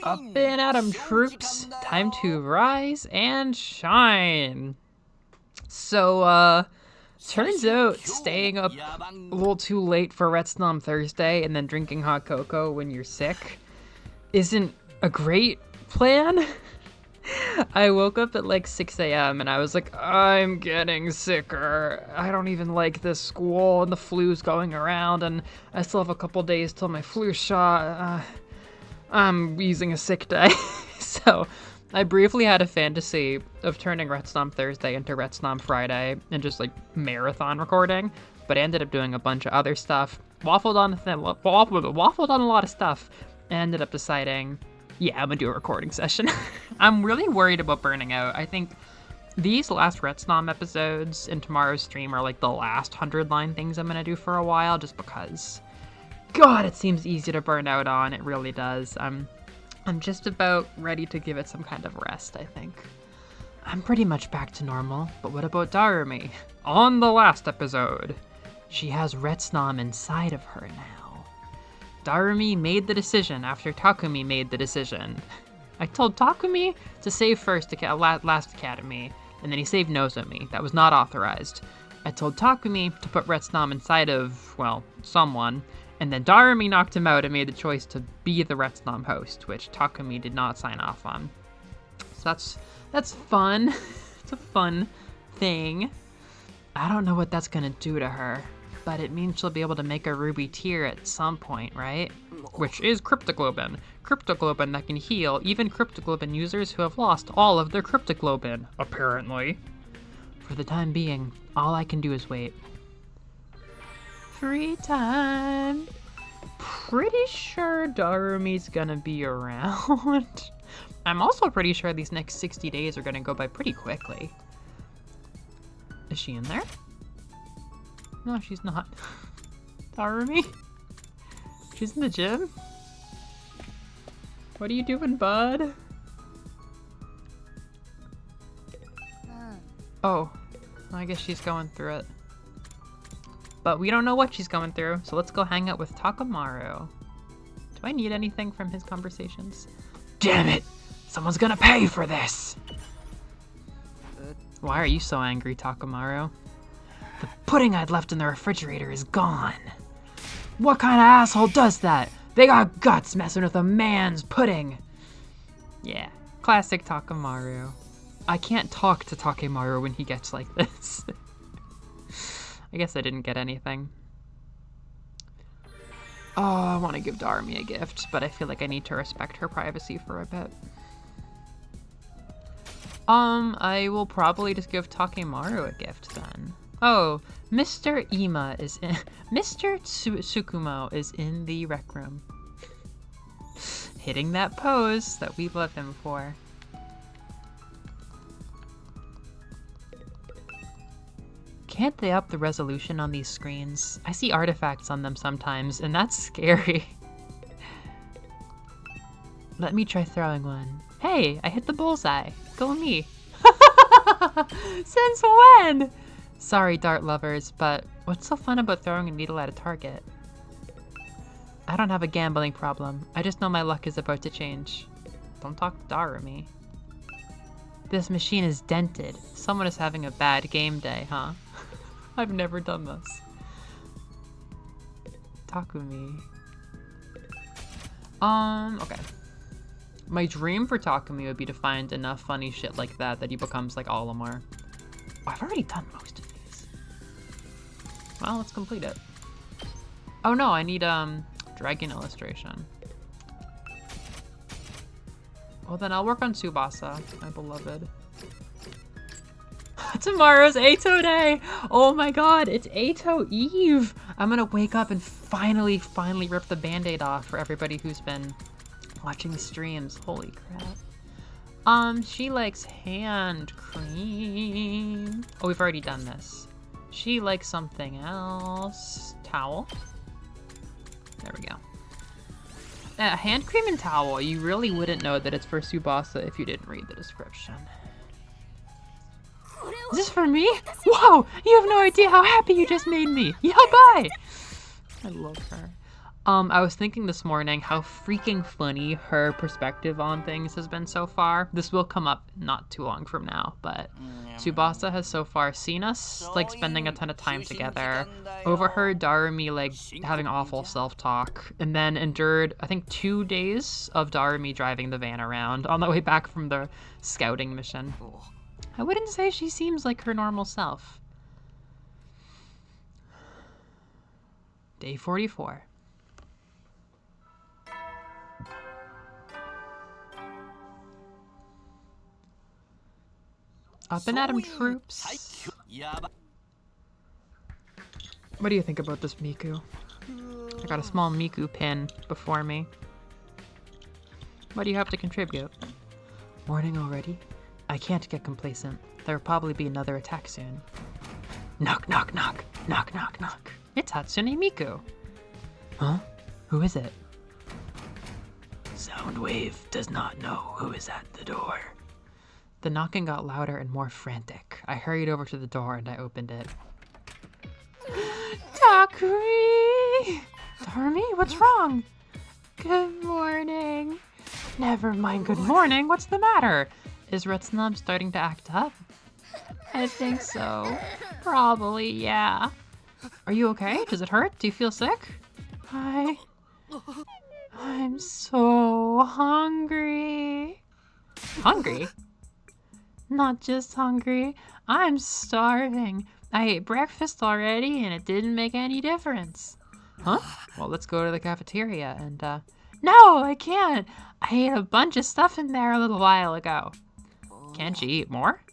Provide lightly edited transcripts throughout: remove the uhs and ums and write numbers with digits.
Up and Atom troops, time to rise and shine. So, turns out staying up a little too late for Red Snom Thursday and then drinking hot cocoa when you're sick isn't a great plan. I woke up at like 6 a.m. and I was like, I'm getting sicker. I don't even like this school and the flu's going around and I still have a couple days till my flu shot. I'm using a sick day. So I briefly had a fantasy of turning Red Snom Thursday into Red Snom Friday and just like marathon recording, but I ended up doing a bunch of other stuff. Waffled on a lot of stuff and ended up deciding, yeah, I'm gonna do a recording session. I'm really worried about burning out. I think these last Red Snom episodes and tomorrow's stream are like the last 100-line things I'm gonna do for a while, just because, God, it seems easy to burn out on. It really does. I'm just about ready to give it some kind of rest, I think. I'm pretty much back to normal, but what about Darumi? On the last episode, she has Red Snom inside of her now. Darumi made the decision after Takumi made the decision. I told Takumi to save first last academy, and then he saved Nozomi. That was not authorized. I told Takumi to put Red Snom inside of, well, someone, and then Darumi knocked him out and made the choice to be the Red Snom host, which Takumi did not sign off on. So that's fun. It's a fun thing. I don't know what that's gonna do to her, but it means she'll be able to make a ruby tear at some point, right? Which is cryptoglobin. Cryptoglobin that can heal even cryptoglobin users who have lost all of their cryptoglobin, apparently. For the time being, all I can do is wait. Free time. Pretty sure Darumi's gonna be around. I'm also pretty sure these next 60 days are gonna go by pretty quickly. Is she in there? No, she's not. Darumi? She's in the gym? What are you doing, bud? Oh, I guess she's going through it. But we don't know what she's going through, so let's go hang out with Takamaru. Do I need anything from his conversations? Damn it! Someone's gonna pay for this! Why are you so angry, Takamaru? The pudding I'd left in the refrigerator is gone. What kind of asshole does that? They got guts messing with a man's pudding. Yeah, classic Takamaru. I can't talk to Takemaru when he gets like this. I guess I didn't get anything. Oh, I want to give Darumi a gift, but I feel like I need to respect her privacy for a bit. I will probably just give Takemaru a gift then. Oh, Mr. Ima is in. Mr. Tsukumo is in the rec room. Hitting that pose that we love him for. Can't they up the resolution on these screens? I see artifacts on them sometimes, and that's scary. Let me try throwing one. Hey, I hit the bullseye. Go me. Since when? Sorry, dart lovers, but what's so fun about throwing a needle at a target? I don't have a gambling problem. I just know my luck is about to change. Don't talk to Darumi. This machine is dented. Someone is having a bad game day, huh? I've never done this. Takumi. Okay. My dream for Takumi would be to find enough funny shit like that he becomes like Olimar. Oh, I've already done most of these. Well, let's complete it. Oh no, I need dragon illustration. Well then I'll work on Tsubasa, my beloved. Tomorrow's Eito day! Oh my god, it's Eito Eve! I'm gonna wake up and finally rip the band-aid off for everybody who's been watching the streams. Holy crap. She likes hand cream. Oh, we've already done this. She likes something else. Towel. There we go. Hand cream and towel. You really wouldn't know that it's for Tsubasa if you didn't read the description. Is this for me? Whoa! You have no idea how happy you just made me! Yeah, bye! I love her. I was thinking this morning how freaking funny her perspective on things has been so far. This will come up not too long from now, but Tsubasa has so far seen us, like, spending a ton of time together, overheard Darumi, like, having awful self-talk, and then endured, I think, 2 days of Darumi driving the van around on the way back from the scouting mission. I wouldn't say she seems like her normal self. Day 44. Up and at 'em, troops. What do you think about this Miku? I got a small Miku pin before me. What do you have to contribute? Morning already? I can't get complacent. There'll probably be another attack soon. Knock, knock, knock. Knock, knock, knock. It's Hatsune Miku. Huh? Who is it? Soundwave does not know who is at the door. The knocking got louder and more frantic. I hurried over to the door and I opened it. Takumi! Darumi, what's wrong? Good morning. Never mind good morning, what's the matter? Is Retsnam starting to act up? I think so. Probably, yeah. Are you okay? Does it hurt? Do you feel sick? I'm so hungry. Hungry? Not just hungry, I'm starving. I ate breakfast already and it didn't make any difference. Huh? Well, let's go to the cafeteria and, No, I can't. I ate a bunch of stuff in there a little while ago. Can't you eat more?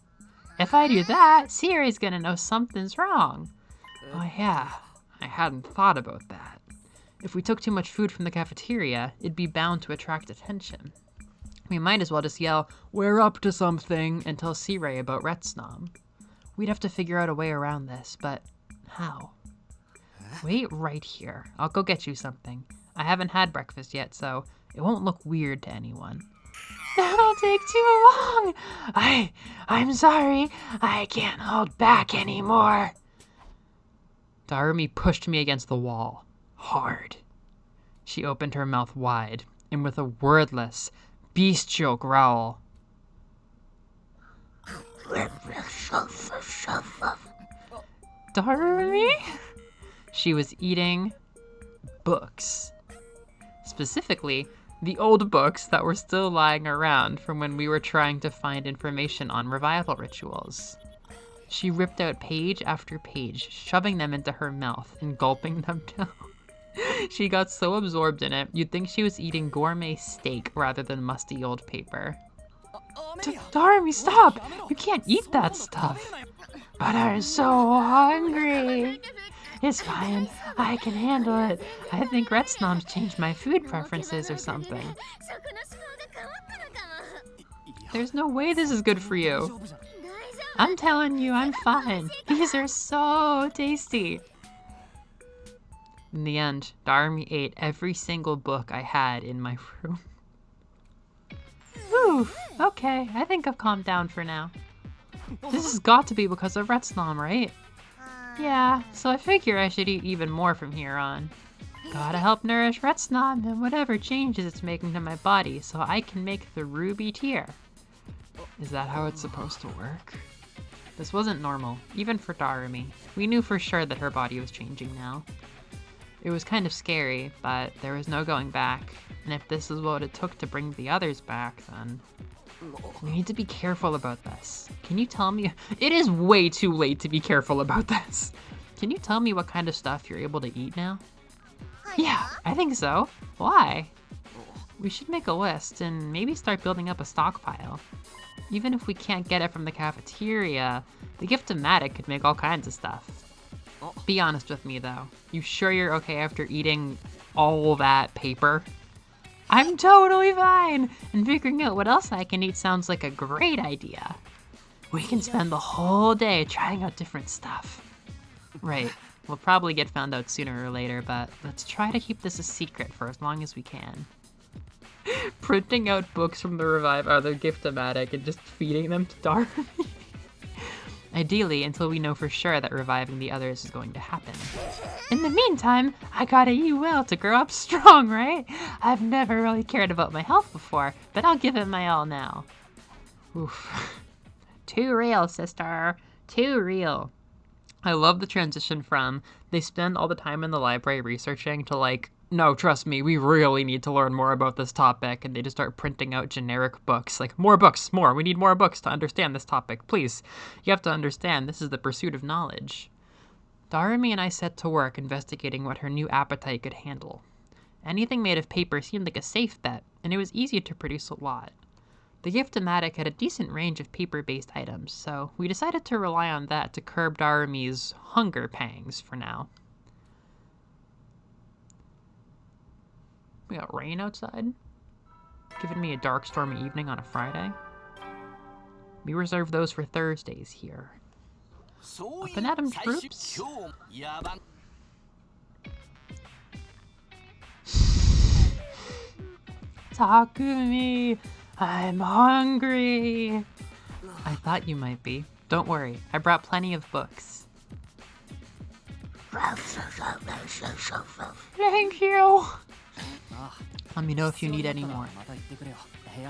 If I do that, Siri's gonna know something's wrong. Oh yeah, I hadn't thought about that. If we took too much food from the cafeteria, it'd be bound to attract attention. We might as well just yell, "We're up to something," and tell Sire about Retsnam. We'd have to figure out a way around this, but how? Wait right here. I'll go get you something. I haven't had breakfast yet, so it won't look weird to anyone. That'll take too long! I'm sorry. I can't hold back anymore. Darumi pushed me against the wall. Hard. She opened her mouth wide, and with a wordless, bestial growl. Darumi? She was eating books. Specifically, the old books that were still lying around from when we were trying to find information on revival rituals. She ripped out page after page, shoving them into her mouth and gulping them down. She got so absorbed in it, you'd think she was eating gourmet steak rather than musty old paper. Darumi, stop! You can't eat that stuff. But I'm so hungry. It's fine. I can handle it. I think Retsnom's changed my food preferences or something. There's no way this is good for you. I'm telling you, I'm fine. These are so tasty. In the end, Darumi ate every single book I had in my room. Whew, okay, I think I've calmed down for now. This has got to be because of Retsnom, right? Yeah, so I figure I should eat even more from here on. Gotta help nourish Retsnom and whatever changes it's making to my body so I can make the ruby tear. Is that how it's supposed to work? This wasn't normal, even for Darumi. We knew for sure that her body was changing now. It was kind of scary, but there was no going back, and if this is what it took to bring the others back, then we need to be careful about this. Can you tell me? It is way too late to be careful about this. Can you tell me what kind of stuff you're able to eat now? Yeah, I think so. Why? We should make a list and maybe start building up a stockpile. Even if we can't get it from the cafeteria, the Gift-O-Matic could make all kinds of stuff. Be honest with me though. You sure you're okay after eating all that paper? I'm totally fine, and figuring out what else I can eat sounds like a great idea. We can spend the whole day trying out different stuff. Right, we'll probably get found out sooner or later, but let's try to keep this a secret for as long as we can. Printing out books from the Gift-O-Matic and just feeding them to Darumi. Ideally, until we know for sure that reviving the others is going to happen. In the meantime, I gotta eat well to grow up strong, right? I've never really cared about my health before, but I'll give it my all now. Oof. Too real, sister. Too real. I love the transition from they spend all the time in the library researching to like, no, trust me, we really need to learn more about this topic, and they just start printing out generic books. Like, more books, more. We need more books to understand this topic. Please, you have to understand, this is the pursuit of knowledge. Darumi and I set to work investigating what her new appetite could handle. Anything made of paper seemed like a safe bet, and it was easy to produce a lot. The Gift-O-Matic had a decent range of paper-based items, so we decided to rely on that to curb Darumi's hunger pangs for now. We got rain outside, giving me a dark, stormy evening on a Friday. We reserve those for Thursdays here. Up and at 'em, troops. Takumi, I'm hungry. I thought you might be. Don't worry, I brought plenty of books. Thank you. Let me know if you need any more.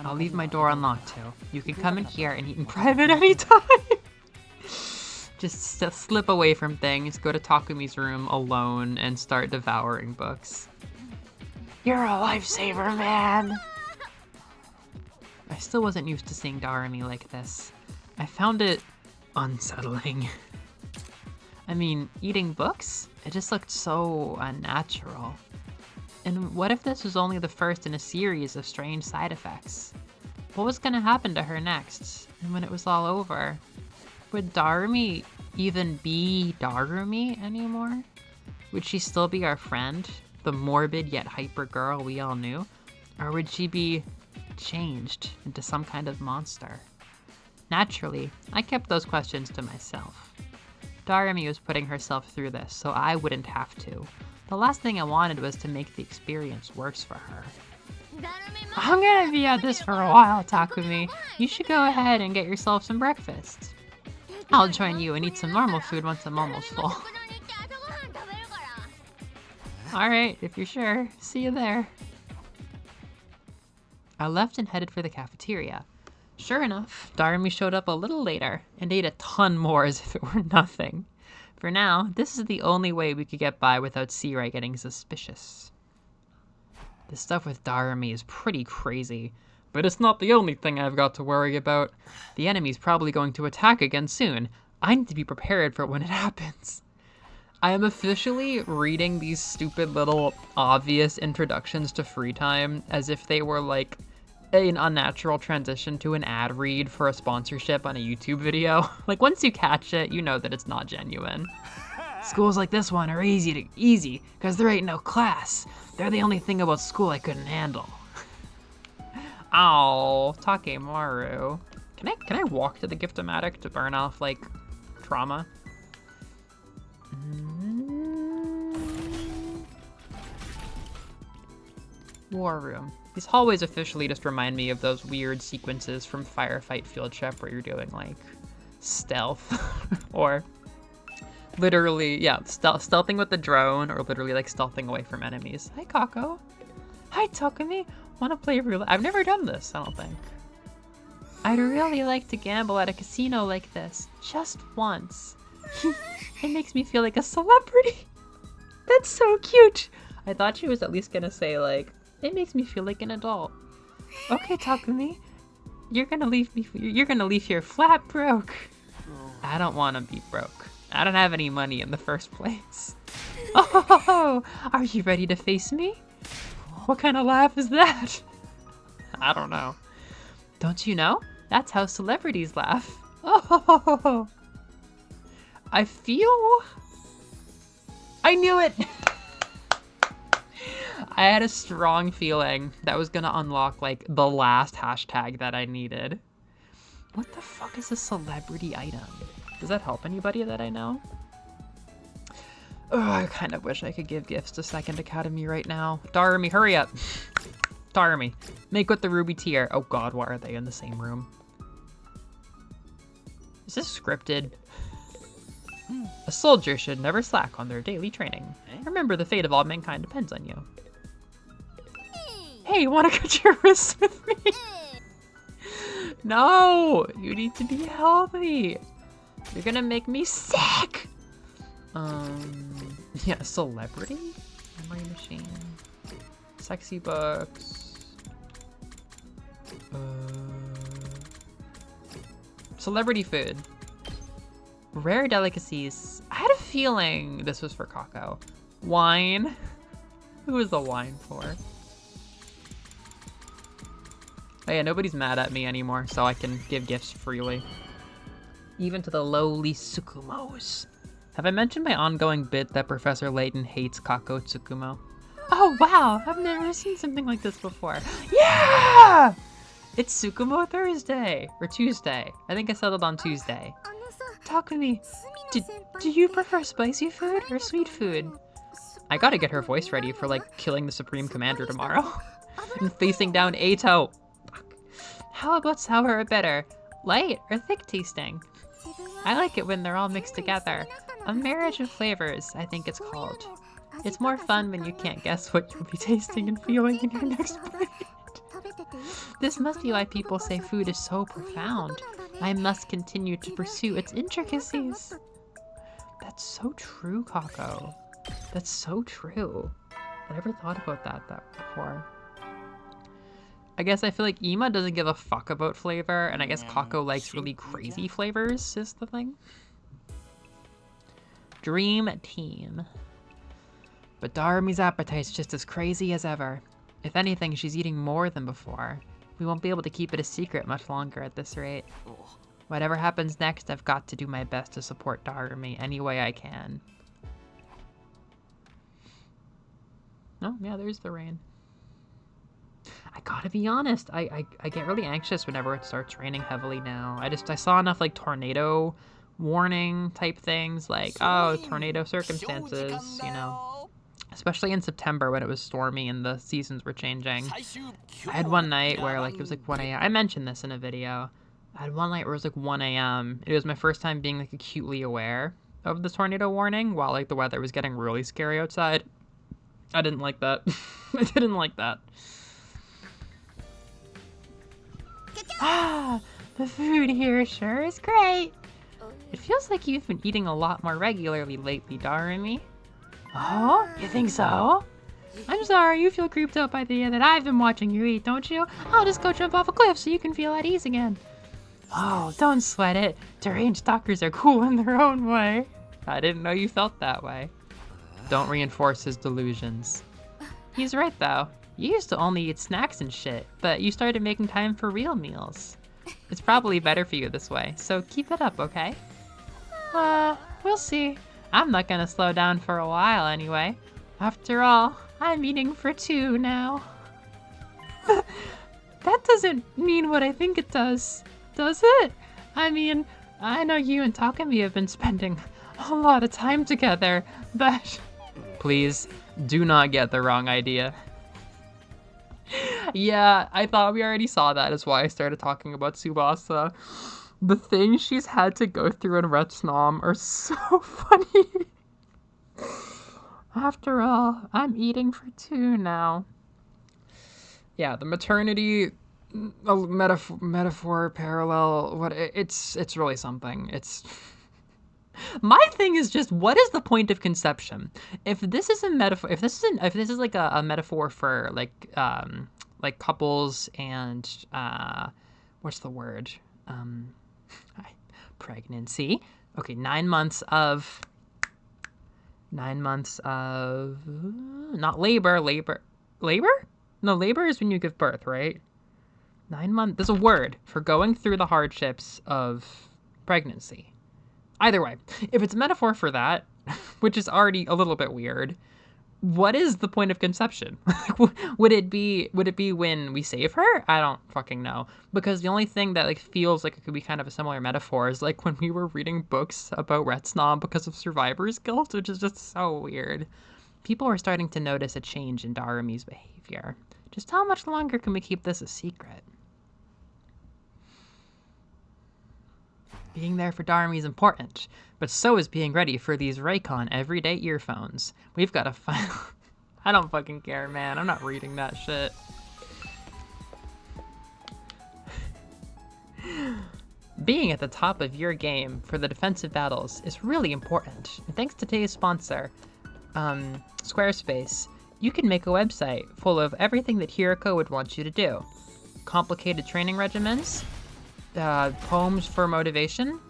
I'll leave my door unlocked too. You can come in here and eat in private anytime. Just slip away from things, go to Takumi's room alone, and start devouring books. You're a lifesaver, man! I still wasn't used to seeing Darumi like this. I found it unsettling. I mean, eating books? It just looked so unnatural. And what if this was only the first in a series of strange side effects? What was gonna happen to her next? And when it was all over? Would Darumi even be Darumi anymore? Would she still be our friend? The morbid yet hyper girl we all knew? Or would she be changed into some kind of monster? Naturally, I kept those questions to myself. Darumi was putting herself through this, so I wouldn't have to. The last thing I wanted was to make the experience worse for her. I'm gonna be at this for a while, Takumi. You should go ahead and get yourself some breakfast. I'll join you and eat some normal food once I'm almost full. Alright, if you're sure. See you there. I left and headed for the cafeteria. Sure enough, Darumi showed up a little later and ate a ton more as if it were nothing. For now, this is the only way we could get by without Searai getting suspicious. This stuff with Darumi is pretty crazy, but it's not the only thing I've got to worry about. The enemy's probably going to attack again soon. I need to be prepared for when it happens. I am officially reading these stupid little obvious introductions to free time as if they were like an unnatural transition to an ad read for a sponsorship on a YouTube video. Like, once you catch it, you know that it's not genuine. Schools like this one are easy because there ain't no class. They're the only thing about school I couldn't handle. Ow, Takemaru. Can I walk to the Gift-O-Matic to burn off like trauma? War room. These hallways officially just remind me of those weird sequences from Firefight Field Trip where you're doing like stealth or literally, yeah, stealthing with the drone or literally like stealthing away from enemies. Hi, Kako. Hi, Takumi. Wanna play roulette? I've never done this, I don't think. I'd really like to gamble at a casino like this, just once. It makes me feel like a celebrity. That's so cute. I thought she was at least gonna say like, it makes me feel like an adult. Okay, Takumi, you're gonna leave here flat broke. I don't want to be broke. I don't have any money in the first place. Oh, are you ready to face me? What kind of laugh is that? I don't know. Don't you know? That's how celebrities laugh. Oh, I knew it. I had a strong feeling that was gonna unlock like the last hashtag that I needed. What the fuck is a celebrity item? Does that help anybody that I know? Oh, I kind of wish I could give gifts to Second Academy right now. Darumi, hurry up. Is this scripted? A soldier should never slack on their daily training. Remember, the fate of all mankind depends on you. Hey, you want to cut your wrists with me? No! You need to be healthy! You're gonna make me sick! Yeah, celebrity? Memory machine. Sexy books. Celebrity food. Rare delicacies. I had a feeling this was for Kako. Wine. Who is the wine for? Oh yeah, nobody's mad at me anymore, so I can give gifts freely. Even to the lowly Tsukumos. Have I mentioned my ongoing bit that Professor Layton hates Kako Tsukumo? Oh wow, I've never seen something like this before. Yeah! It's Tsukumo Thursday, or Tuesday. I think I settled on Tuesday. Talk with me. Do you prefer spicy food or sweet food? I gotta get her voice ready for like killing the Supreme Commander tomorrow. And facing down Ato. How about sour or bitter? Light or thick tasting? I like it when they're all mixed together. A marriage of flavors, I think it's called. It's more fun when you can't guess what you'll be tasting and feeling in your next bite. This must be why people say food is so profound. I must continue to pursue its intricacies. That's so true, Kako. That's so true. I never thought about that before. I guess I feel like Ima doesn't give a fuck about flavor, and I guess Kako likes really crazy flavors is the thing. Dream team. But Darumi's appetite's just as crazy as ever. If anything, she's eating more than before. We won't be able to keep it a secret much longer at this rate. Whatever happens next, I've got to do my best to support Darumi any way I can. Oh, yeah, there's the rain. I gotta be honest, I get really anxious whenever it starts raining heavily now. I saw enough like tornado warning type things, like, oh, tornado circumstances, you know. Especially in September when it was stormy and the seasons were changing. I had one night where like it was like 1 a.m. I mentioned this in a video. I had one night where it was like 1 a.m. It was my first time being like acutely aware of the tornado warning while like the weather was getting really scary outside. I didn't like that. I didn't like that. Ah, the food here sure is great. It feels like you've been eating a lot more regularly lately, Darumi. Oh, you think so? I'm sorry, you feel creeped out by the idea that I've been watching you eat, don't you? I'll just go jump off a cliff so you can feel at ease again. Oh, don't sweat it. Deranged stalkers are cool in their own way. I didn't know you felt that way. Don't reinforce his delusions. He's right, though. You used to only eat snacks and shit, but you started making time for real meals. It's probably better for you this way, so keep it up, okay? We'll see. I'm not gonna slow down for a while anyway. After all, I'm eating for 2 now. That doesn't mean what I think it does it? I mean, I know you and Takumi have been spending a lot of time together, but... Please, do not get the wrong idea. Yeah, I thought we already saw that, is why I started talking about Tsubasa. The things she's had to go through in Retsnom are so funny. After all, I'm eating for 2 now. Yeah, the maternity metaphor parallel, it's really something. It's my thing is just, what is the point of conception? If this is a metaphor, if this is like a metaphor for like couples and what's the word? Pregnancy. Okay, 9 months of not labor. No, labor is when you give birth, right? 9 months. There's a word for going through the hardships of pregnancy. Either way, if it's a metaphor for that, which is already a little bit weird, what is the point of conception? Would it be when we save her? I don't fucking know. Because the only thing that like feels like it could be kind of a similar metaphor is like when we were reading books about Retsnom because of survivor's guilt, which is just so weird. People are starting to notice a change in Darumi's behavior. Just how much longer can we keep this a secret? Being there for Darmy is important, but so is being ready for these Raycon everyday earphones. We've got to find... I don't fucking care, man. I'm not reading that shit. Being at the top of your game for the defensive battles is really important. And thanks to today's sponsor, Squarespace, you can make a website full of everything that Hiroko would want you to do. Complicated training regimens, poems for motivation,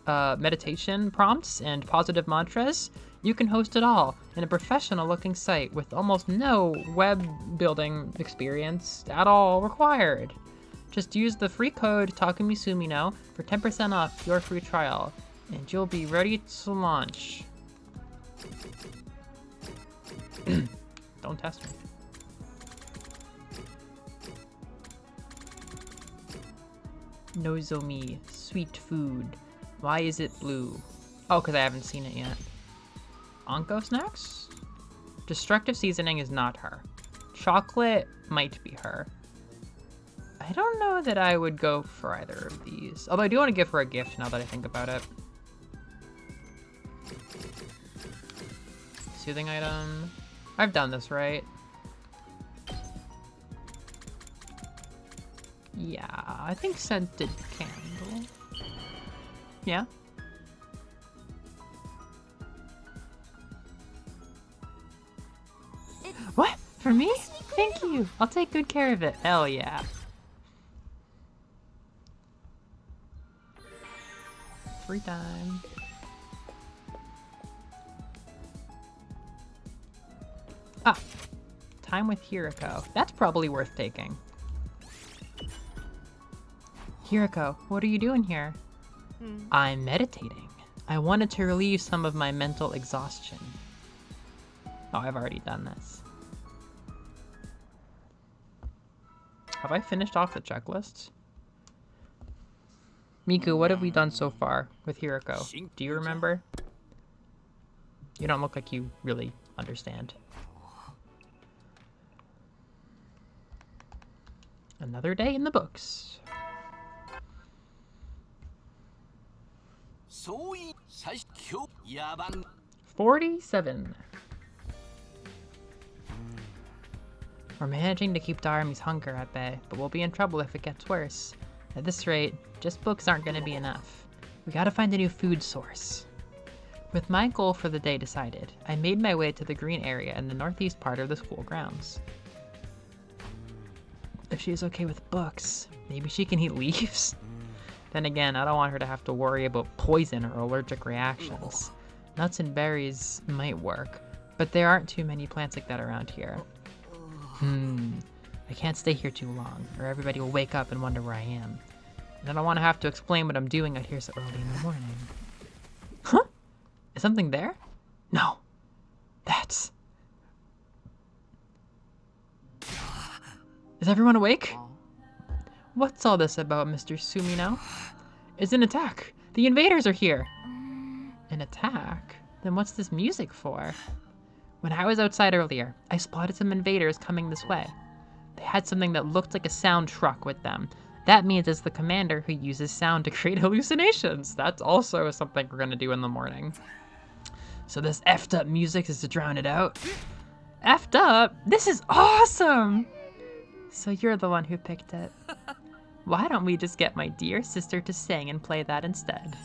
meditation prompts, and positive mantras. You can host it all in a professional-looking site with almost no web building experience at all required. Just use the free code TAKUMISUMINO for 10% off your free trial, and you'll be ready to launch. Don't test me. Nozomi, sweet food. Why is it blue? Oh, because I haven't seen it yet. Onko snacks? Destructive seasoning is not her. Chocolate might be her. I don't know that I would go for either of these. Although I do want to give her a gift now that I think about it. Soothing item. I've done this, right? Yeah, I think scented candle. Yeah. What? For me? Thank you. I'll take good care of it. Hell yeah. Free time. Ah, time with Hiroko. That's probably worth taking. Hiroko, what are you doing here? I'm meditating. I wanted to relieve some of my mental exhaustion. Oh, I've already done this. Have I finished off the checklists? Miku, what have we done so far with Hiroko? Do you remember? You don't look like you really understand. Another day in the books. 47. We're managing to keep Darami's hunger at bay, but we'll be in trouble if it gets worse. At this rate, just books aren't going to be enough. We gotta find a new food source. With my goal for the day decided, I made my way to the green area in the northeast part of the school grounds. If she's okay with books, maybe she can eat leaves? Then again, I don't want her to have to worry about poison or allergic reactions. Nuts and berries might work, but there aren't too many plants like that around here. I can't stay here too long, or everybody will wake up and wonder where I am. And I don't want to have to explain what I'm doing out here so early in the morning. Huh? Is something there? No. That's... Is everyone awake? What's all this about, Mr. Sumino? It's an attack. The invaders are here. An attack? Then what's this music for? When I was outside earlier, I spotted some invaders coming this way. They had something that looked like a sound truck with them. That means it's the commander who uses sound to create hallucinations. That's also something we're gonna do in the morning. So this effed up music is to drown it out? Effed up? This is awesome! So you're the one who picked it. Why don't we just get my dear sister to sing and play that instead?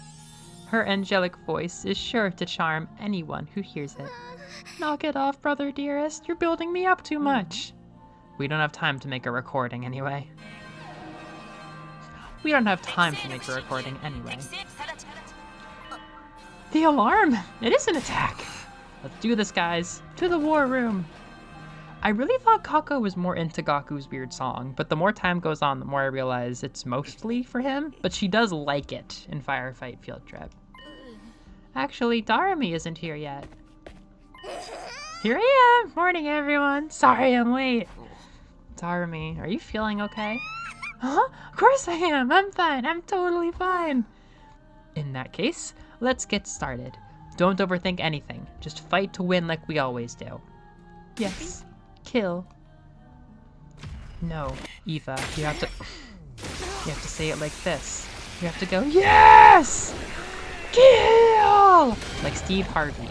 Her angelic voice is sure to charm anyone who hears it. Knock it off, brother dearest. You're building me up too much. We don't have time to make a recording anyway. We don't have time to make a recording anyway. The alarm! It is an attack! Let's do this, guys. To the war room! I really thought Kako was more into Gaku's weird song, but the more time goes on, the more I realize it's mostly for him, but she does like it in Firefight Field Trip. Actually, Darami isn't here yet. Here I am! Morning, everyone! Sorry I'm late. Darami, are you feeling okay? Huh? Of course I am! I'm fine! I'm totally fine! In that case, let's get started. Don't overthink anything. Just fight to win like we always do. Yes. Kill. No, Eva, you have to say it like this. You have to go, yes! Kill! Like Steve Harvey.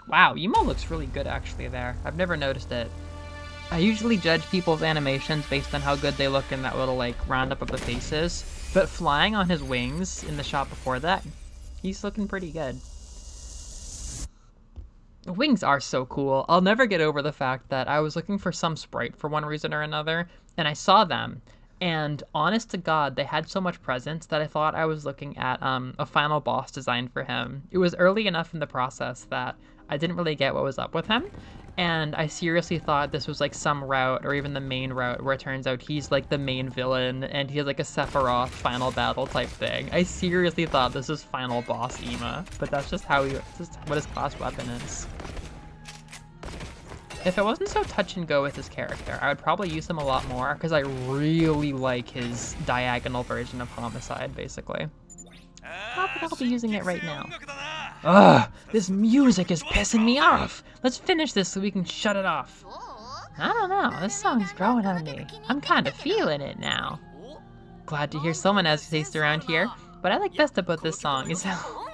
Wow, Emo looks really good actually there. I've never noticed it. I usually judge people's animations based on how good they look in that little like roundup of the faces, but flying on his wings in the shot before that, he's looking pretty good. The wings are so cool. I'll never get over the fact that I was looking for some sprite for one reason or another, and I saw them, and honest to God, they had so much presence that I thought I was looking at a final boss design for him. It was early enough in the process that I didn't really get what was up with him, and I seriously thought this was like some route or even the main route where it turns out he's like the main villain and he has like a Sephiroth final battle type thing. I seriously thought this was final boss Ema, but that's just how just what his class weapon is. If it wasn't so touch and go with his character, I would probably use him a lot more because I really like his diagonal version of Homicide, basically. I'll be using it right now. Ugh, this music is pissing me off. Let's finish this so we can shut it off. I don't know, this song's growing on me. I'm kind of feeling it now. Glad to hear someone has taste around here, but I like best about this song is how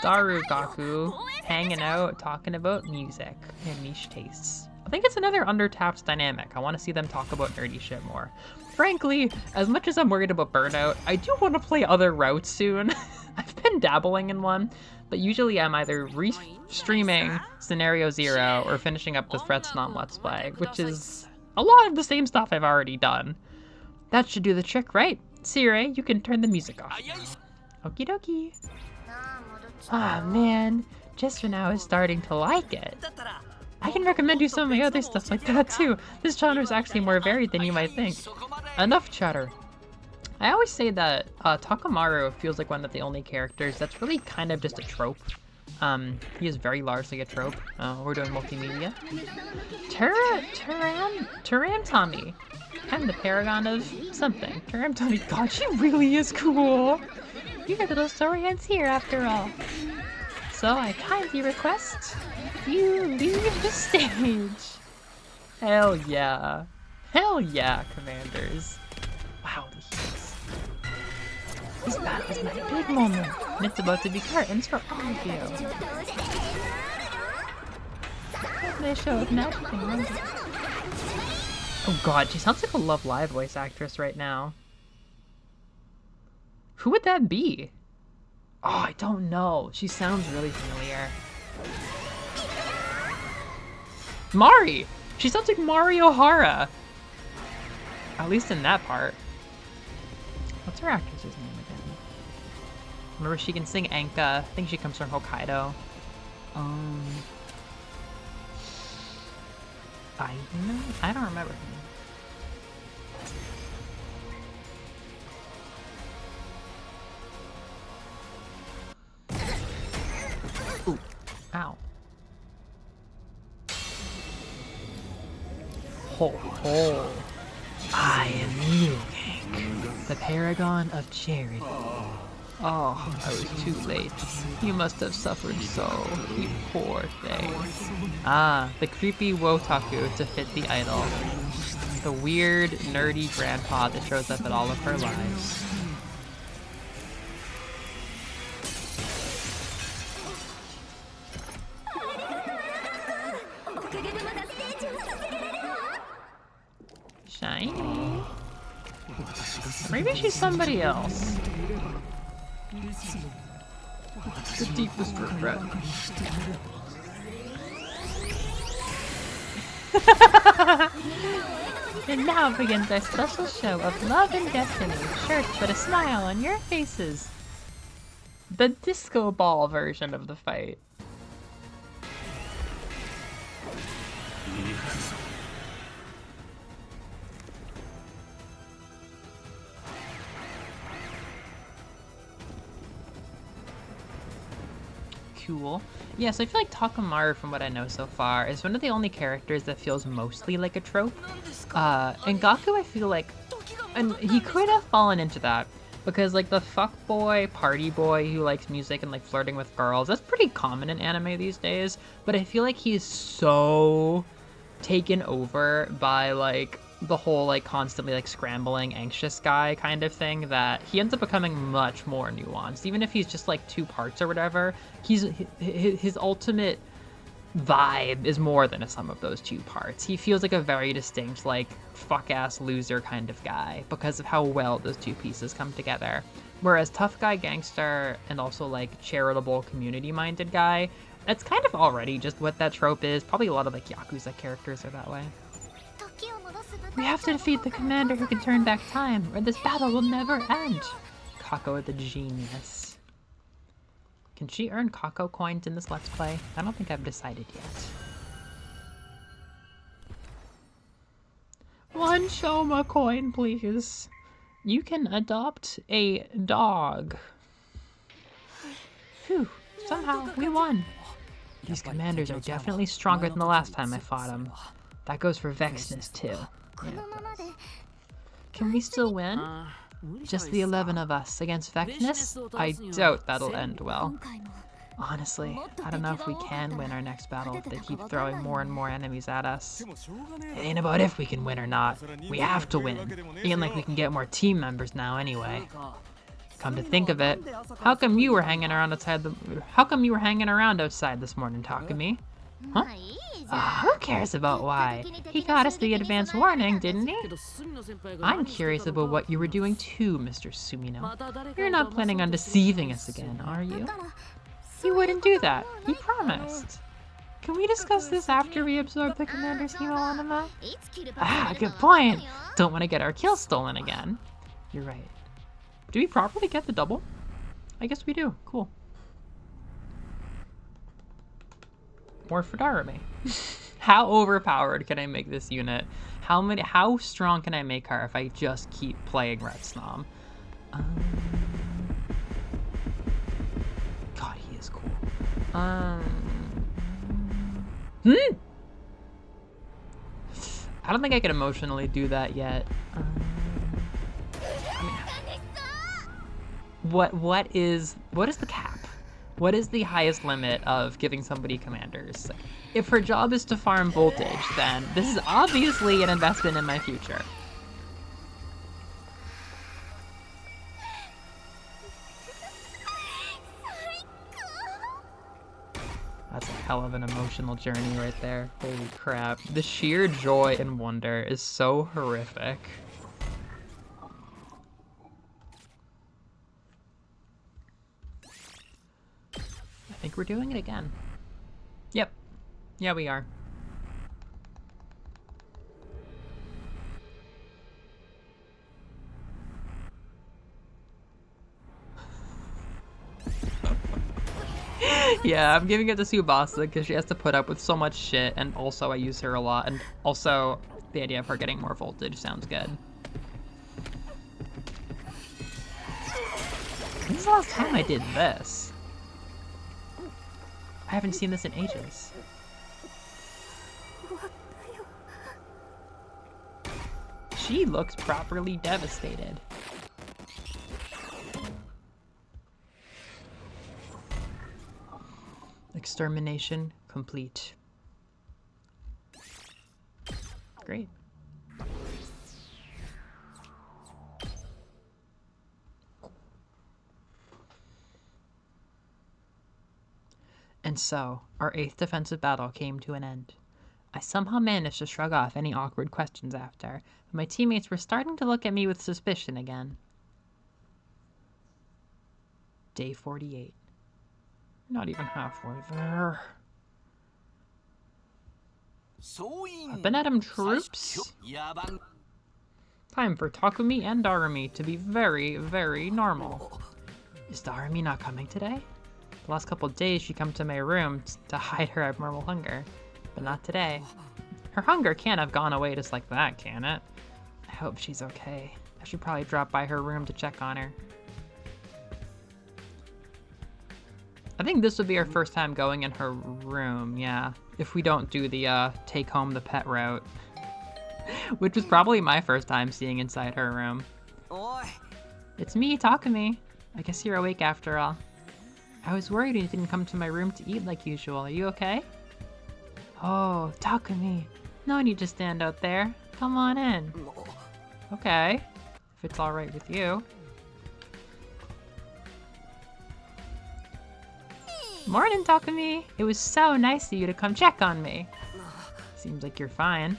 Darugaku hanging out, talking about music and niche tastes. I think it's another undertapped dynamic. I want to see them talk about nerdy shit more. Frankly, as much as I'm worried about burnout, I do want to play other routes soon. I've been dabbling in one, but usually I'm either re-streaming Scenario Zero or finishing up this Red Snom Let's Play, which is a lot of the same stuff I've already done. That should do the trick, right? Sire, you can turn the music off now. Okie dokie. Ah, man. Just when I was starting to like it. I can recommend you some of my other stuff like that too. This genre is actually more varied than you might think. Enough chatter. I always say that Takamaru feels like one of the only characters that's really kind of just a trope. He is very largely a trope. We're doing multimedia. Taram Tommy. I'm the paragon of something. Taram Tommy. God, she really is cool. Your little story ends here after all. So I kindly request you leave the stage. Hell yeah. Hell yeah, commanders. Wow, the heels. This battle is my big moment, and it's about to be curtains for all of you. They show of nothing. Oh god, she sounds like a Love Live voice actress right now. Who would that be? Oh, I don't know. She sounds really familiar. Mari! She sounds like Mari O'Hara. At least in that part. What's her actress's name again? Remember, she can sing Enka. I think she comes from Hokkaido. I don't remember her name. Ooh. Ow. Ho ho. I am you, the paragon of charity. Oh, I was too late. You must have suffered so, you poor thing. Ah, the creepy wotaku to fit the idol. The weird, nerdy grandpa that shows up at all of her lives. Shiny. Maybe she's somebody else. The deepest regret. And now begins our special show of love and destiny. Sure to put a smile on your faces. The disco ball version of the fight. tool. Yeah, so I feel like Takamaru, from what I know so far, is one of the only characters that feels mostly like a trope. And Gaku, I feel like, and he could have fallen into that, because like the fuckboy, party boy who likes music and like flirting with girls, that's pretty common in anime these days, but I feel like he's so taken over by like the whole like constantly like scrambling anxious guy kind of thing that he ends up becoming much more nuanced. Even if he's just like two parts or whatever, his ultimate vibe is more than a sum of those two parts. He feels like a very distinct like fuck ass loser kind of guy because of how well those two pieces come together. Whereas tough guy gangster and also like charitable community minded guy, that's kind of already just what that trope is. Probably a lot of like Yakuza characters are that way. We have to defeat the commander who can turn back time, or this battle will never end. Kako the genius. Can she earn Kako coins in this Let's Play? I don't think I've decided yet. One Shoma coin, please. You can adopt a dog. Phew, somehow we won. These commanders are definitely stronger than the last time I fought them. That goes for Vexness too. Yeah, can we still win? Just the 11 of us against Vexness? I doubt that'll end well. Honestly, I don't know if we can win our next battle if they keep throwing more and more enemies at us. It ain't about if we can win or not. We have to win. Ain't like we can get more team members now anyway. Come to think of it, how come you were hanging around outside this morning, Takumi? Huh? Who cares about why? He got us the advance warning, didn't he? I'm curious about what you were doing too, Mr. Sumino. You're not planning on deceiving us again, are you? You wouldn't do that. He promised. Can we discuss this after we absorb the commander's hemoanima? Ah, good point. Don't want to get our kills stolen again. You're right. Do we properly get the double? I guess we do. Cool. More for Darumi. How overpowered can I make this unit? How strong can I make her if I just keep playing Retsnom? God, he is cool. I don't think I can emotionally do that yet. What is the cap? What is the highest limit of giving somebody commanders? If her job is to farm voltage, then this is obviously an investment in my future. That's a hell of an emotional journey right there. Holy crap. The sheer joy and wonder is so horrific. I think we're doing it again. Yep. Yeah, we are. Yeah, I'm giving it to Tsubasa because she has to put up with so much shit, and also I use her a lot, and also the idea of her getting more voltage sounds good. When's the last time I did this? I haven't seen this in ages. She looks properly devastated. Extermination complete. Great. And so, our 8th defensive battle came to an end. I somehow managed to shrug off any awkward questions after, but my teammates were starting to look at me with suspicion again. Day 48. Not even halfway there. Up and at 'em, troops! Time for Takumi and Darumi to be very, very normal. Is Darumi not coming today? The last couple of days she come to my room to hide her abnormal hunger, but not today. Her hunger can't have gone away just like that, can it? I hope she's okay. I should probably drop by her room to check on her. I think this would be our first time going in her room, yeah. If we don't do the take home the pet route. Which was probably my first time seeing inside her room. It's me, Takumi. I guess you're awake after all. I was worried you didn't come to my room to eat like usual. Are you okay? Oh, Takumi. No need to stand out there. Come on in. Okay. If it's alright with you. Morning, Takumi. It was so nice of you to come check on me. Seems like you're fine.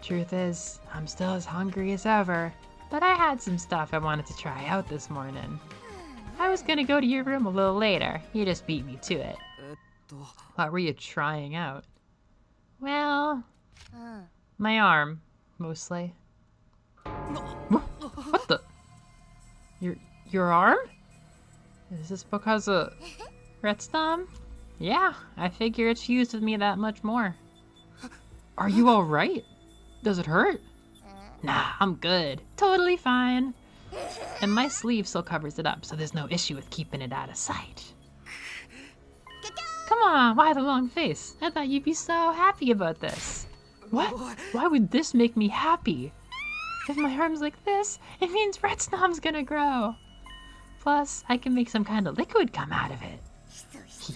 Truth is, I'm still as hungry as ever, but I had some stuff I wanted to try out this morning. I was gonna go to your room a little later. You just beat me to it. What were you trying out? Well, my arm, mostly. What the? Your arm? Is this because of Retsdom? Yeah, I figure it's used with me that much more. Are you alright? Does it hurt? Nah, I'm good. Totally fine. And my sleeve still covers it up, so there's no issue with keeping it out of sight. Come on, why the long face? I thought you'd be so happy about this. What? Why would this make me happy? If my arm's like this, it means Retsdom's gonna grow. Plus, I can make some kind of liquid come out of it.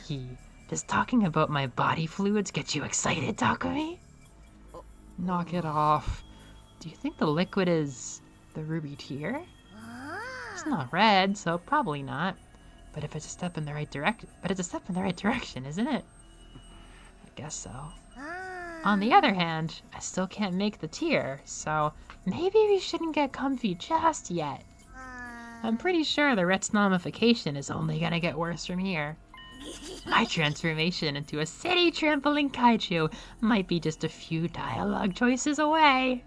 Hee. Does talking about my body fluids get you excited, Takumi? Knock it off. Do you think the liquid is the ruby tear? It's not red, so probably not. But if it's a step in the right direction, isn't it? I guess so. On the other hand, I still can't make the tear, so maybe we shouldn't get comfy just yet. I'm pretty sure the Retsnomification is only gonna get worse from here. My transformation into a city trampling kaiju might be just a few dialogue choices away.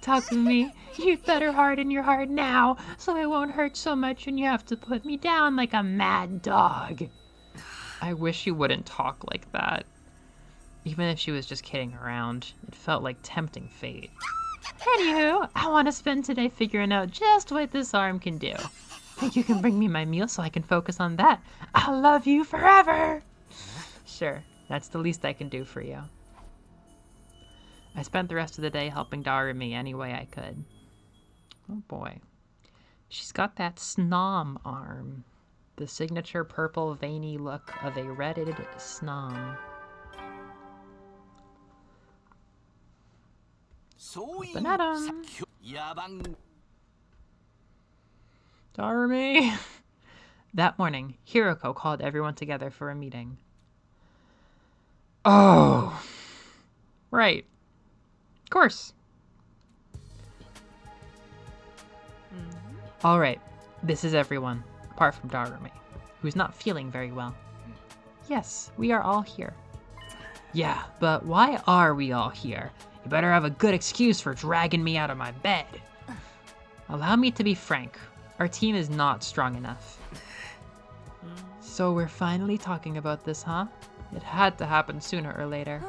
Takumi, you'd better harden your heart now, so it won't hurt so much when you have to put me down like a mad dog. I wish you wouldn't talk like that. Even if she was just kidding around, it felt like tempting fate. Anywho, I want to spend today figuring out just what this arm can do. Think you can bring me my meal so I can focus on that? I'll love you forever! Sure, that's the least I can do for you. I spent the rest of the day helping Darumi any way I could. Oh boy. She's got that snom arm. The signature purple veiny look of a reddited snom. Open at him. Darumi. That morning, Hiroko called everyone together for a meeting. Oh. Right. Of course. All right. This is everyone, apart from Darumi, who's not feeling very well. Yes, we are all here. Yeah, but why are we all here? You better have a good excuse for dragging me out of my bed. Allow me to be frank. Our team is not strong enough. So we're finally talking about this, huh? It had to happen sooner or later.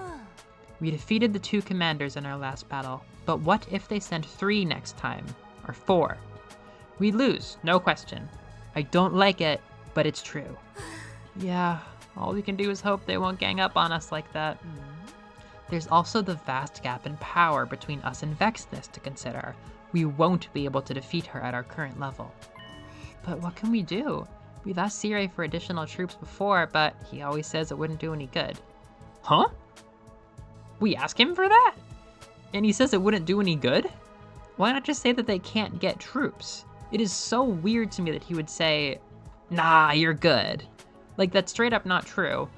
We defeated the 2 commanders in our last battle, but what if they sent 3 next time? Or 4? We'd lose, no question. I don't like it, but it's true. Yeah, all we can do is hope they won't gang up on us like that. There's also the vast gap in power between us and Vexness to consider. We won't be able to defeat her at our current level. But what can we do? We've asked Sire for additional troops before, but he always says it wouldn't do any good. Huh? We ask him for that? And he says it wouldn't do any good? Why not just say that they can't get troops? It is so weird to me that he would say, nah, you're good. Like, that's straight up not true.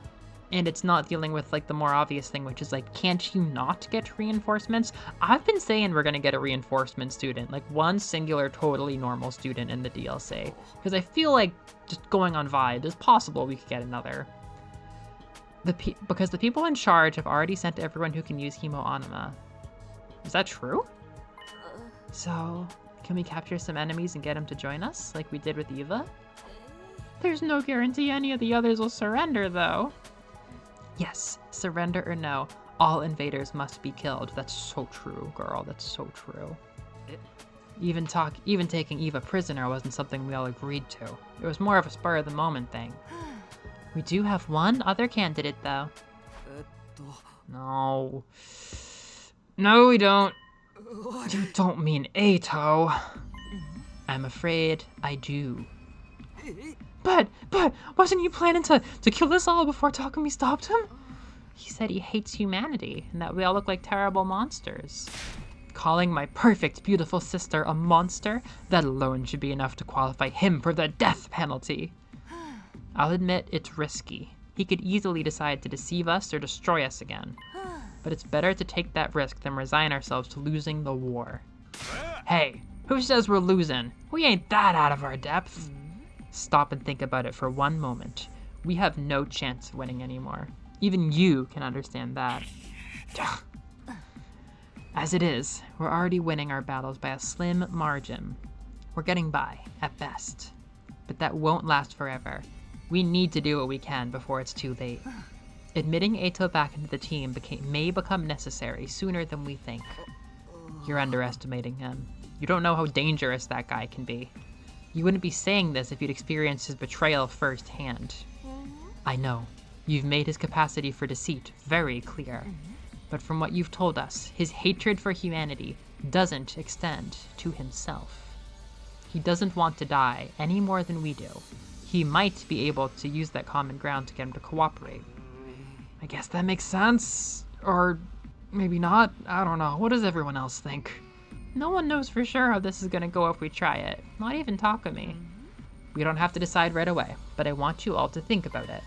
And it's not dealing with, like, the more obvious thing, which is, like, can't you not get reinforcements? I've been saying we're gonna get a reinforcement student, like, one singular, totally normal student in the DLC. Because I feel like, just going on vibe, it's possible we could get another. Because the people in charge have already sent everyone who can use Hemo Anima. Is that true? So, can we capture some enemies and get them to join us, like we did with Eva? There's no guarantee any of the others will surrender, though. Yes, surrender or no, all invaders must be killed. That's so true, girl. That's so true. Even taking Eva prisoner wasn't something we all agreed to. It was more of a spur-of-the-moment thing. We do have one other candidate, though. No. No, we don't. You don't mean Eito. I'm afraid I do. But, wasn't you planning to kill us all before Takumi stopped him? He said he hates humanity and that we all look like terrible monsters. Calling my perfect, beautiful sister a monster, that alone should be enough to qualify him for the death penalty. I'll admit it's risky. He could easily decide to deceive us or destroy us again. But it's better to take that risk than resign ourselves to losing the war. Hey, who says we're losing? We ain't that out of our depth. Stop and think about it for one moment. We have no chance of winning anymore. Even you can understand that. As it is, we're already winning our battles by a slim margin. We're getting by, at best. But that won't last forever. We need to do what we can before it's too late. Admitting Eito back into the team may become necessary sooner than we think. You're underestimating him. You don't know how dangerous that guy can be. You wouldn't be saying this if you'd experienced his betrayal firsthand. I know. You've made his capacity for deceit very clear. But from what you've told us, his hatred for humanity doesn't extend to himself. He doesn't want to die any more than we do. He might be able to use that common ground to get him to cooperate. I guess that makes sense. Or maybe not. I don't know. What does everyone else think? No one knows for sure how this is going to go if we try it. Not even Takumi. We don't have to decide right away, but I want you all to think about it.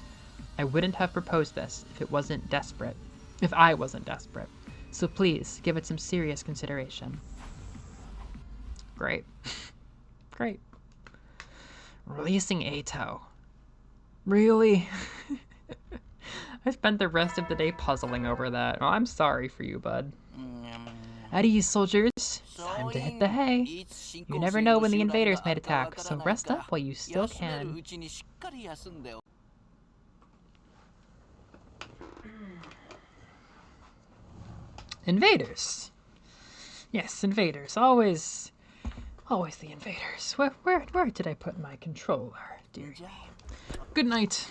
I wouldn't have proposed this if I wasn't desperate. So please, give it some serious consideration. Great. Great. Releasing Eito. Really? I spent the rest of the day puzzling over that. Oh, I'm sorry for you, bud. At ease, soldiers. Time to hit the hay. You never know when the invaders might attack, so rest up while you still can. Invaders. Yes, invaders. Always the invaders. Where did I put my controller? Dear me. Good night.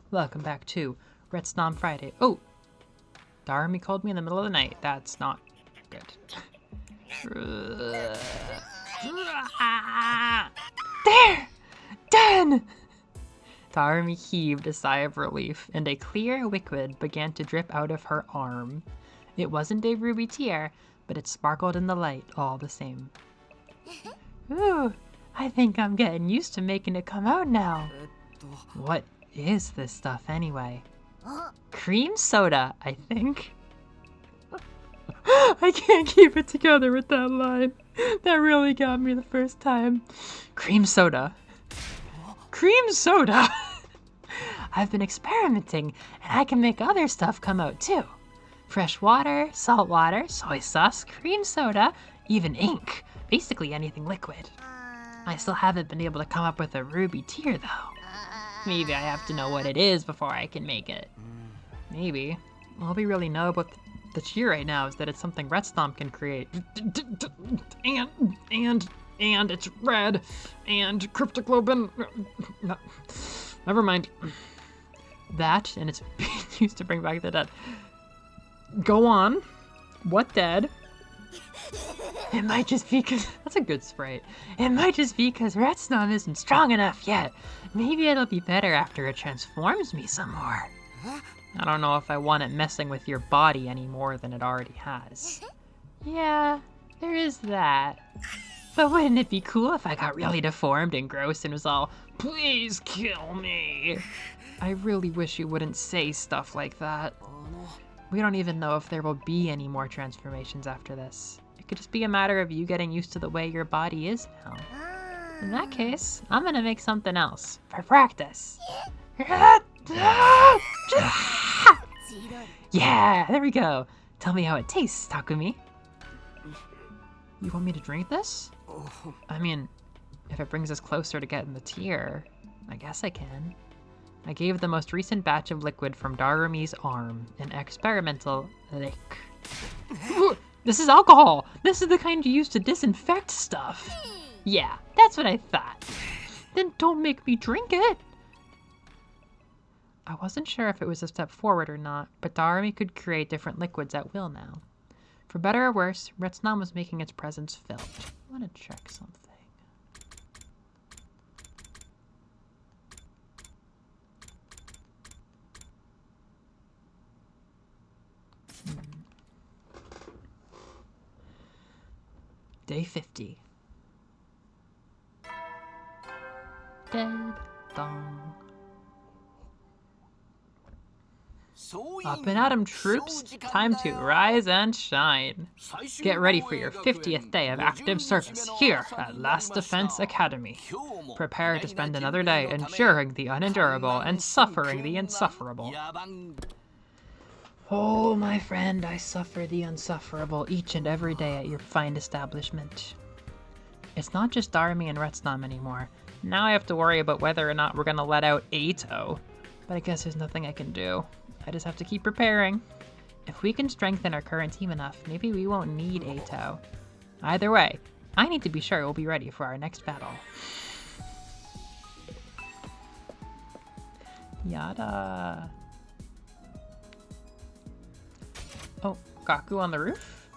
Welcome back to Retsnom Friday. Oh! Darumi called me in the middle of the night. That's not good. There! Done! Darumi heaved a sigh of relief, and a clear liquid began to drip out of her arm. It wasn't a ruby tear, but it sparkled in the light all the same. Ooh, I think I'm getting used to making it come out now. What is this stuff anyway? Cream soda, I think. I can't keep it together with that line. That really got me the first time. Cream soda. Cream soda! I've been experimenting, and I can make other stuff come out too. Fresh water, salt water, soy sauce, cream soda, even ink. Basically anything liquid. I still haven't been able to come up with a ruby tear though. Maybe I have to know what it is before I can make it. Maybe. All we really know about the tear right now is that it's something Retsnom can create. And it's red. And cryptoglobin. No, never mind. That, and it's being used to bring back the dead. Go on. What dead? It might just be because... That's a good sprite. It might just be because Retsnom isn't strong enough yet. Maybe it'll be better after it transforms me some more. I don't know if I want it messing with your body any more than it already has. Yeah, there is that. But wouldn't it be cool if I got really deformed and gross and was all, please kill me? I really wish you wouldn't say stuff like that. We don't even know if there will be any more transformations after this. It could just be a matter of you getting used to the way your body is now. In that case, I'm gonna make something else for practice. Yeah, there we go. Tell me how it tastes, Takumi. You want me to drink this? I mean, if it brings us closer to getting the tear, I guess I can. I gave the most recent batch of liquid from Darumi's arm an experimental lick. This is alcohol! This is the kind you use to disinfect stuff! Yeah, that's what I thought. Then don't make me drink it! I wasn't sure if it was a step forward or not, but the army could create different liquids at will now. For better or worse, Retsnam was making its presence felt. I want to check something. Day 50. Dead dong. Up and at 'em, troops! Time to rise and shine. Get ready for your 50th day of active service here at Last Defense Academy. Prepare to spend another day enduring the unendurable and suffering the insufferable. Oh, my friend, I suffer the unsufferable each and every day at your fine establishment. It's not just Darmy and Retsnam anymore. Now I have to worry about whether or not we're gonna let out Ato. But I guess there's nothing I can do. I just have to keep preparing. If we can strengthen our current team enough, maybe we won't need Ato. Either way, I need to be sure we'll be ready for our next battle. Yada. Oh, Gaku on the roof?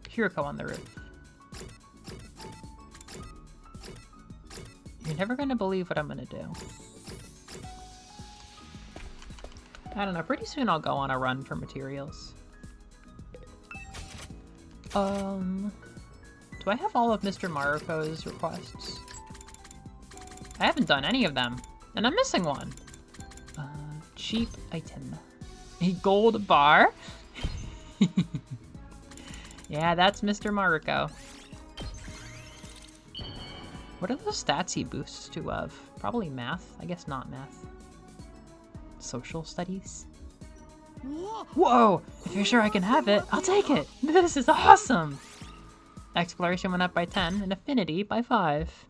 Hiroko on the roof. You're never gonna believe what I'm gonna do. I don't know, pretty soon I'll go on a run for materials. Do I have all of Mr. Maruko's requests? I haven't done any of them, and I'm missing one. Cheap item. A gold bar? Yeah, that's Mr. Maruko. What are those stats he boosts to of? Probably math? I guess not math. Social studies? Whoa! If you're sure I can have it, I'll take it! This is awesome! Exploration went up by 10 and affinity by 5.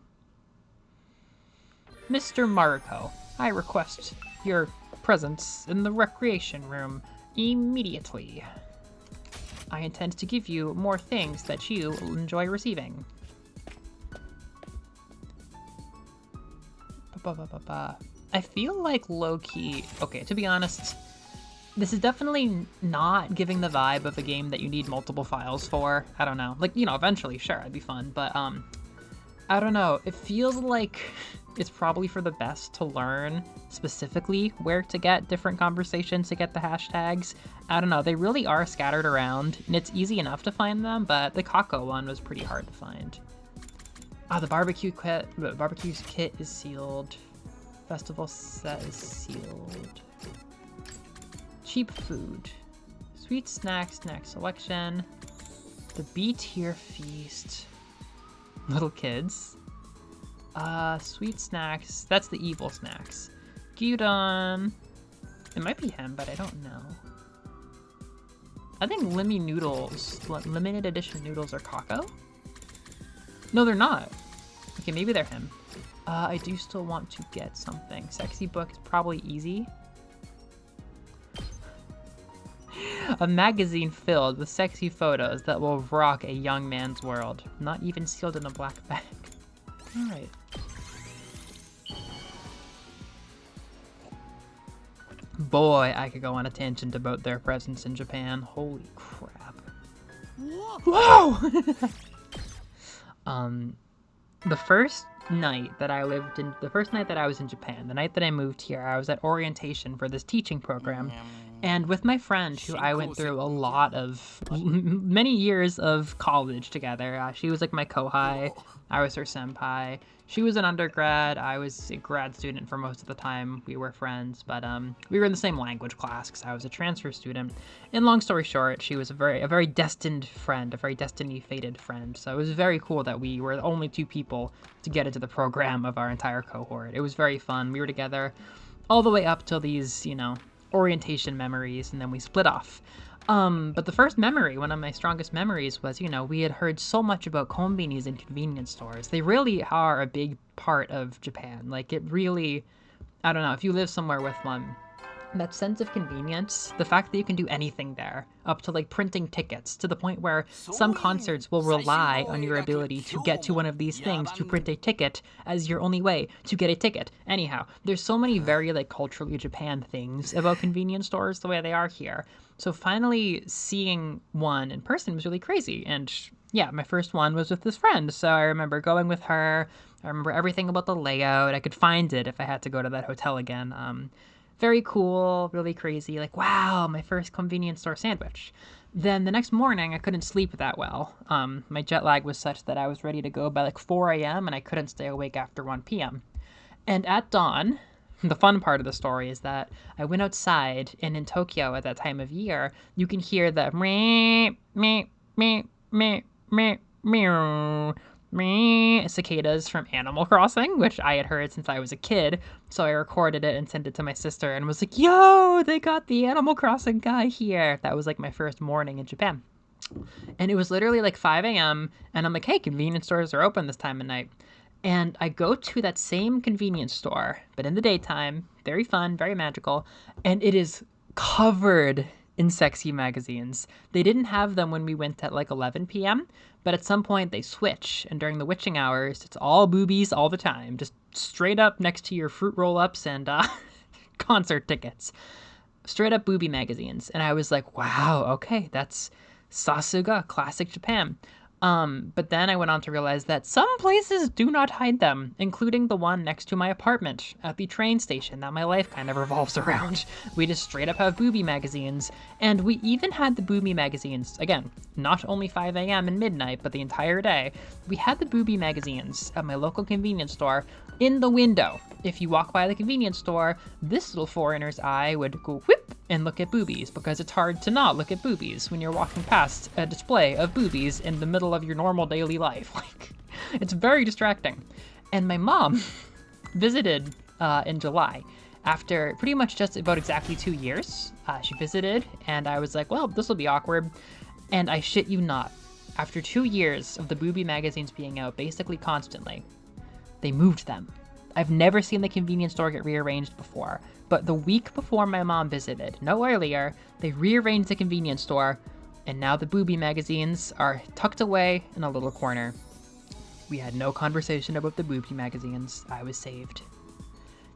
Mr. Maruko, I request your presence in the recreation room immediately. I intend to give you more things that you will enjoy receiving. I feel like low-key... Okay, to be honest, this is definitely not giving the vibe of a game that you need multiple files for. I don't know. Like, you know, eventually, sure, it'd be fun, but, I don't know. It feels like it's probably for the best to learn specifically where to get different conversations to get the hashtags. I don't know. They really are scattered around, and it's easy enough to find them, but the Kako one was pretty hard to find. Ah, the barbecue kit is sealed. Festival set is sealed. Cheap food. Sweet snack selection. The B-tier feast. Little kids. Sweet snacks. That's the evil snacks. Gyudon. It might be him, but I don't know. I think Limmy Noodles, limited edition noodles are Kako? No, they're not. Okay, maybe they're him. I do still want to get something. Sexy book is probably easy. A magazine filled with sexy photos that will rock a young man's world. Not even sealed in a black bag. Alright. Boy, I could go on a tangent about their presence in Japan. Holy crap. Whoa! The first night that I was in Japan, the night that I moved here, I was at orientation for this teaching program. And with my friend, who I went through many years of college together, she was like my kohai, I was her senpai. She was an undergrad, I was a grad student for most of the time. We were friends, but we were in the same language class because I was a transfer student. And long story short, she was a very destined friend, a very destiny-fated friend. So it was very cool that we were the only two people to get into the program of our entire cohort. It was very fun. We were together all the way up till these, you know, orientation memories, and then we split off. But the first memory, one of my strongest memories, was, you know, we had heard so much about konbinis and convenience stores. They really are a big part of Japan. Like, it really, I don't know, if you live somewhere with one, that sense of convenience, the fact that you can do anything there, up to like printing tickets, to the point where some concerts will rely on your ability to get to one of these things to print a ticket as your only way to get a ticket. Anyhow, there's so many very like culturally Japan things about convenience stores the way they are here. So finally seeing one in person was really crazy. And yeah, my first one was with this friend. So I remember going with her. I remember everything about the layout. I could find it if I had to go to that hotel again. Very cool, really crazy. Like, wow, my first convenience store sandwich. Then the next morning, I couldn't sleep that well. My jet lag was such that I was ready to go by like 4 a.m. and I couldn't stay awake after 1 p.m. And at dawn, the fun part of the story is that I went outside, and in Tokyo at that time of year, you can hear the meh, meh, meh, meh, meh, meow, cicadas from Animal Crossing, which I had heard since I was a kid. So I recorded it and sent it to my sister and was like, yo, they got the Animal Crossing guy here. That was like my first morning in Japan. And it was literally like 5 a.m. and I'm like, hey, convenience stores are open this time of night. And I go to that same convenience store, but in the daytime, very fun, very magical, and it is covered in sexy magazines. They didn't have them when we went at like 11 p.m., but at some point they switch, and during the witching hours, it's all boobies all the time, just straight up next to your fruit roll-ups and concert tickets. Straight up booby magazines. And I was like, wow, okay, that's Sasuga, classic Japan. But then I went on to realize that some places do not hide them, including the one next to my apartment at the train station that my life kind of revolves around. We just straight up have booby magazines, and we even had the booby magazines, again, not only 5 a.m. and midnight, but the entire day. We had the booby magazines at my local convenience store in the window. If you walk by the convenience store, this little foreigner's eye would go whip and look at boobies, because it's hard to not look at boobies when you're walking past a display of boobies in the middle of your normal daily life. Like, it's very distracting. And my mom visited in July after pretty much just about exactly 2 years. She visited, and I was like, well, this will be awkward. And I shit you not, after 2 years of the booby magazines being out basically constantly, they moved them. I've never seen the convenience store get rearranged before, but the week before my mom visited, no earlier, they rearranged the convenience store, and now the booby magazines are tucked away in a little corner. We had no conversation about the booby magazines. I was saved.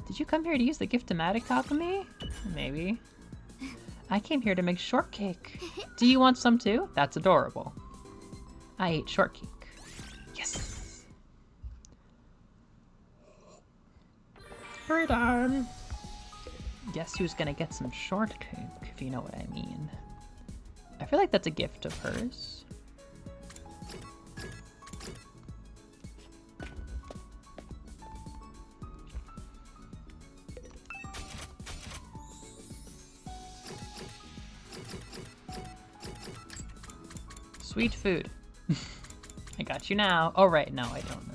Did you come here to use the gift-o-matic alchemy? Maybe. I came here to make shortcake. Do you want some too? That's adorable. I ate shortcake. Yes. We're done. Guess who's gonna get some shortcake, if you know what I mean. I feel like that's a gift of hers. Sweet food. I got you now. Oh, right, no, I don't know.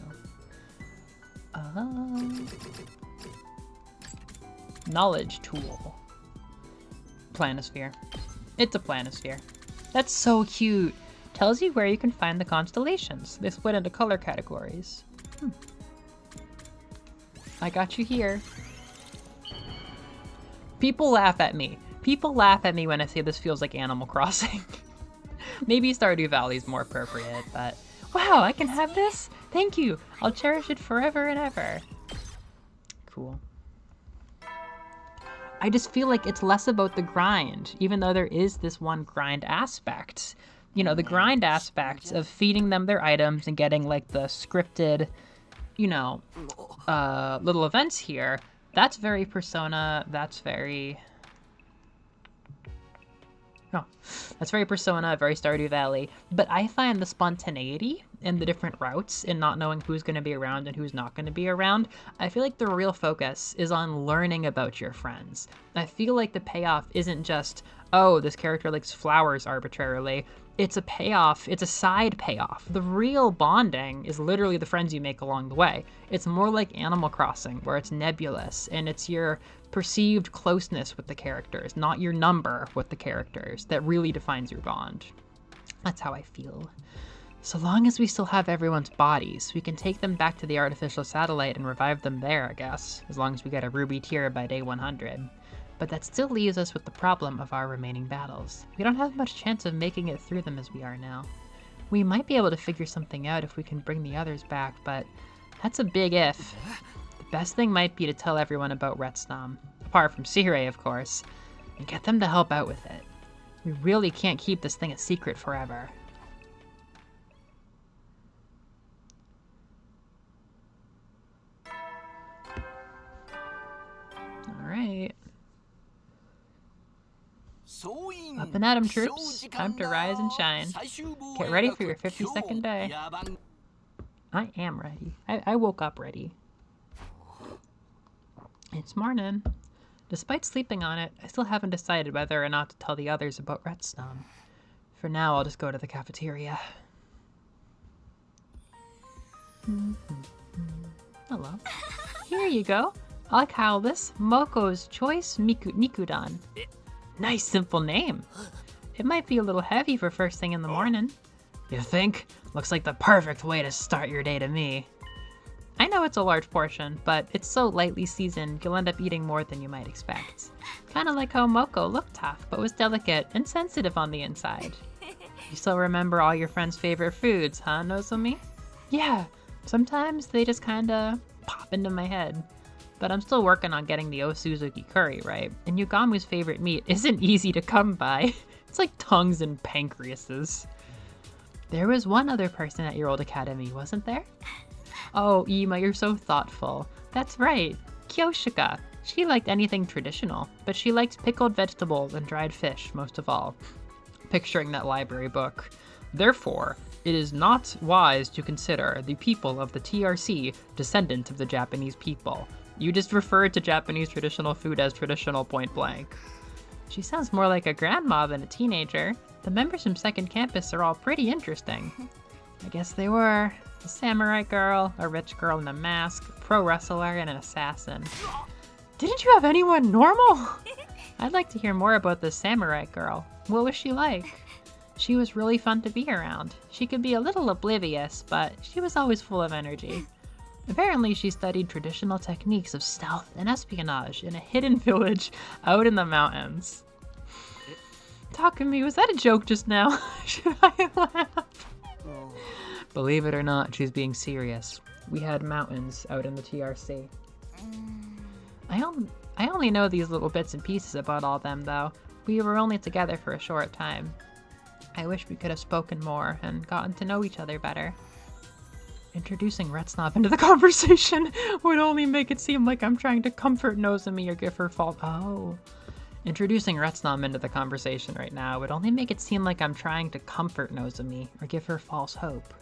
Knowledge tool. Planisphere. It's a planisphere. That's so cute. Tells you where you can find the constellations. They split into color categories. I got you here. People laugh at me. People laugh at me when I say this feels like Animal Crossing. Maybe Stardew Valley is more appropriate, but wow, I can have this? Thank you. I'll cherish it forever and ever. Cool. I just feel like it's less about the grind, even though there is this one grind aspect. You know, the grind aspect of feeding them their items and getting like the scripted, you know, little events here. That's very Persona. That's very... No, that's very Persona, very Stardew Valley. But I find the spontaneity in the different routes and not knowing who's going to be around and who's not going to be around. I feel like the real focus is on learning about your friends. I feel like the payoff isn't just, oh, this character likes flowers arbitrarily. It's a payoff. It's a side payoff. The real bonding is literally the friends you make along the way. It's more like Animal Crossing, where it's nebulous and it's your perceived closeness with the characters, not your number with the characters, that really defines your bond. That's how I feel. So long as we still have everyone's bodies, we can take them back to the artificial satellite and revive them there, I guess, as long as we get a ruby tier by day 100. But that still leaves us with the problem of our remaining battles. We don't have much chance of making it through them as we are now. We might be able to figure something out if we can bring the others back, but that's a big if. The best thing might be to tell everyone about Retsnam, apart from Sirei, of course, and get them to help out with it. We really can't keep this thing a secret forever. Alright. Up and at 'em, troops. Time to rise and shine. Get ready for your 52nd day. I am ready. I woke up ready. It's morning. Despite sleeping on it, I still haven't decided whether or not to tell the others about Retsnam. For now, I'll just go to the cafeteria. Hello. Here you go. I'll call this Moko's Choice Nikudan. Nice simple name. It might be a little heavy for first thing in the morning. You think? Looks like the perfect way to start your day to me. I know it's a large portion, but it's so lightly seasoned you'll end up eating more than you might expect. Kinda like how Moko looked tough, but was delicate and sensitive on the inside. You still remember all your friends' favorite foods, huh, Nozomi? Yeah, sometimes they just kinda pop into my head. But I'm still working on getting the Osuzuki curry right, and Yugamu's favorite meat isn't easy to come by. It's like tongues and pancreases. There was one other person at your old academy, wasn't there? Oh, Ima, you're so thoughtful. That's right, Kyoshika. She liked anything traditional, but she liked pickled vegetables and dried fish most of all. Picturing that library book. Therefore, it is not wise to consider the people of the TRC descendant of the Japanese people. You just referred to Japanese traditional food as traditional point blank. She sounds more like a grandma than a teenager. The members from Second Campus are all pretty interesting. I guess they were. A samurai girl, a rich girl in a mask, a pro wrestler, and an assassin. Didn't you have anyone normal? I'd like to hear more about this samurai girl. What was she like? She was really fun to be around. She could be a little oblivious, but she was always full of energy. Apparently, she studied traditional techniques of stealth and espionage in a hidden village out in the mountains. Takumi, was that a joke just now? Should I laugh? Believe it or not, she's being serious. We had mountains out in the TRC. I only know these little bits and pieces about all them, though. We were only together for a short time. I wish we could have spoken more and gotten to know each other better. Introducing Retsnam into the conversation would only make it seem like I'm trying to comfort Nozomi or give her fault. Oh. Introducing Retsnam into the conversation right now would only make it seem like I'm trying to comfort Nozomi or give her false hope.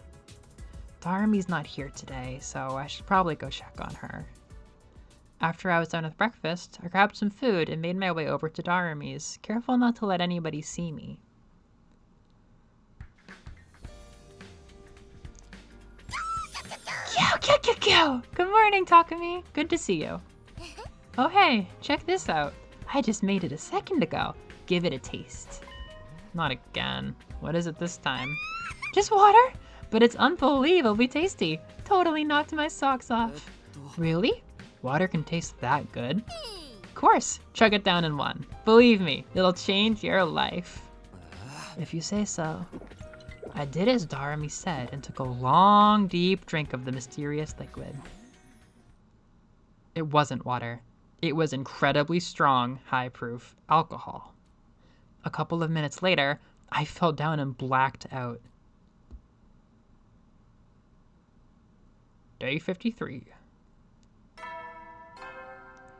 Darumi's not here today, so I should probably go check on her. After I was done with breakfast, I grabbed some food and made my way over to Darumi's, careful not to let anybody see me. Good morning, Takumi. Good to see you. Oh hey, check this out. I just made it a second ago. Give it a taste. Not again. What is it this time? Just water? But it's unbelievably tasty. Totally knocked my socks off. Really? Water can taste that good? Of course. Chug it down in one. Believe me, it'll change your life. If you say so. I did as Darumi said and took a long, deep drink of the mysterious liquid. It wasn't water. It was incredibly strong, high-proof alcohol. A couple of minutes later, I fell down and blacked out. Day 53.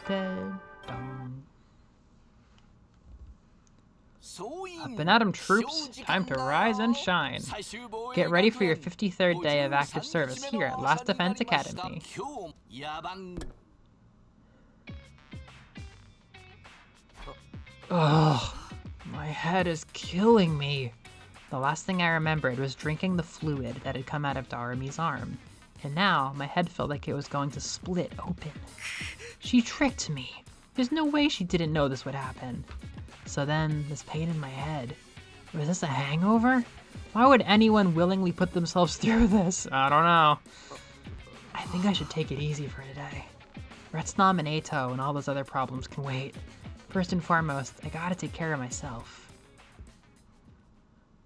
Dead-dong. Up and at 'em, troops. Time to rise and shine. Get ready for your 53rd day of active service here at Last Defense Academy. Ugh, my head is killing me. The last thing I remembered was drinking the fluid that had come out of Darumi's arm. And now my head felt like it was going to split open. She tricked me. There's no way she didn't know this would happen. So then, this pain in my head. Was this a hangover? Why would anyone willingly put themselves through this? I don't know. I think I should take it easy for today. Retsnam and Eito and all those other problems can wait. First and foremost, I gotta take care of myself.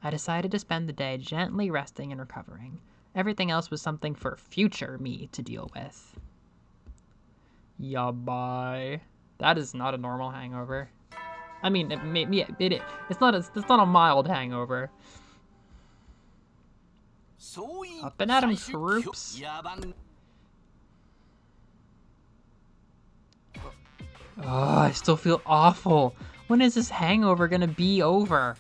I decided to spend the day gently resting and recovering. Everything else was something for future me to deal with. Yeah, bye. That is not a normal hangover. I mean, it's not a mild hangover. Up and at 'em, troops. Oh, I still feel awful. When is this hangover gonna be over?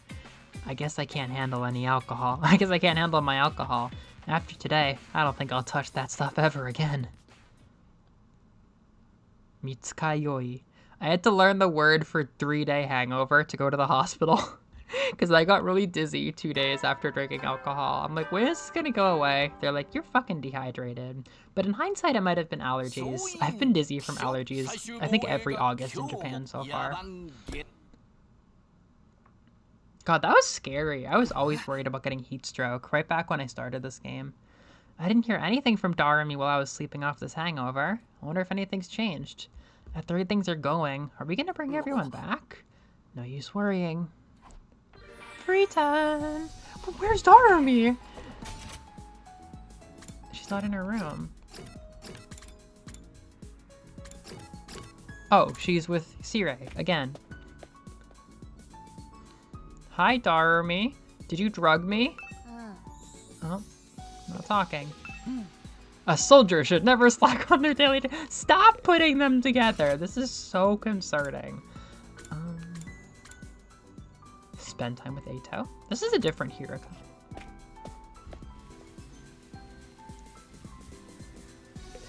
I guess I can't handle any alcohol. I guess I can't handle my alcohol. After today, I don't think I'll touch that stuff ever again. Mitsukayoi. I had to learn the word for 3-day hangover to go to the hospital. Because I got really dizzy 2 days after drinking alcohol. I'm like, when is this gonna go away? They're like, you're fucking dehydrated. But in hindsight, it might have been allergies. I've been dizzy from allergies, I think every August in Japan so far. God, that was scary. I was always worried about getting heat stroke right back when I started this game. I didn't hear anything from Darumi while I was sleeping off this hangover. I wonder if anything's changed. At the rate things are going, are we gonna bring everyone back? No use worrying. Free time! But where's Darumi? She's not in her room. Oh, she's with Sire again. Hi, Darumi. Did you drug me? Oh, not talking. A soldier should never slack on their daily... Stop putting them together. This is so concerning. Spend time with Eito. This is a different Hiroko.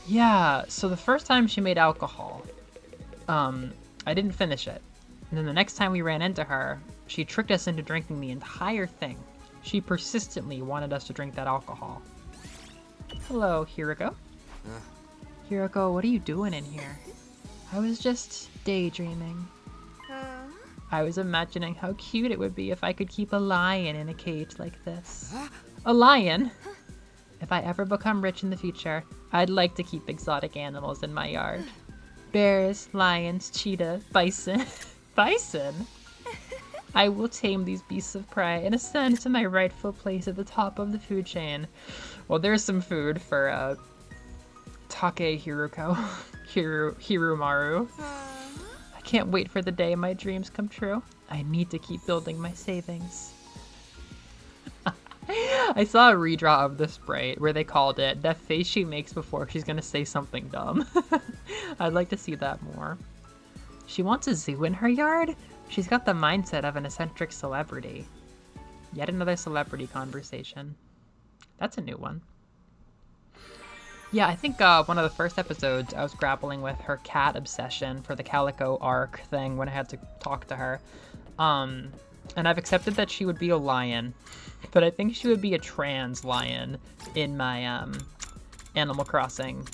Yeah, so the first time she made alcohol, I didn't finish it. And then the next time we ran into her, she tricked us into drinking the entire thing. She persistently wanted us to drink that alcohol. Hello, Hiroko. Hiroko, what are you doing in here? I was just daydreaming. I was imagining how cute it would be if I could keep a lion in a cage like this. A lion? If I ever become rich in the future, I'd like to keep exotic animals in my yard. Bears, lions, cheetah, bison. Bison? I will tame these beasts of prey and ascend to my rightful place at the top of the food chain. Well, there's some food for Take Hiroko. Hirumaru. I can't wait for the day my dreams come true. I need to keep building my savings. I saw a redraw of the sprite where they called it that face she makes before she's gonna say something dumb. I'd like to see that more. She wants a zoo in her yard? She's got the mindset of an eccentric celebrity. Yet another celebrity conversation. That's a new one. Yeah, I think one of the first episodes I was grappling with her cat obsession for the Calico arc thing when I had to talk to her. And I've accepted that she would be a lion, but I think she would be a trans lion in my Animal Crossing,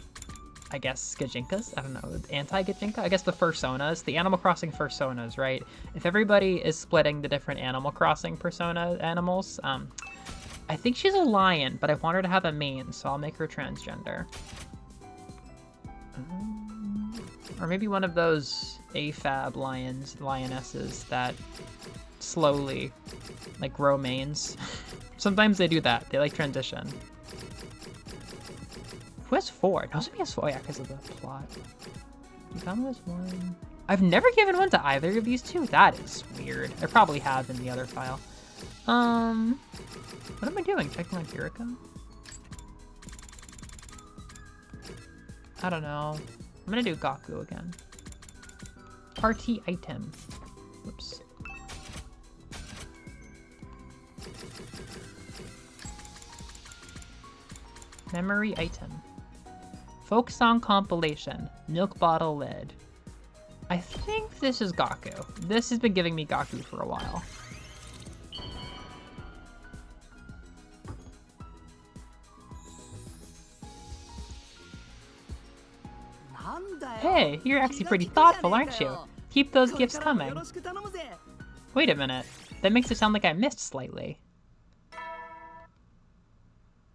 I guess, Gajinkas? I don't know, anti-Gajinka? I guess the fursonas, the Animal Crossing fursonas, right? If everybody is splitting the different Animal Crossing persona animals, I think she's a lion, but I want her to have a mane, so I'll make her transgender. Or maybe one of those AFAB lionesses that slowly, like, grow manes. Sometimes they do that. They, like, transition. Who has 4? Nozomi has 4, yeah, because of the plot. Yukama has 1. I've never given one to either of these two. That is weird. I probably have in the other file. What am I doing? Checking on Hiroko? I don't know. I'm gonna do Gaku again. Party item. Whoops. Memory item. Folk song compilation. Milk bottle lid. I think this is Gaku. This has been giving me Gaku for a while. Hey, you're actually pretty thoughtful, aren't you? Keep those gifts coming. Wait a minute. That makes it sound like I missed slightly.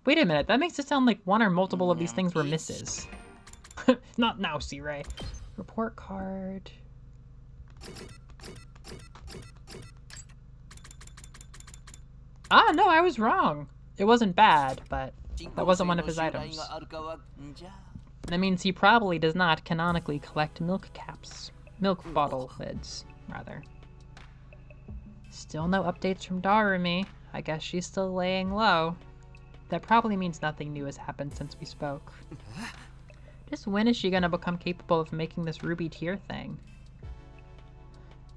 Wait a minute. That makes it sound like one or multiple of these things were misses. Not now, C-Ray. Report card. Ah, no, I was wrong. It wasn't bad, but that wasn't one of his items. That means he probably does not canonically collect milk caps. Milk bottle lids, rather. Still no updates from Darumi. I guess she's still laying low. That probably means nothing new has happened since we spoke. Just when is she gonna become capable of making this ruby tear thing?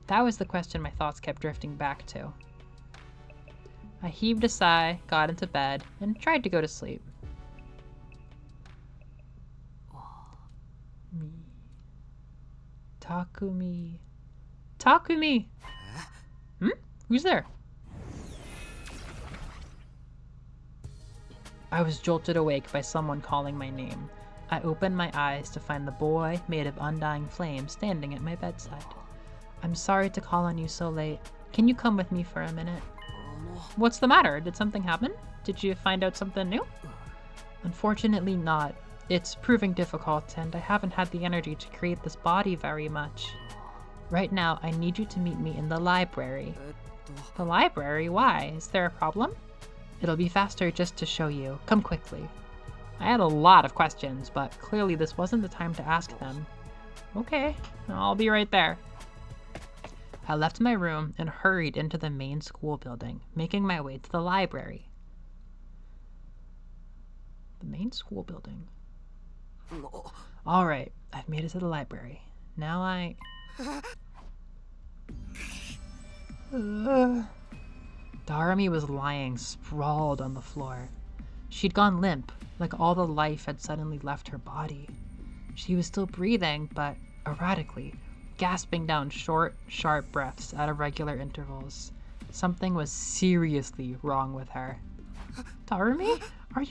That was the question my thoughts kept drifting back to. I heaved a sigh, got into bed, and tried to go to sleep. Me. Takumi. Takumi! Hmm? Who's there? I was jolted awake by someone calling my name. I opened my eyes to find the boy made of undying flame standing at my bedside. I'm sorry to call on you so late. Can you come with me for a minute? What's the matter? Did something happen? Did you find out something new? Unfortunately not. It's proving difficult, and I haven't had the energy to create this body very much. Right now, I need you to meet me in the library. The library? Why? Is there a problem? It'll be faster just to show you. Come quickly. I had a lot of questions, but clearly this wasn't the time to ask them. Okay, I'll be right there. I left my room and hurried into the main school building, making my way to the library. The main school building. All right, I've made it to the library. Now Darumi was lying sprawled on the floor. She'd gone limp, like all the life had suddenly left her body. She was still breathing, but erratically, gasping down short, sharp breaths at irregular intervals. Something was seriously wrong with her. Darumi? Are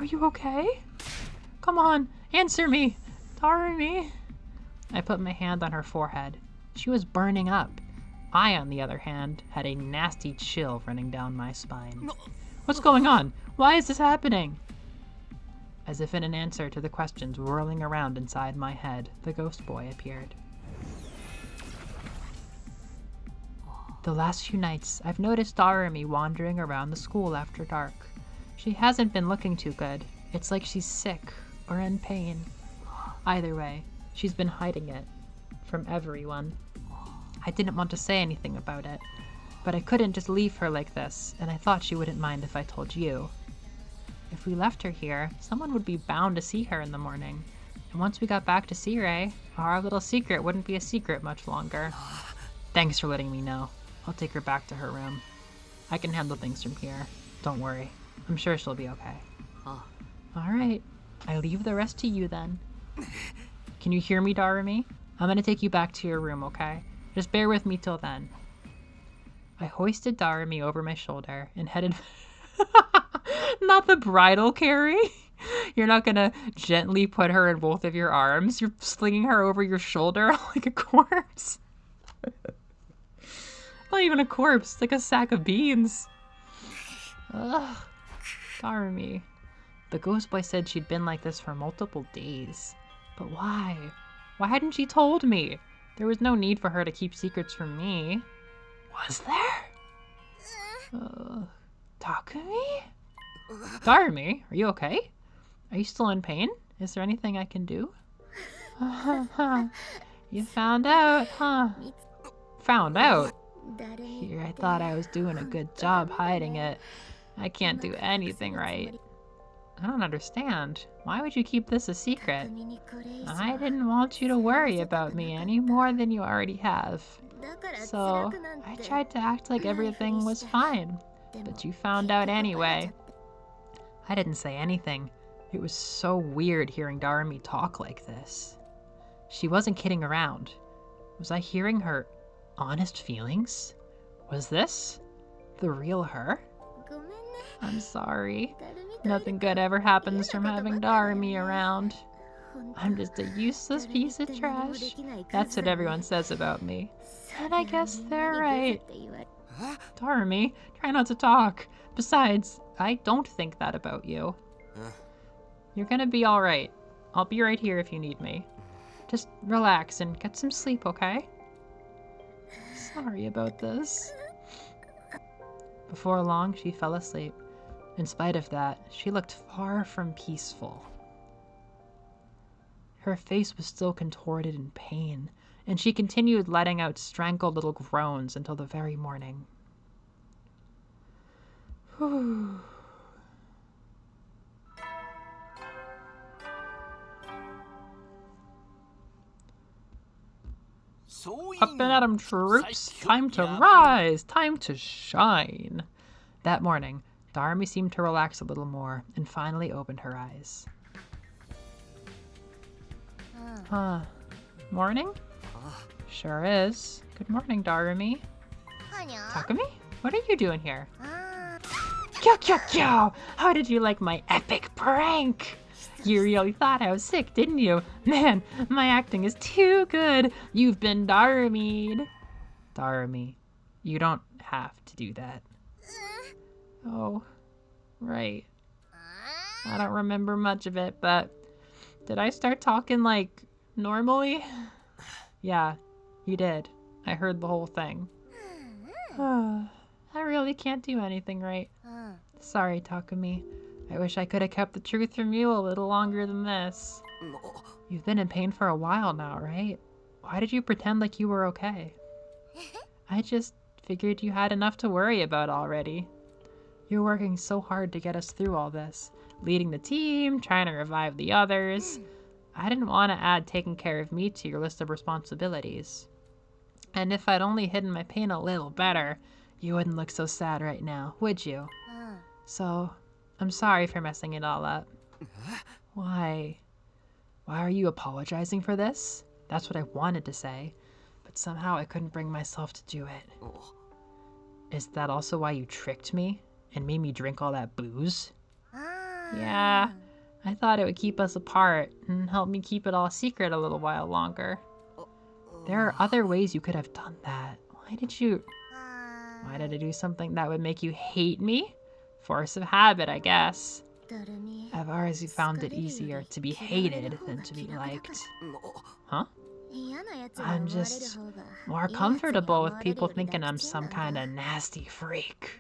you okay? Come on, answer me! Darumi! I put my hand on her forehead. She was burning up. I, on the other hand, had a nasty chill running down my spine. What's going on? Why is this happening? As if in an answer to the questions whirling around inside my head, the ghost boy appeared. The last few nights, I've noticed Darumi wandering around the school after dark. She hasn't been looking too good. It's like she's sick or in pain. Either way, she's been hiding it from everyone. I didn't want to say anything about it, but I couldn't just leave her like this, and I thought she wouldn't mind if I told you. If we left her here, someone would be bound to see her in the morning. And once we got back to Sirei, our little secret wouldn't be a secret much longer. Thanks for letting me know. I'll take her back to her room. I can handle things from here. Don't worry. I'm sure she'll be okay. Alright. I leave the rest to you then. Can you hear me, Darumi? I'm gonna take you back to your room, okay? Just bear with me till then. I hoisted Darumi over my shoulder and headed... Not the bridal carry? You're not gonna gently put her in both of your arms? You're slinging her over your shoulder like a corpse? Not even a corpse, like a sack of beans. Ugh. Darumi. The ghost boy said she'd been like this for multiple days. But why? Why hadn't she told me? There was no need for her to keep secrets from me. Was there? Takumi? Darumi, are you okay? Are you still in pain? Is there anything I can do? You found out, huh? Found out? Here, I thought I was doing a good job hiding it. I can't do anything right. I don't understand. Why would you keep this a secret? I didn't want you to worry about me any more than you already have. So, I tried to act like everything was fine, but you found out anyway. I didn't say anything. It was so weird hearing Darumi talk like this. She wasn't kidding around. Was I hearing her honest feelings? Was this the real her? I'm sorry. Nothing good ever happens from having Darumi around. I'm just a useless piece of trash. That's what everyone says about me. And I guess they're right. Darumi, try not to talk. Besides, I don't think that about you. You're gonna be alright. I'll be right here if you need me. Just relax and get some sleep, okay? Sorry about this. Before long, she fell asleep. In spite of that, she looked far from peaceful. Her face was still contorted in pain, and she continued letting out strangled little groans until the very morning. Whew. Up and at 'em, troops! Time to rise! Time to shine! That morning, Darumi seemed to relax a little more and finally opened her eyes. Morning? Sure is. Good morning, Darumi. Takumi? What are you doing here? Kyo kyo kyo! How did you like my epic prank? You really thought I was sick, didn't you? Man, my acting is too good. You've been Darumi'd. Darumi, you don't have to do that. Oh, right. I don't remember much of it, but did I start talking like normally? Yeah, you did. I heard the whole thing. I really can't do anything right. Sorry, Takumi. I wish I could have kept the truth from you a little longer than this. You've been in pain for a while now, right? Why did you pretend like you were okay? I just figured you had enough to worry about already. You're working so hard to get us through all this, leading the team, trying to revive the others. I didn't want to add taking care of me to your list of responsibilities. And if I'd only hidden my pain a little better, you wouldn't look so sad right now, would you? So, I'm sorry for messing it all up. Why? Why are you apologizing for this? That's what I wanted to say, but somehow I couldn't bring myself to do it. Is that also why you tricked me and made me drink all that booze? Yeah, I thought it would keep us apart and help me keep it all secret a little while longer. There are other ways you could have done that. Why did I do something that would make you hate me? Force of habit, I guess. I've always found it easier to be hated than to be liked. Huh? I'm just more comfortable with people thinking I'm some kind of nasty freak.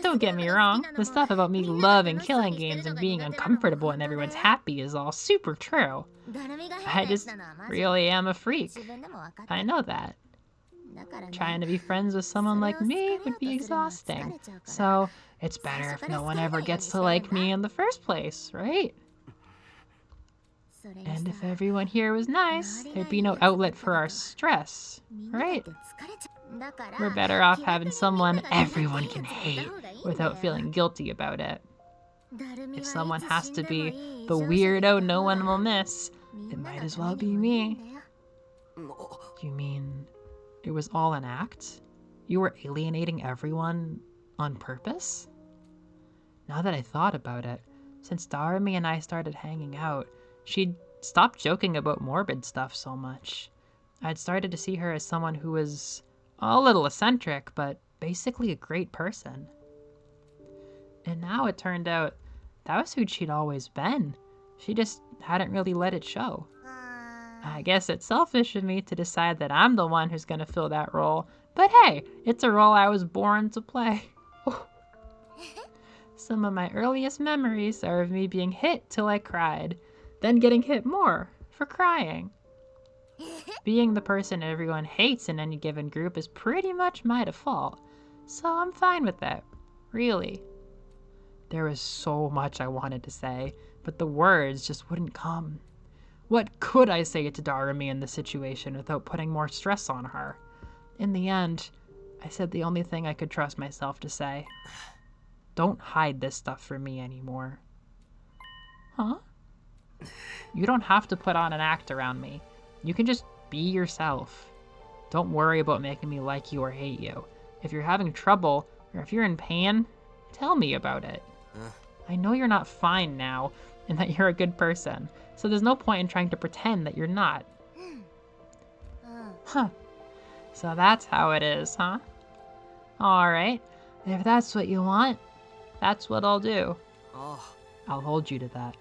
Don't get me wrong, the stuff about me loving killing games and being uncomfortable when everyone's happy is all super true. I just really am a freak. I know that. Trying to be friends with someone like me would be exhausting. So it's better if no one ever gets to like me in the first place, right? And if everyone here was nice, there'd be no outlet for our stress, right? We're better off having someone everyone can hate without feeling guilty about it. If someone has to be the weirdo no one will miss, it might as well be me. You mean it was all an act? You were alienating everyone on purpose? Now that I thought about it, since Darumi and I started hanging out, she'd stopped joking about morbid stuff so much. I'd started to see her as someone who was a little eccentric, but basically a great person. And now it turned out that was who she'd always been. She just hadn't really let it show. I guess it's selfish of me to decide that I'm the one who's gonna fill that role, but hey, it's a role I was born to play. Some of my earliest memories are of me being hit till I cried, then getting hit more for crying. Being the person everyone hates in any given group is pretty much my default, so I'm fine with that, really. There was so much I wanted to say, but the words just wouldn't come. What could I say to Darumi in this situation without putting more stress on her? In the end, I said the only thing I could trust myself to say. Don't hide this stuff from me anymore. Huh? You don't have to put on an act around me. You can just be yourself. Don't worry about making me like you or hate you. If you're having trouble, or if you're in pain, tell me about it. I know you're not fine now, and that you're a good person, so there's no point in trying to pretend that you're not. Huh. So that's how it is, huh? Alright, if that's what you want, that's what I'll do. I'll hold you to that.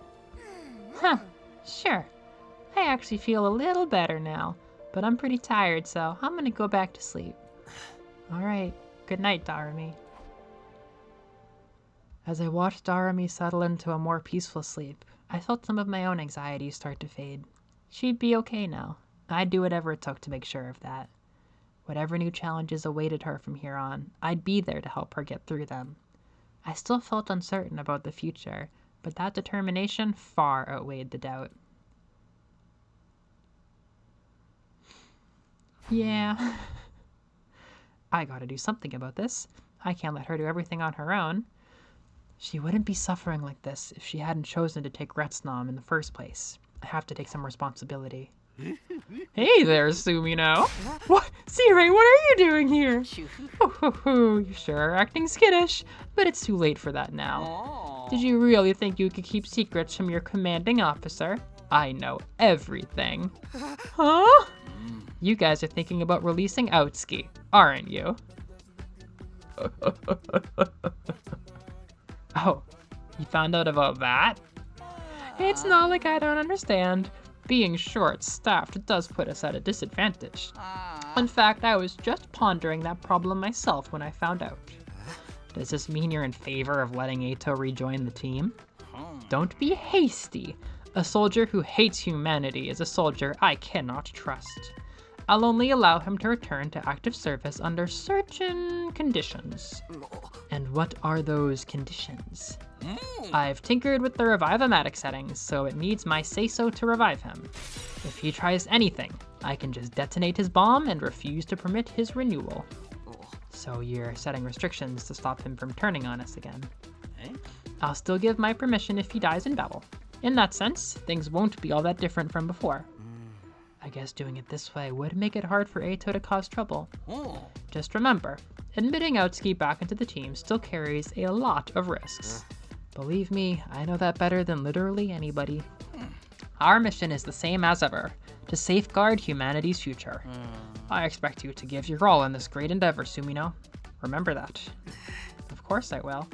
Huh, sure. I actually feel a little better now, but I'm pretty tired, so I'm gonna go back to sleep. Alright, good night, Darumi. As I watched Darami settle into a more peaceful sleep, I felt some of my own anxieties start to fade. She'd be okay now. I'd do whatever it took to make sure of that. Whatever new challenges awaited her from here on, I'd be there to help her get through them. I still felt uncertain about the future, but that determination far outweighed the doubt. Yeah. I gotta do something about this. I can't let her do everything on her own. She wouldn't be suffering like this if she hadn't chosen to take Retsnom in the first place. I have to take some responsibility. Hey there, Sumino. What? Sirei, what are you doing here? You sure are acting skittish, but it's too late for that now. Did you really think you could keep secrets from your commanding officer? I know everything. Huh? You guys are thinking about releasing Outski, aren't you? Oh, you found out about that? It's not like I don't understand. Being short-staffed does put us at a disadvantage. In fact, I was just pondering that problem myself when I found out. Does this mean you're in favor of letting Eito rejoin the team? Don't be hasty. A soldier who hates humanity is a soldier I cannot trust. I'll only allow him to return to active service under certain conditions. And what are those conditions? I've tinkered with the Revive-O-Matic settings, so it needs my say-so to revive him. If he tries anything, I can just detonate his bomb and refuse to permit his renewal. So you're setting restrictions to stop him from turning on us again. I'll still give my permission if he dies in battle. In that sense, things won't be all that different from before. I guess doing it this way would make it hard for Eito to cause trouble. Just remember, admitting Outski back into the team still carries a lot of risks. Believe me, I know that better than literally anybody. Our mission is the same as ever, to safeguard humanity's future. I expect you to give your all in this great endeavor, Sumino. Remember that. Of course I will.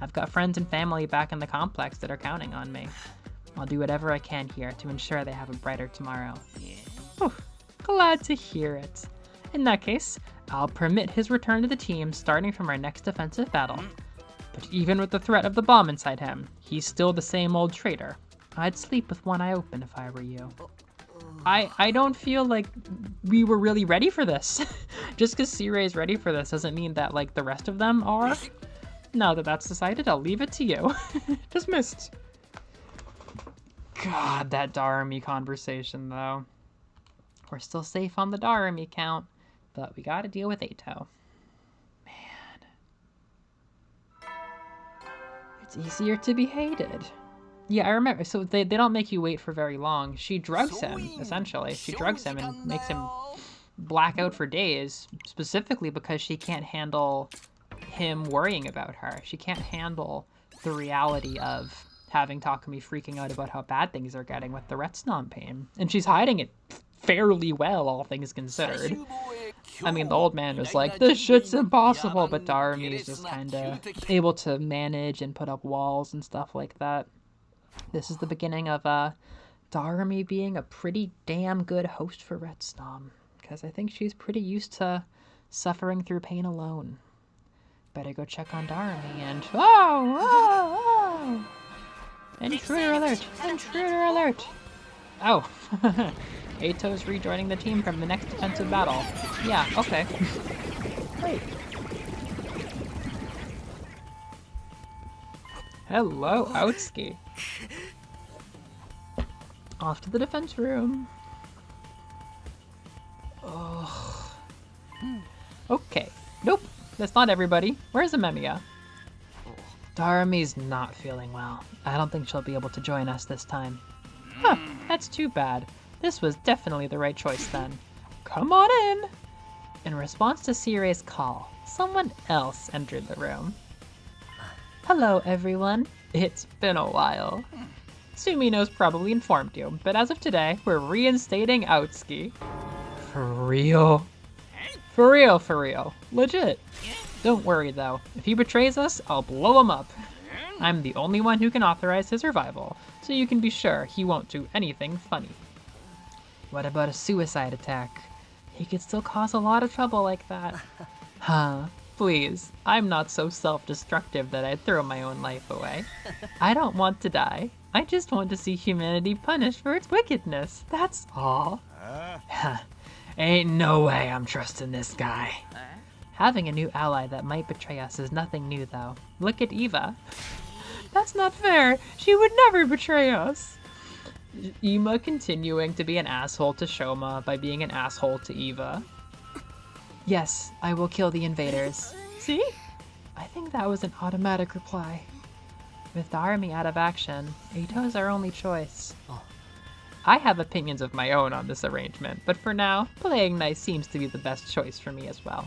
I've got friends and family back in the complex that are counting on me. I'll do whatever I can here to ensure they have a brighter tomorrow. Oh, glad to hear it. In that case, I'll permit his return to the team starting from our next defensive battle. But even with the threat of the bomb inside him, he's still the same old traitor. I'd sleep with one eye open if I were you. I don't feel like we were really ready for this. Just because Sirei's ready for this doesn't mean that like the rest of them are. Now that that's decided, I'll leave it to you. Dismissed. God, that Darami conversation though. We're still safe on the Darami count, but we gotta deal with Eito. Man. It's easier to be hated. Yeah, I remember. So they don't make you wait for very long. She drugs him, essentially. She drugs him and makes him black out for days, specifically because she can't handle him worrying about her. She can't handle the reality of having Takumi freaking out about how bad things are getting with the Retsnom pain. And she's hiding it fairly well, all things considered. I mean, the old man was like, this shit's impossible, but Darami's just kind of able to manage and put up walls and stuff like that. This is the beginning of Darami being a pretty damn good host for Retsnom, because I think she's pretty used to suffering through pain alone. Better go check on Darami and... Oh! Intruder alert! Intruder alert! Oh, Eito's rejoining the team from the next defensive battle. Yeah, okay. Great. Hello, Outski. Off to the defense room. Oh. Okay. Nope, that's not everybody. Where's Amemiya? Darami's not feeling well. I don't think she'll be able to join us this time. Huh, that's too bad. This was definitely the right choice then. Come on in! In response to Sirei's call, someone else entered the room. Hello, everyone. It's been a while. Sumino's probably informed you, but as of today, we're reinstating Outski. For real? For real, for real. Legit. Don't worry though, if he betrays us, I'll blow him up. I'm the only one who can authorize his revival, so you can be sure he won't do anything funny. What about a suicide attack? He could still cause a lot of trouble like that. Huh? Please, I'm not so self-destructive that I'd throw my own life away. I don't want to die. I just want to see humanity punished for its wickedness. That's all. Ain't no way I'm trusting this guy. Having a new ally that might betray us is nothing new, though. Look at Eva. That's not fair. She would never betray us. Ima continuing to be an asshole to Shoma by being an asshole to Eva. Yes, I will kill the invaders. See? I think that was an automatic reply. With the army out of action, Eito is our only choice. I have opinions of my own on this arrangement, but for now, playing nice seems to be the best choice for me as well.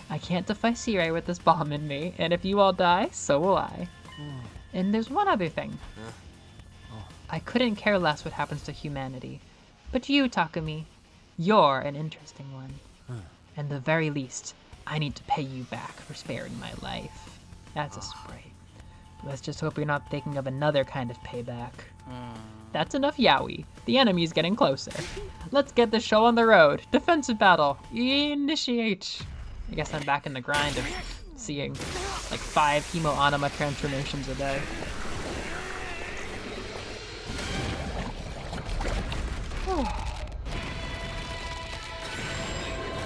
I can't defy Sirei with this bomb in me, and if you all die, so will I. And there's one other thing. I couldn't care less what happens to humanity. But you, Takumi, you're an interesting one. And the very least, I need to pay you back for sparing my life. That's a sprite. Let's just hope you're not thinking of another kind of payback. That's enough yaoi. The enemy's getting closer. Let's get the show on the road. Defensive battle. Initiate. I guess I'm back in the grind of seeing like 5 Hemo Anima transformations a day.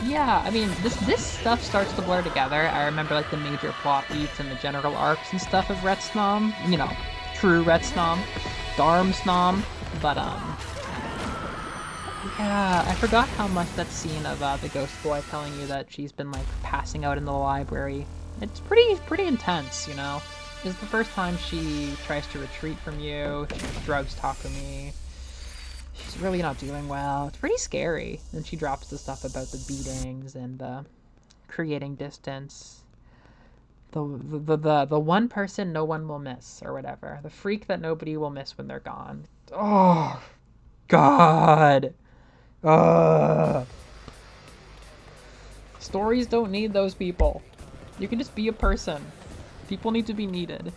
Yeah, I mean, this stuff starts to blur together. I remember like the major plot beats and the general arcs and stuff of Retsnom. You know, true Retsnom, Darmsnom. But yeah, I forgot how much that scene of the ghost boy telling you that she's been like passing out in the library. It's pretty intense, you know. It's the first time she tries to retreat from you. She drugs Takumi. She's really not doing well. It's pretty scary. And she drops the stuff about the beatings and creating distance. The one person no one will miss, or whatever. The freak that nobody will miss when they're gone. Oh, God. Stories don't need those people. You can just be a person. People need to be needed.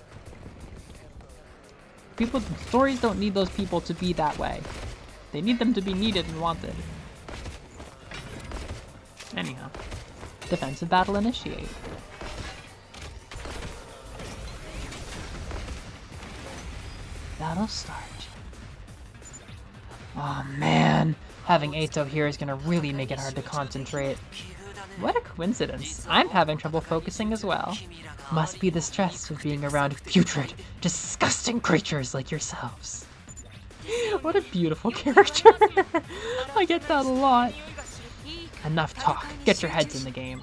Stories don't need those people to be that way. They need them to be needed and wanted. Anyhow. Defensive battle initiate. Battle start. Oh man, having Eito here is gonna really make it hard to concentrate. What a coincidence. I'm having trouble focusing as well. Must be the stress of being around putrid, disgusting creatures like yourselves. What a beautiful character. I get that a lot. Enough talk. Get your heads in the game.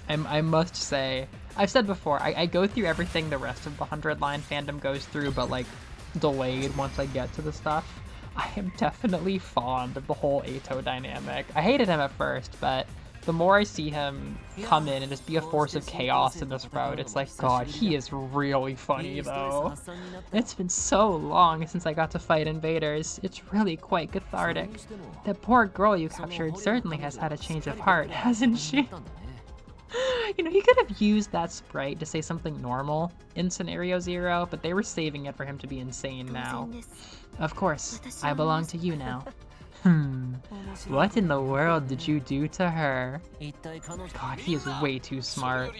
I must say, I've said before, I go through everything the rest of the 100-line fandom goes through, but like delayed once I get to the stuff. I am definitely fond of the whole Eito dynamic. I hated him at first, but the more I see him come in and just be a force of chaos in this road, it's like, God, he is really funny though. It's been so long since I got to fight invaders. It's really quite cathartic. That poor girl you captured certainly has had a change of heart, hasn't she? You know, he could have used that sprite to say something normal in Scenario 0, but they were saving it for him to be insane now. Of course, I belong to you now. What in the world did you do to her? God, he is way too smart.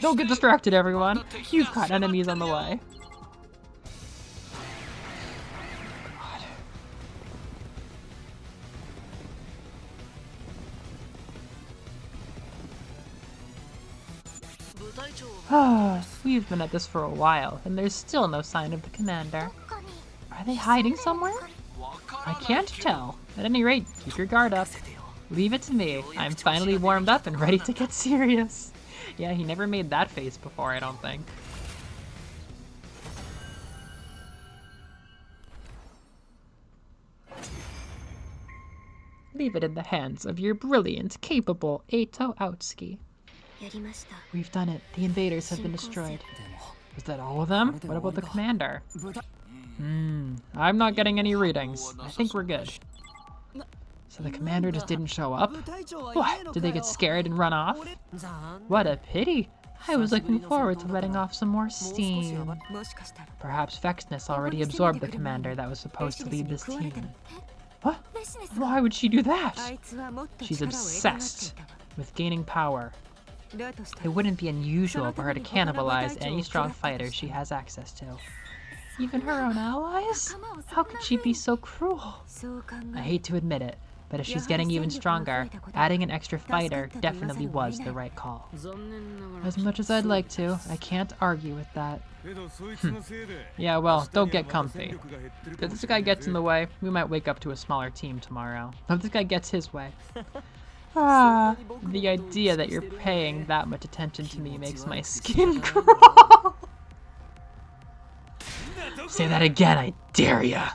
Don't get distracted, everyone. You've got enemies on the way. God. We've been at this for a while, and there's still no sign of the commander. Are they hiding somewhere? I can't tell. At any rate, keep your guard up. Leave it to me. I'm finally warmed up and ready to get serious. Yeah, he never made that face before, I don't think. Leave it in the hands of your brilliant, capable Eito Aotsuki. We've done it. The invaders have been destroyed. Was that all of them? What about the commander? I'm not getting any readings. I think we're good. So the commander just didn't show up? What? Did they get scared and run off? What a pity. I was looking forward to letting off some more steam. Perhaps Vexness already absorbed the commander that was supposed to lead this team. What? Why would she do that? She's obsessed with gaining power. It wouldn't be unusual for her to cannibalize any strong fighter she has access to. Even her own allies? How could she be so cruel? I hate to admit it, but if she's getting even stronger, adding an extra fighter definitely was the right call. As much as I'd like to, I can't argue with that. Yeah, well, don't get comfy. If this guy gets in the way, we might wake up to a smaller team tomorrow. If this guy gets his way. Ah, the idea that you're paying that much attention to me makes my skin crawl. Say that again, I dare ya!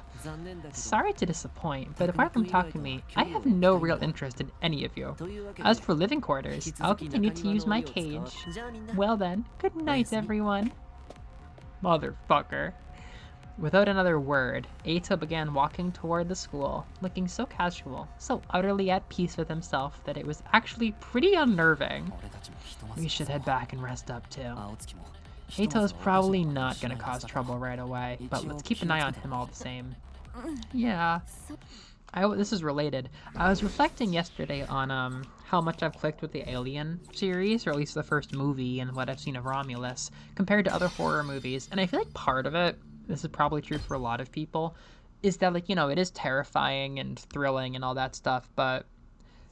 Sorry to disappoint, but apart from talking to me, I have no real interest in any of you. As for living quarters, I'll continue to use my cage. Well then, good night everyone. Motherfucker. Without another word, Eito began walking toward the school, looking so casual, so utterly at peace with himself that it was actually pretty unnerving. We should head back and rest up too. Eito is probably not gonna cause trouble right away, but let's keep an eye on him all the same. Yeah. This is related. I was reflecting yesterday on how much I've clicked with the Alien series, or at least the first movie and what I've seen of Romulus, compared to other horror movies, and I feel like part of it, this is probably true for a lot of people, is that, like, you know, it is terrifying and thrilling and all that stuff, but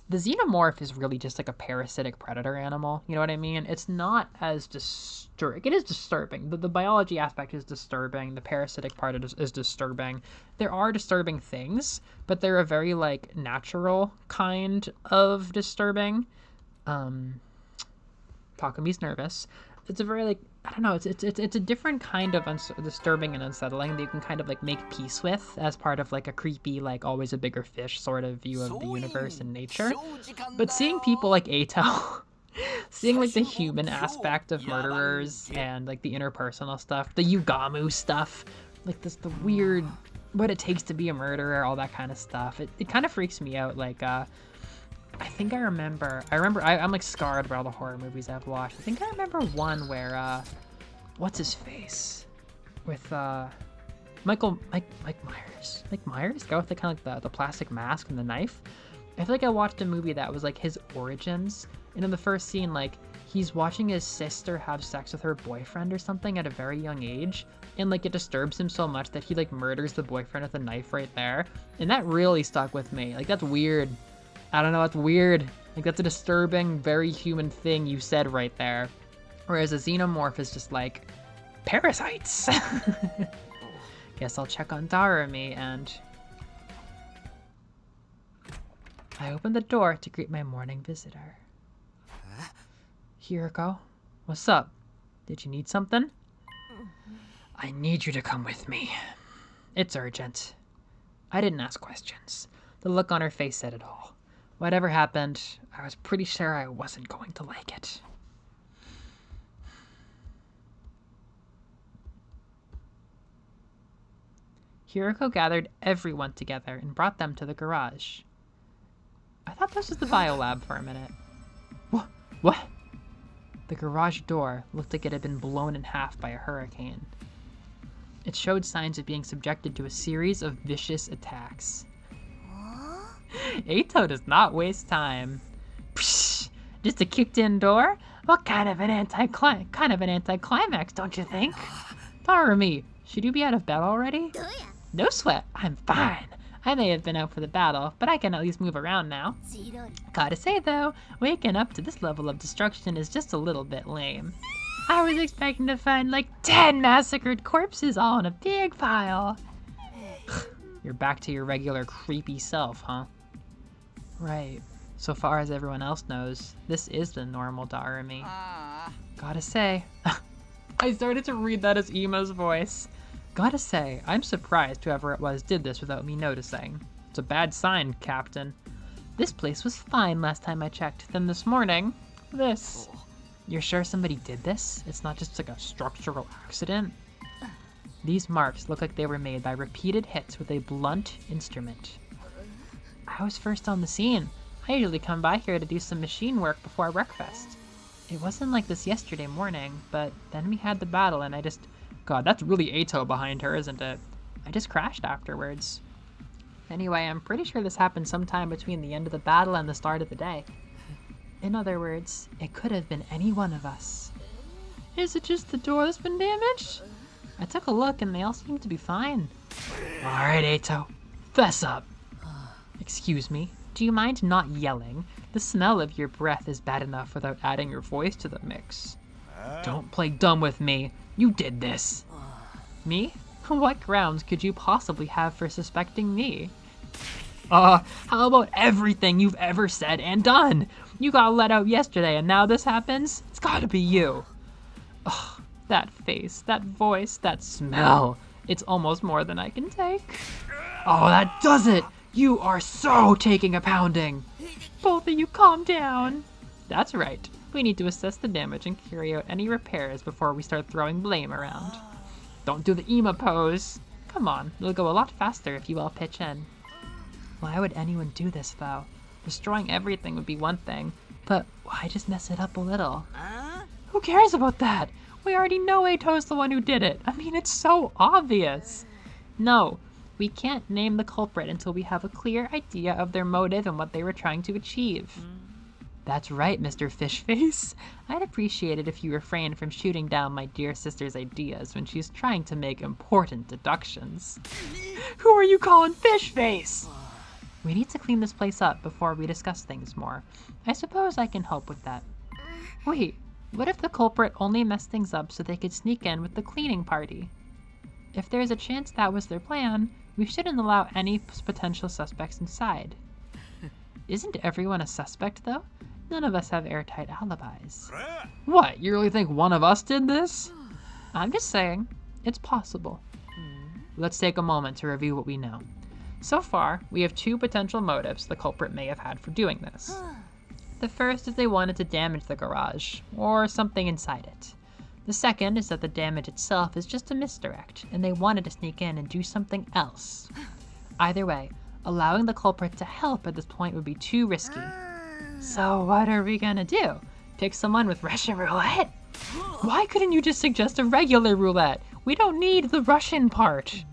the xenomorph is really just like a parasitic predator animal, you know what I mean? It's not as disturbing. It is disturbing. The biology aspect is disturbing. The parasitic part is disturbing. There are disturbing things, but they're a very, like, natural kind of disturbing. Takumi's nervous. It's a very, like, I don't know, it's a different kind of disturbing and unsettling that you can kind of, like, make peace with as part of, like, a creepy, like, always a bigger fish sort of view of the universe and nature. But seeing people like Eito, seeing, like, the human aspect of murderers and, like, the interpersonal stuff, the Yugamu stuff, like, the weird, what it takes to be a murderer, all that kind of stuff, it kind of freaks me out. Like, I think I remember, I'm like scarred by all the horror movies I've watched. I think I remember one where, what's his face? With, Mike Myers. Mike Myers? The guy with the kind of like the plastic mask and the knife? I feel like I watched a movie that was like his origins. And in the first scene, like, he's watching his sister have sex with her boyfriend or something at a very young age. And, like, it disturbs him so much that he, like, murders the boyfriend with a knife right there. And that really stuck with me. Like, that's weird. I don't know, that's weird. Like, that's a disturbing, very human thing you said right there. Whereas a xenomorph is just like, parasites! Guess I'll check on Darumi, and I opened the door to greet my morning visitor. Hiroko, what's up? Did you need something? I need you to come with me. It's urgent. I didn't ask questions. The look on her face said it all. Whatever happened, I was pretty sure I wasn't going to like it. Hiroko gathered everyone together and brought them to the garage. I thought this was the biolab for a minute. What? The garage door looked like it had been blown in half by a hurricane. It showed signs of being subjected to a series of vicious attacks. Eito does not waste time. Psh, just a kicked-in door? What kind of an anticlimax, don't you think? Darumi, should you be out of bed already? No sweat, I'm fine. I may have been out for the battle, but I can at least move around now. Gotta say though, waking up to this level of destruction is just a little bit lame. I was expecting to find like 10 massacred corpses all in a big pile. You're back to your regular creepy self, huh? Right. So far as everyone else knows, this is the normal Darumi. Gotta say, I started to read that as Ima's voice. Gotta say, I'm surprised whoever it was did this without me noticing. It's a bad sign, Captain. This place was fine last time I checked. Then this morning, this. You're sure somebody did this? It's not just like a structural accident? These marks look like they were made by repeated hits with a blunt instrument. I was first on the scene. I usually come by here to do some machine work before breakfast. It wasn't like this yesterday morning, but then we had the battle and I just... God, that's really Eito behind her, isn't it? I just crashed afterwards. Anyway, I'm pretty sure this happened sometime between the end of the battle and the start of the day. In other words, it could have been any one of us. Is it just the door that's been damaged? I took a look and they all seem to be fine. Alright, Ato, fess up. Excuse me, do you mind not yelling? The smell of your breath is bad enough without adding your voice to the mix. Don't play dumb with me. You did this. Me? What grounds could you possibly have for suspecting me? How about everything you've ever said and done? You got let out yesterday and now this happens? It's gotta be you. Ugh, that face, that voice, that smell. It's almost more than I can take. Oh, that does it! You are so taking a pounding! Both of you calm down. That's right. We need to assess the damage and carry out any repairs before we start throwing blame around. Don't do the Ema pose. Come on, it'll go a lot faster if you all pitch in. Why would anyone do this though? Destroying everything would be one thing, but why just mess it up a little? Who cares about that? We already know Ato's the one who did it. I mean, it's so obvious. No, we can't name the culprit until we have a clear idea of their motive and what they were trying to achieve. That's right, Mr. Fishface. I'd appreciate it if you refrained from shooting down my dear sister's ideas when she's trying to make important deductions. Who are you calling Fishface? We need to clean this place up before we discuss things more. I suppose I can help with that. Wait, what if the culprit only messed things up so they could sneak in with the cleaning party? If there's a chance that was their plan, we shouldn't allow any potential suspects inside. Isn't everyone a suspect though? None of us have airtight alibis. What, you really think one of us did this? I'm just saying, it's possible. Let's take a moment to review what we know. So far, we have two potential motives the culprit may have had for doing this. The first is they wanted to damage the garage, or something inside it. The second is that the damage itself is just a misdirect, and they wanted to sneak in and do something else. Either way, allowing the culprit to help at this point would be too risky. So what are we gonna do? Pick someone with Russian roulette? Why couldn't you just suggest a regular roulette? We don't need the Russian part.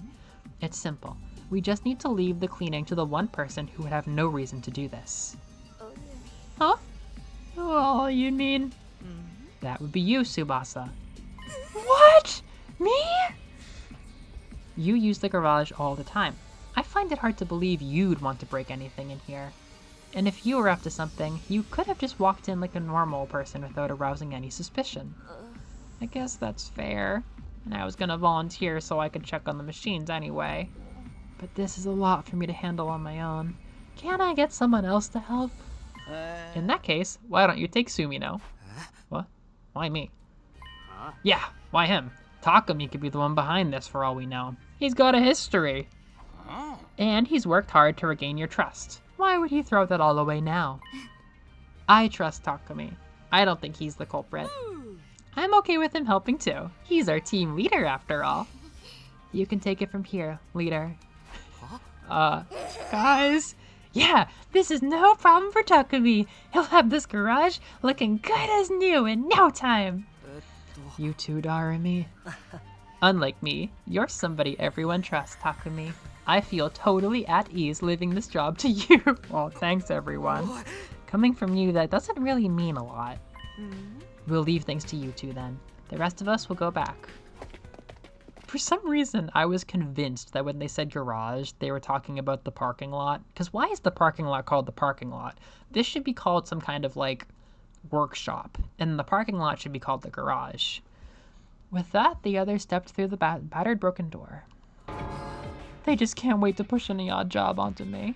It's simple. We just need to leave the cleaning to the one person who would have no reason to do this. Huh? Oh, you mean? That would be you, Tsubasa. What? Me? You use the garage all the time. I find it hard to believe you'd want to break anything in here. And if you were up to something, you could have just walked in like a normal person without arousing any suspicion. I guess that's fair. And I was gonna volunteer so I could check on the machines anyway. But this is a lot for me to handle on my own. Can't I get someone else to help? In that case, why don't you take Sumino? What? Why me? Yeah, why him? Takumi could be the one behind this for all we know. He's got a history. And he's worked hard to regain your trust. Why would he throw that all away now? I trust Takumi. I don't think he's the culprit. I'm okay with him helping too. He's our team leader after all. You can take it from here, leader. Guys? Yeah, this is no problem for Takumi. He'll have this garage looking good as new in no time. You too, Darumi. Unlike me, you're somebody everyone trusts, Takumi. I feel totally at ease leaving this job to you. Well, thanks everyone. Coming from you, that doesn't really mean a lot. We'll leave things to you two then. The rest of us will go back. For some reason, I was convinced that when they said garage, they were talking about the parking lot. Because why is the parking lot called the parking lot? This should be called some kind of like workshop, and the parking lot should be called the garage. With that, the others stepped through the battered broken door. They just can't wait to push any odd job onto me.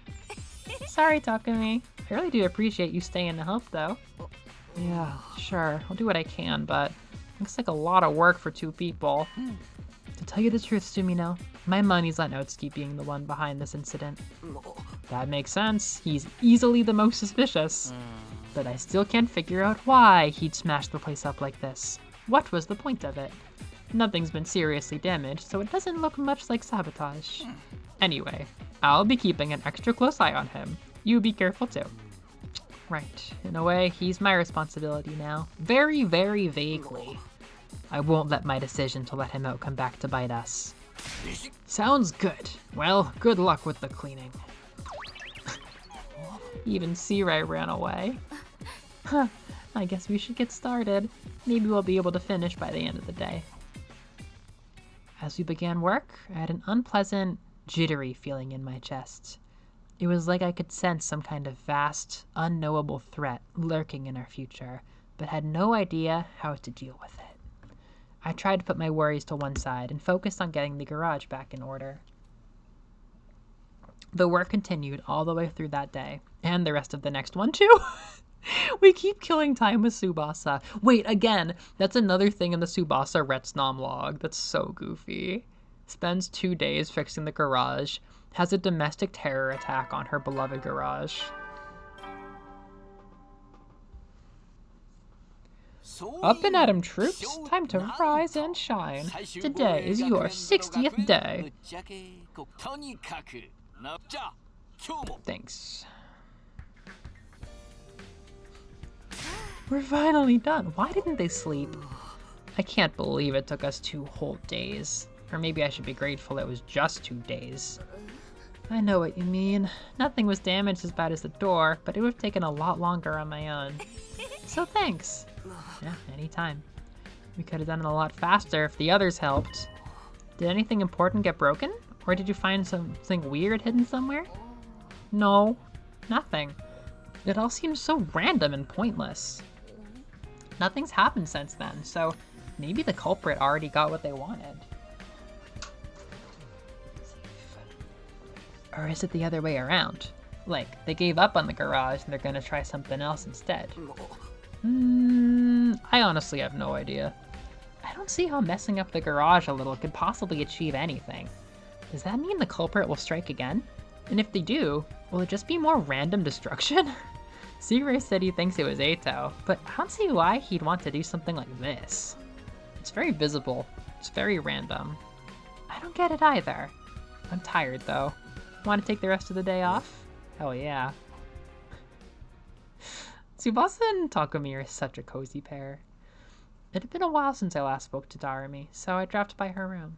Sorry, Takumi. I really do appreciate you staying to help, though. Yeah, sure. I'll do what I can, but looks like a lot of work for two people. To tell you the truth, Sumino, my money's on Otsuki being the one behind this incident. That makes sense. He's easily the most suspicious. But I still can't figure out why he'd smash the place up like this. What was the point of it? Nothing's been seriously damaged, so it doesn't look much like sabotage. Anyway, I'll be keeping an extra close eye on him. You be careful too. Right, in a way, he's my responsibility now. Very, very vaguely. I won't let my decision to let him out come back to bite us. Sounds good. Well, good luck with the cleaning. Even Searay ran away. Huh, I guess we should get started. Maybe we'll be able to finish by the end of the day. As we began work, I had an unpleasant, jittery feeling in my chest. It was like I could sense some kind of vast, unknowable threat lurking in our future, but had no idea how to deal with it. I tried to put my worries to one side and focused on getting the garage back in order. The work continued all the way through that day, and the rest of the next one too. We keep killing time with Tsubasa. Wait, again, that's another thing in the Tsubasa Retsnom log that's so goofy. Spends 2 days fixing the garage, has a domestic terror attack on her beloved garage. Up and at 'em, troops. Time to rise and shine. Today is your 60th day. Thanks. We're finally done. Why didn't they sleep? I can't believe it took us 2 whole days. Or maybe I should be grateful it was just 2 days. I know what you mean. Nothing was damaged as bad as the door, but it would have taken a lot longer on my own. So thanks. Yeah, anytime. We could have done it a lot faster if the others helped. Did anything important get broken? Or did you find something weird hidden somewhere? No, nothing. It all seems so random and pointless. Nothing's happened since then, so maybe the culprit already got what they wanted. Or is it the other way around? Like, they gave up on the garage and they're gonna try something else instead. I honestly have no idea. I don't see how messing up the garage a little could possibly achieve anything. Does that mean the culprit will strike again? And if they do, will it just be more random destruction? Seagray said he thinks it was Eito, but I don't see why he'd want to do something like this. It's very visible. It's very random. I don't get it either. I'm tired though. Want to take the rest of the day off? Hell yeah. Tsubasa and Takumi are such a cozy pair. It had been a while since I last spoke to Darumi, so I dropped by her room.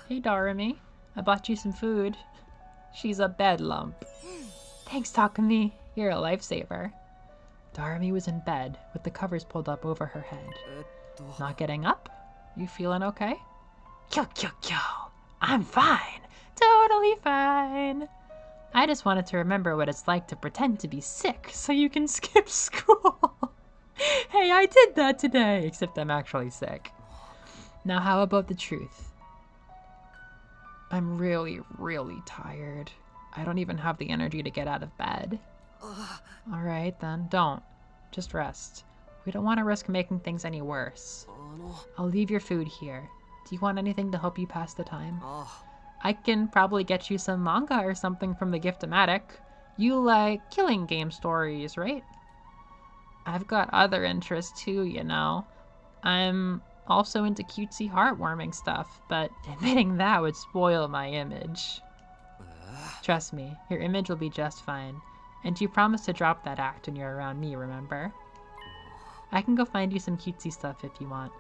Hey Darumi, I bought you some food. She's a bedlam. Thanks, Takumi. You're a lifesaver. Darumi was in bed, with the covers pulled up over her head. Not getting up? You feeling okay? Kyo. I'm fine. Totally fine. I just wanted to remember what it's like to pretend to be sick so you can skip school. Hey, I did that today, except I'm actually sick. Now how about the truth? I'm really, really tired. I don't even have the energy to get out of bed. Alright then, don't. Just rest. We don't want to risk making things any worse. I'll leave your food here. Do you want anything to help you pass the time? I can probably get you some manga or something from the Gift-O-Matic. You like killing game stories, right? I've got other interests too, you know. I'm also into cutesy heartwarming stuff, but admitting that would spoil my image. Trust me, your image will be just fine. And you promised to drop that act when you're around me, remember? I can go find you some cutesy stuff if you want.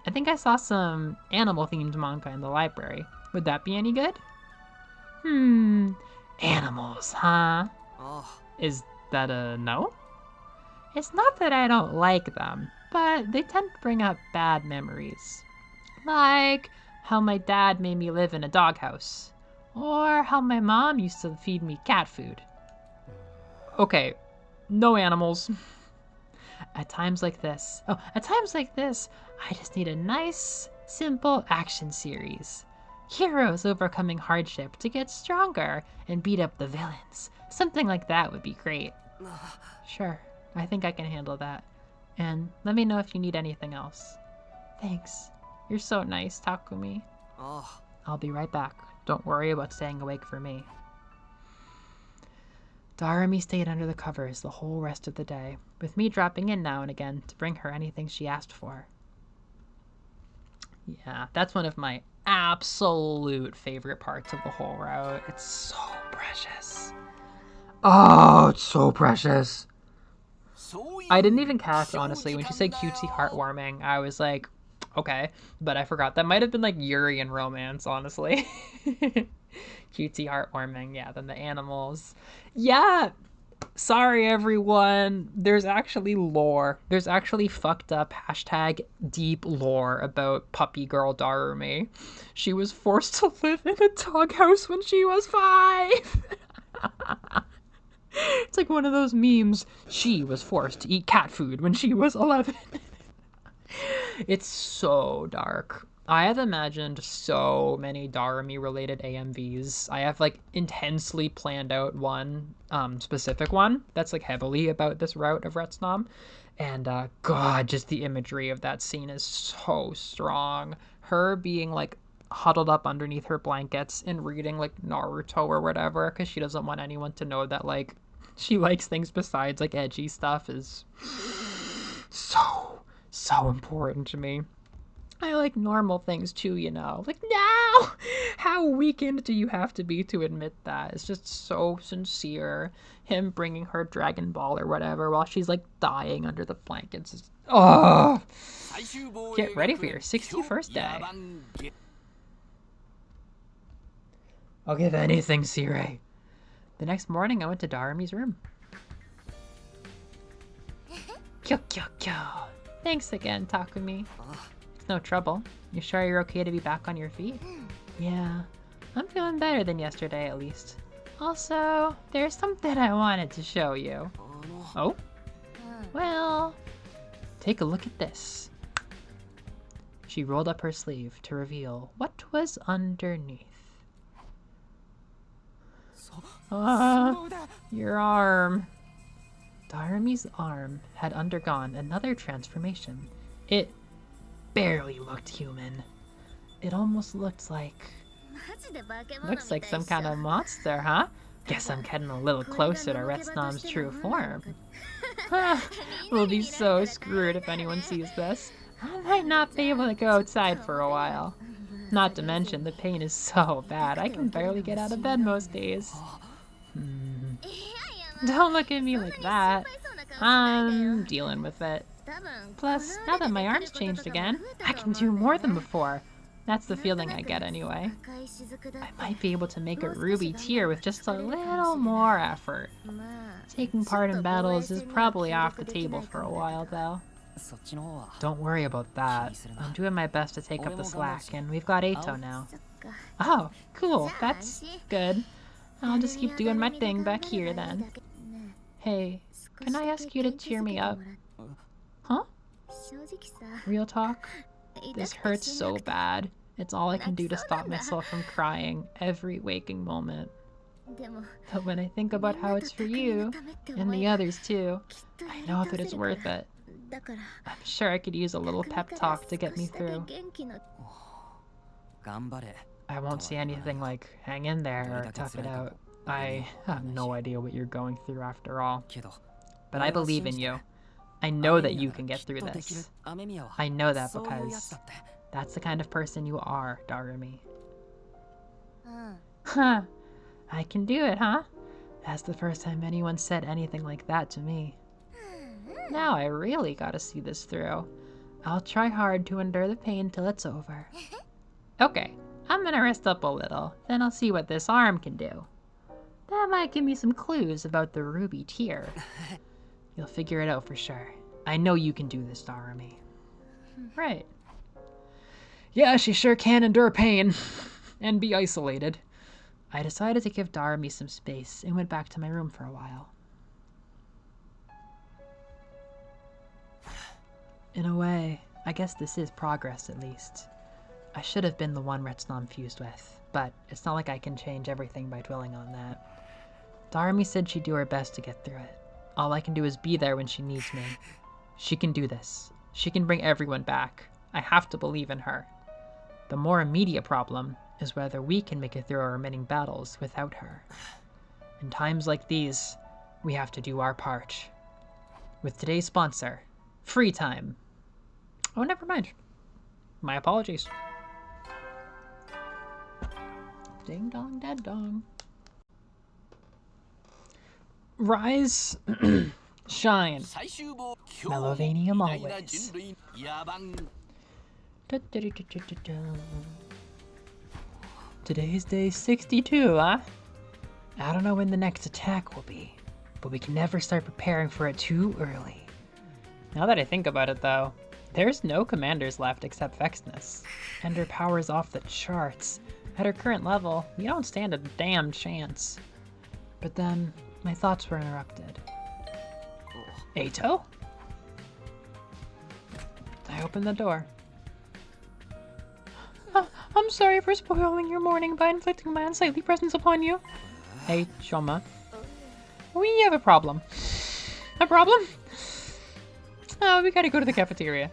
I think I saw some animal-themed manga in the library. Would that be any good? Animals, huh? Is that a no? It's not that I don't like them, but they tend to bring up bad memories. Like how my dad made me live in a doghouse. Or how my mom used to feed me cat food. Okay, no animals. At times like this, I just need a nice, simple action series. Heroes overcoming hardship to get stronger and beat up the villains. Something like that would be great. Sure, I think I can handle that. And let me know if you need anything else. Thanks. You're so nice, Takumi. I'll be right back. Don't worry about staying awake for me. Darumi stayed under the covers the whole rest of the day, with me dropping in now and again to bring her anything she asked for. Yeah, that's one of my absolute favorite parts of the whole route. It's so precious. Oh, it's so precious. I didn't even catch, honestly, when she said cutesy heartwarming. I was like, Okay, but I forgot. That might have been like Yuri and Romance, honestly. Cutesy, heartwarming. Yeah, then the animals. Yeah, sorry everyone. There's actually lore. There's actually fucked up hashtag deep lore about puppy girl Darumi. She was forced to live in a doghouse when she was 5. It's like one of those memes. She was forced to eat cat food when she was 11. It's so dark. I have imagined so many Darumi related AMVs. I have like intensely planned out one specific one that's like heavily about this route of Retsnam. And God, just the imagery of that scene is so strong. Her being like huddled up underneath her blankets and reading like Naruto or whatever because she doesn't want anyone to know that like she likes things besides like edgy stuff is so important to me. I like normal things too, you know. Like, no! How weakened do you have to be to admit that? It's just so sincere. Him bringing her Dragon Ball or whatever while she's like dying under the blankets. Is, oh! Get ready for your 61st day. I'll give anything, Sirei. The next morning, I went to Darumi's room. Kyo kyo kyo. Thanks again, Takumi. It's no trouble. You sure you're okay to be back on your feet? Yeah, I'm feeling better than yesterday at least. Also, there's something I wanted to show you. Oh? Well, take a look at this. She rolled up her sleeve to reveal what was underneath. Your arm. Darumi's arm had undergone another transformation. It barely looked human. It almost looked like... Looks like some kind of monster, huh? Guess I'm getting a little closer to Retsnam's true form. We'll be so screwed if anyone sees this. I might not be able to go outside for a while. Not to mention, the pain is so bad, I can barely get out of bed most days. Don't look at me like that. I'm dealing with it. Plus, now that my arm's changed again, I can do more than before. That's the feeling I get anyway. I might be able to make a ruby tear with just a little more effort. Taking part in battles is probably off the table for a while, though. Don't worry about that. I'm doing my best to take up the slack, and we've got Eito now. Oh, cool. That's good. I'll just keep doing my thing back here, then. Hey, can I ask you to cheer me up? Huh? Real talk? This hurts so bad. It's all I can do to stop myself from crying every waking moment. But when I think about how it's for you, and the others too, I know that it's worth it. I'm sure I could use a little pep talk to get me through. I won't say anything like, hang in there or tough it out. I have no idea what you're going through after all. But I believe in you. I know that you can get through this. I know that because that's the kind of person you are, Darumi. Huh. I can do it, huh? That's the first time anyone said anything like that to me. Now I really gotta see this through. I'll try hard to endure the pain till it's over. Okay, I'm gonna rest up a little, then I'll see what this arm can do. That might give me some clues about the ruby tear. You'll figure it out for sure. I know you can do this, Darumi. Right. Yeah, she sure can endure pain. And be isolated. I decided to give Darumi some space and went back to my room for a while. In a way, I guess this is progress at least. I should have been the one Retsnam fused with, but it's not like I can change everything by dwelling on that. Darumi said she'd do her best to get through it. All I can do is be there when she needs me. She can do this. She can bring everyone back. I have to believe in her. The more immediate problem is whether we can make it through our remaining battles without her. In times like these, we have to do our part. With today's sponsor, Free Time. Oh, never mind. My apologies. Ding dong, dead dong. Rise, shine, Melovanium always. Today's day 62, huh? I don't know when the next attack will be, but we can never start preparing for it too early. Now that I think about it though, there's no commanders left except Vexness, and her power's off the charts. At her current level, we don't stand a damn chance. But then, my thoughts were interrupted. Ato? I opened the door. I'm sorry for spoiling your morning by inflicting my unsightly presence upon you. Hey, Shoma. We have a problem. A problem? Oh, we gotta go to the cafeteria.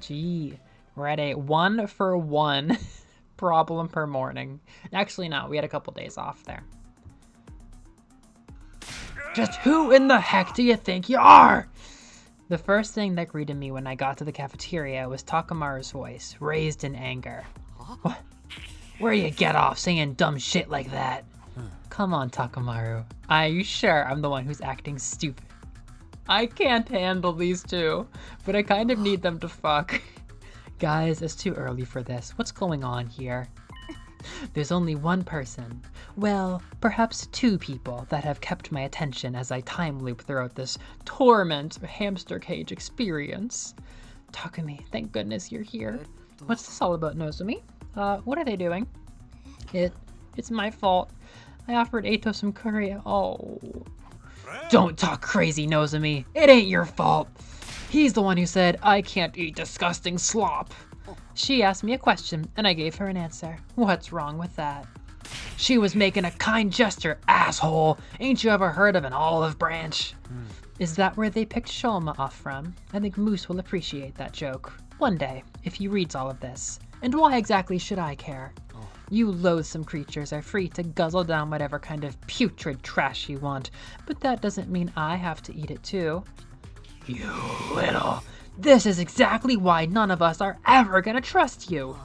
Gee, we're at a 1-for-1 problem per morning. Actually, no, we had a couple days off there. Just who in the heck do you think you are? The first thing that greeted me when I got to the cafeteria was Takamaru's voice, raised in anger. What? Where you get off saying dumb shit like that? Come on, Takamaru. Are you sure I'm the one who's acting stupid? I can't handle these two, but I kind of need them to fuck. Guys, it's too early for this. What's going on here? There's only one person, well, perhaps two people that have kept my attention as I time loop throughout this torment hamster cage experience. Takumi, thank goodness you're here. What's this all about, Nozomi? What are they doing? It's my fault. I offered Ato some curry. Oh. Don't talk crazy, Nozomi. It ain't your fault. He's the one who said, I can't eat disgusting slop. She asked me a question, and I gave her an answer. What's wrong with that? She was making a kind gesture, asshole. Ain't you ever heard of an olive branch? Is that where they picked Shoma off from? I think Moose will appreciate that joke. One day, if he reads all of this. And why exactly should I care? You loathsome creatures are free to guzzle down whatever kind of putrid trash you want, but that doesn't mean I have to eat it too. You little... This is exactly why none of us are ever gonna trust you.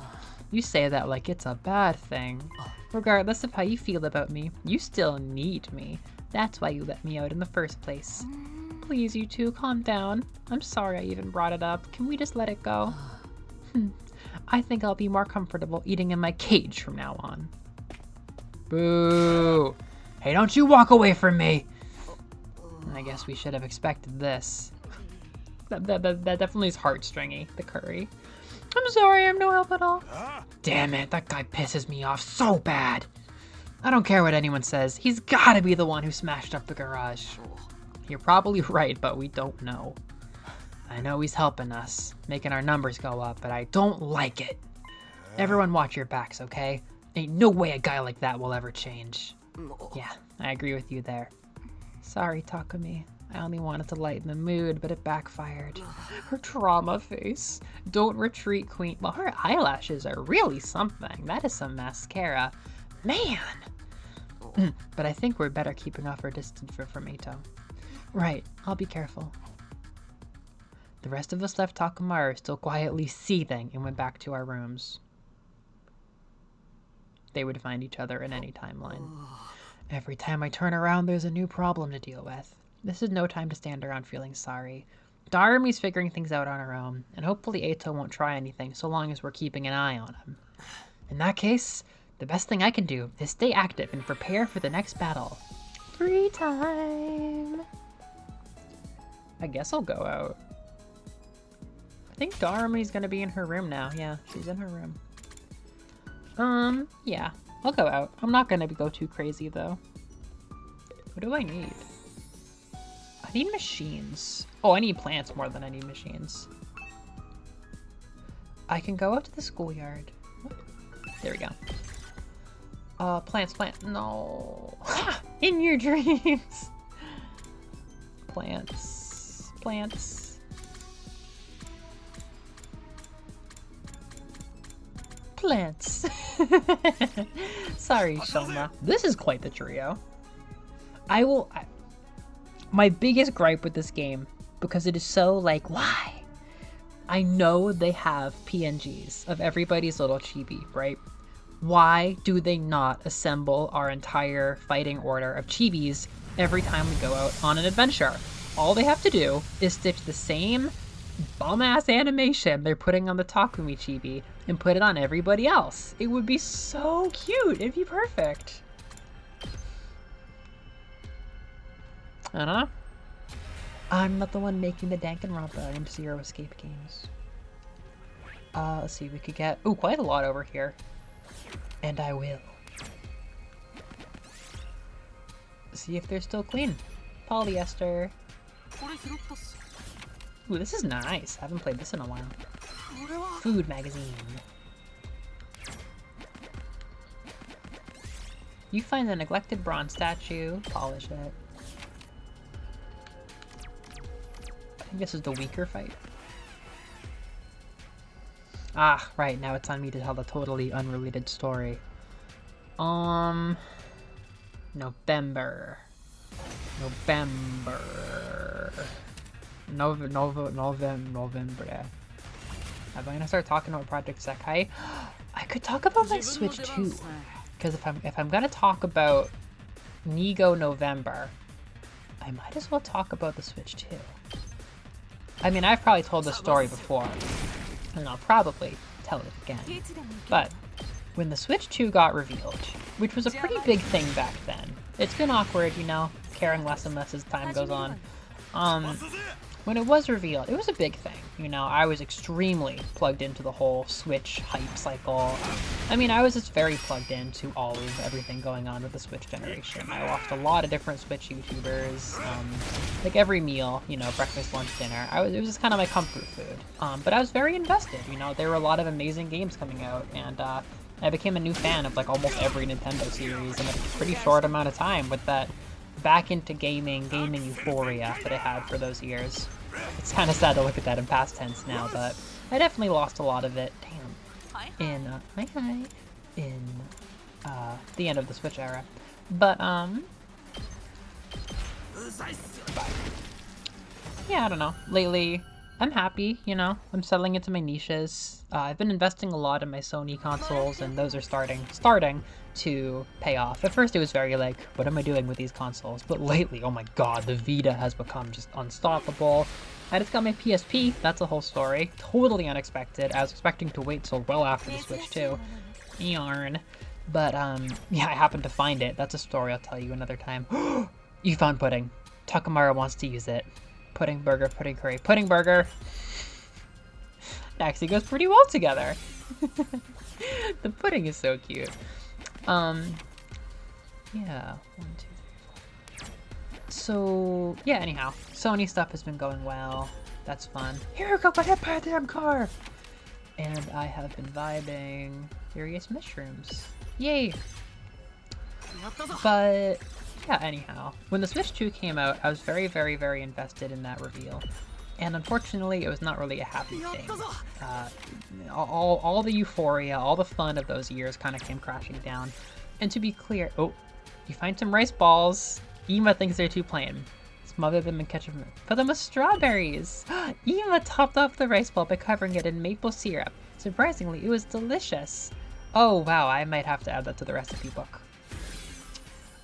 You say that like it's a bad thing. Regardless of how you feel about me, you still need me. That's why you let me out in the first place. Please, you two, calm down. I'm sorry I even brought it up. Can we just let it go? I think I'll be more comfortable eating in my cage from now on. Boo! Hey, don't you walk away from me! I guess we should have expected this. That definitely is heartstringy, the curry. I'm sorry, I'm no help at all. Damn it, that guy pisses me off so bad. I don't care what anyone says, he's gotta be the one who smashed up the garage. You're probably right, but we don't know. I know he's helping us, making our numbers go up, but I don't like it. Everyone watch your backs, okay? Ain't no way a guy like that will ever change. Yeah, I agree with you there. Sorry, Takumi. I only wanted to lighten the mood, but it backfired. Her trauma face. Don't retreat, queen. Well, her eyelashes are really something. That is some mascara. Man! But I think we're better keeping off our distance from Ato. Right, I'll be careful. The rest of us left Takamaru still quietly seething and went back to our rooms. They would find each other in any timeline. Every time I turn around, there's a new problem to deal with. This is no time to stand around feeling sorry. Darumi's figuring things out on her own, and hopefully Ato won't try anything so long as we're keeping an eye on him. In that case, the best thing I can do is stay active and prepare for the next battle. Free time! I guess I'll go out. I think Darumi's gonna be in her room now. Yeah, she's in her room. Yeah, I'll go out. I'm not gonna go too crazy though. What do I need? I need machines. Oh, I need plants more than I need machines. I can go out to the schoolyard. There we go. Plants. No. In your dreams. Plants. Sorry, Shoma. This is quite the trio. My biggest gripe with this game, because it is so like, why? I know they have PNGs of everybody's little chibi, right? Why do they not assemble our entire fighting order of chibis every time we go out on an adventure? All they have to do is stitch the same bum-ass animation they're putting on the Takumi chibi and put it on everybody else. It would be so cute. It'd be perfect. I don't know. I'm not the one making the Danganronpa and Zero Escape games. Let's see, we could get... Ooh, quite a lot over here. And I will. See if they're still clean. Polyester. Ooh, this is nice. I haven't played this in a while. Food magazine. You find a neglected bronze statue, polish it. I think this is the weaker fight. Ah, right, now it's on me to tell the totally unrelated story. November. November. Am I gonna start talking about Project Sekai? I could talk about my Switch too. Because if I'm gonna talk about Nigo November, I might as well talk about the Switch too. I mean, I've probably told this story before, and I'll probably tell it again. But when the Switch 2 got revealed, which was a pretty big thing back then, it's been awkward, you know, caring less and less as time goes on. When it was revealed, it was a big thing. You know, I was extremely plugged into the whole Switch hype cycle. I mean, I was just very plugged into all of everything going on with the Switch generation. I watched a lot of different Switch YouTubers, like every meal, you know, breakfast, lunch, dinner. It was just kind of my comfort food. But I was very invested, you know, there were a lot of amazing games coming out, and I became a new fan of like almost every Nintendo series in a pretty short amount of time with that back into gaming euphoria that I had for those years. It's kind of sad to look at that in past tense now, but I definitely lost a lot of it. Damn. In the end of the Switch era. But yeah, I don't know. Lately, I'm happy, you know, I'm settling into my niches. I've been investing a lot in my Sony consoles, and those are starting to pay off. At first it was very like, what am I doing with these consoles? But lately, oh my god, the Vita has become just unstoppable. I just got my PSP, that's a whole story. Totally unexpected. I was expecting to wait till well after the Switch too. Yarn. But yeah, I happened to find it. That's a story I'll tell you another time. You found pudding. Takamara wants to use it. Pudding burger, pudding curry, pudding burger. It actually goes pretty well together. The pudding is so cute. Yeah, 1, 2, 3, 4. So yeah, anyhow, Sony stuff has been going well. That's fun. Here, go get my damn car. And I have been vibing. Furious mushrooms. Yay. But yeah, anyhow, when the Switch 2 came out, I was very, very, very invested in that reveal. And unfortunately, it was not really a happy thing. All the euphoria, all the fun of those years kind of came crashing down. And to be clear, oh, you find some rice balls. Ema thinks they're too plain. Smother them in ketchup. Fill them with strawberries. Ema topped off the rice ball by covering it in maple syrup. Surprisingly, it was delicious. Oh wow, I might have to add that to the recipe book.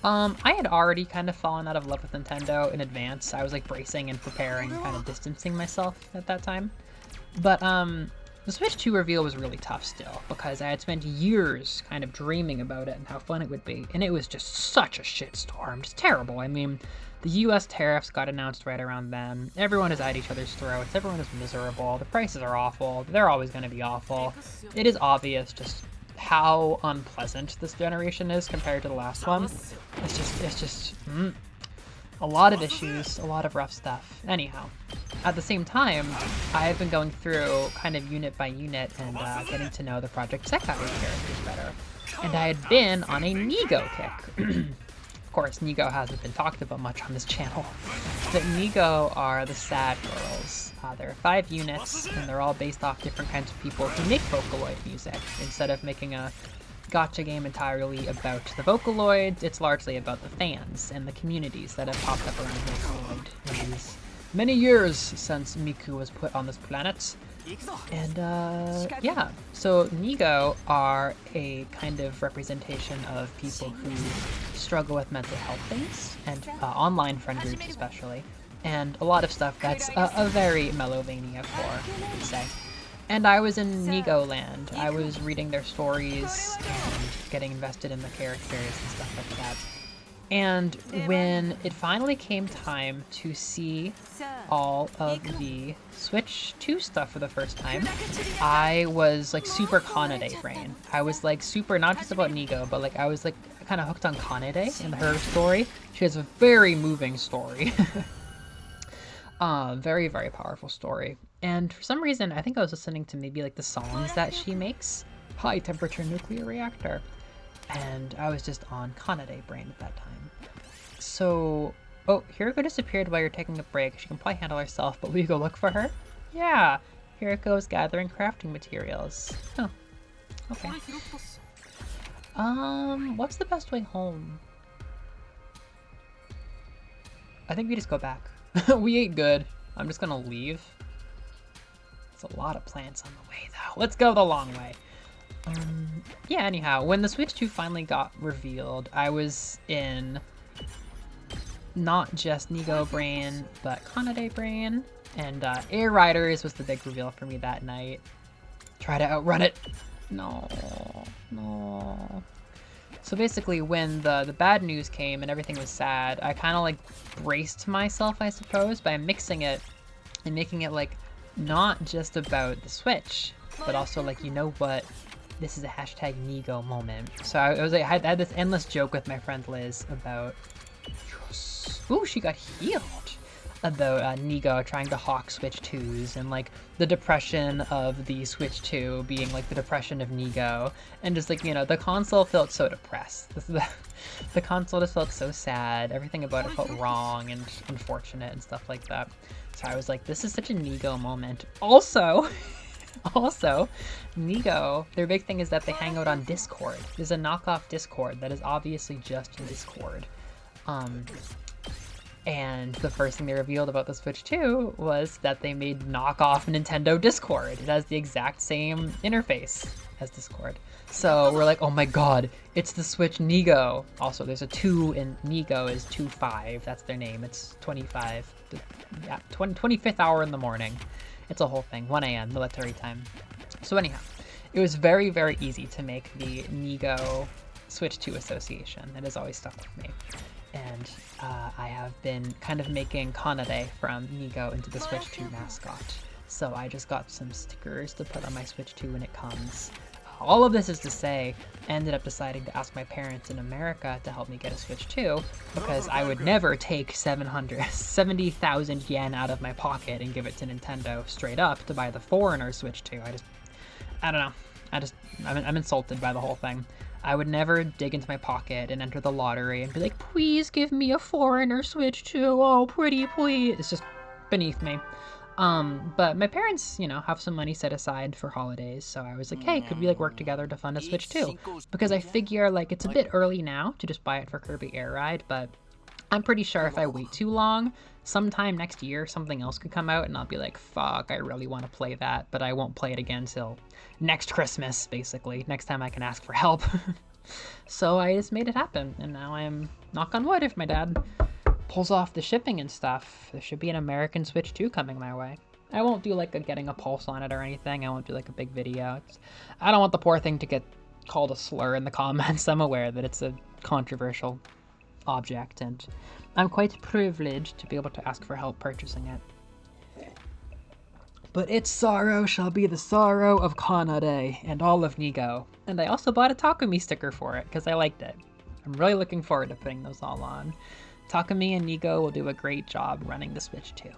I had already kind of fallen out of love with Nintendo in advance. I was like bracing and preparing, kind of distancing myself at that time. But the Switch 2 reveal was really tough still, because I had spent years kind of dreaming about it and how fun it would be, and it was just such a shitstorm, just terrible. I mean, the US tariffs got announced right around then. Everyone is at each other's throats. Everyone is miserable. The prices are awful. They're always going to be awful. It is obvious just how unpleasant this generation is compared to the last one. It's just a lot of issues, a lot of rough stuff. Anyhow, at the same time, I've been going through kind of unit by unit and getting to know the Project Sekai characters better. And I had been on a Nigo kick. Of course, Nigo hasn't been talked about much on this channel. But Nigo are the sad girls. There are 5 units, and they're all based off different kinds of people who make Vocaloid music. Instead of making a gacha game entirely about the Vocaloids, it's largely about the fans and the communities that have popped up around Vocaloid in these many years since Miku was put on this planet. And yeah, so Nigo are a kind of representation of people who struggle with mental health things, and online friend groups especially. and a lot of stuff that's a very Melovania core, I'd say. And I was in Nigo land. I was reading their stories and getting invested in the characters and stuff like that. And when it finally came time to see all of the Switch 2 stuff for the first time, I was like super Kanade brain. I was like super, not just about Nigo, but like I was like kind of hooked on Kanade and her story. She has a very moving story. Very, very powerful story. And for some reason, I think I was listening to maybe like the songs that she makes. High temperature nuclear reactor. And I was just on Kanade brain at that time. So, oh, Hiriko disappeared while you're taking a break. She can probably handle herself, but will you go look for her? Yeah, Hiriko's gathering crafting materials. Oh, okay. What's the best way home? I think we just go back. We ate good. I'm just gonna leave. It's a lot of plants on the way, though. Let's go the long way. Yeah, anyhow, when the Switch 2 finally got revealed, I was in not just Nigo brain, but Kanade brain, and Air Riders was the big reveal for me that night. Try to outrun it. No. So basically, when the bad news came and everything was sad, I kind of like braced myself, I suppose, by mixing it and making it like not just about the Switch, but also like, you know what? This is a hashtag Nigo moment. So I was like, I had this endless joke with my friend Liz about, ooh, she got healed, about Nigo trying to hawk Switch 2s and like the depression of the Switch 2 being like the depression of Nigo, and just like, you know, the console felt so depressed. The console just felt so sad. Everything about it felt wrong and unfortunate and stuff like that. So I was like, this is such a Nigo moment. Also, Nigo, their big thing is that they hang out on Discord. There's a knockoff Discord that is obviously just Discord. And the first thing they revealed about the Switch 2 was that they made knockoff Nintendo Discord. It has the exact same interface as Discord. So we're like, oh my god, it's the Switch Nigo. Also, there's a 2 in Nigo is 2-5. That's their name. It's 25. Yeah, 25th hour in the morning. It's a whole thing. 1 a.m. military time. So anyhow, it was very, very easy to make the Nigo Switch 2 association. It has always stuck with me. And I have been kind of making Kanade from Nigo into the Switch 2 mascot. So I just got some stickers to put on my Switch 2 when it comes. All of this is to say, I ended up deciding to ask my parents in America to help me get a Switch 2, because I would never take 70,000 yen out of my pocket and give it to Nintendo straight up to buy the foreigner Switch 2. I don't know. I'm insulted by the whole thing. I would never dig into my pocket and enter the lottery and be like, please give me a foreigner Switch 2. Oh, pretty please. It's just beneath me. But my parents, you know, have some money set aside for holidays, so I was like, hey, could we like work together to fund a Switch 2? Because I figure like it's a bit early now to just buy it for Kirby Air Ride, but I'm pretty sure if I wait too long, sometime next year something else could come out and I'll be like, fuck, I really want to play that, but I won't play it again till next Christmas, basically, next time I can ask for help. So I just made it happen, and now I'm, knock on wood, if my dad pulls off the shipping and stuff, there should be an American Switch 2 coming my way. I won't do like a getting a pulse on it or anything. I won't do like a big video. I don't want the poor thing to get called a slur in the comments. I'm aware that it's a controversial object, and I'm quite privileged to be able to ask for help purchasing it. But its sorrow shall be the sorrow of Kanade and all of Nigo. And I also bought a Takumi sticker for it because I liked it. I'm really looking forward to putting those all on. Takumi and Nigo will do a great job running the Switch 2.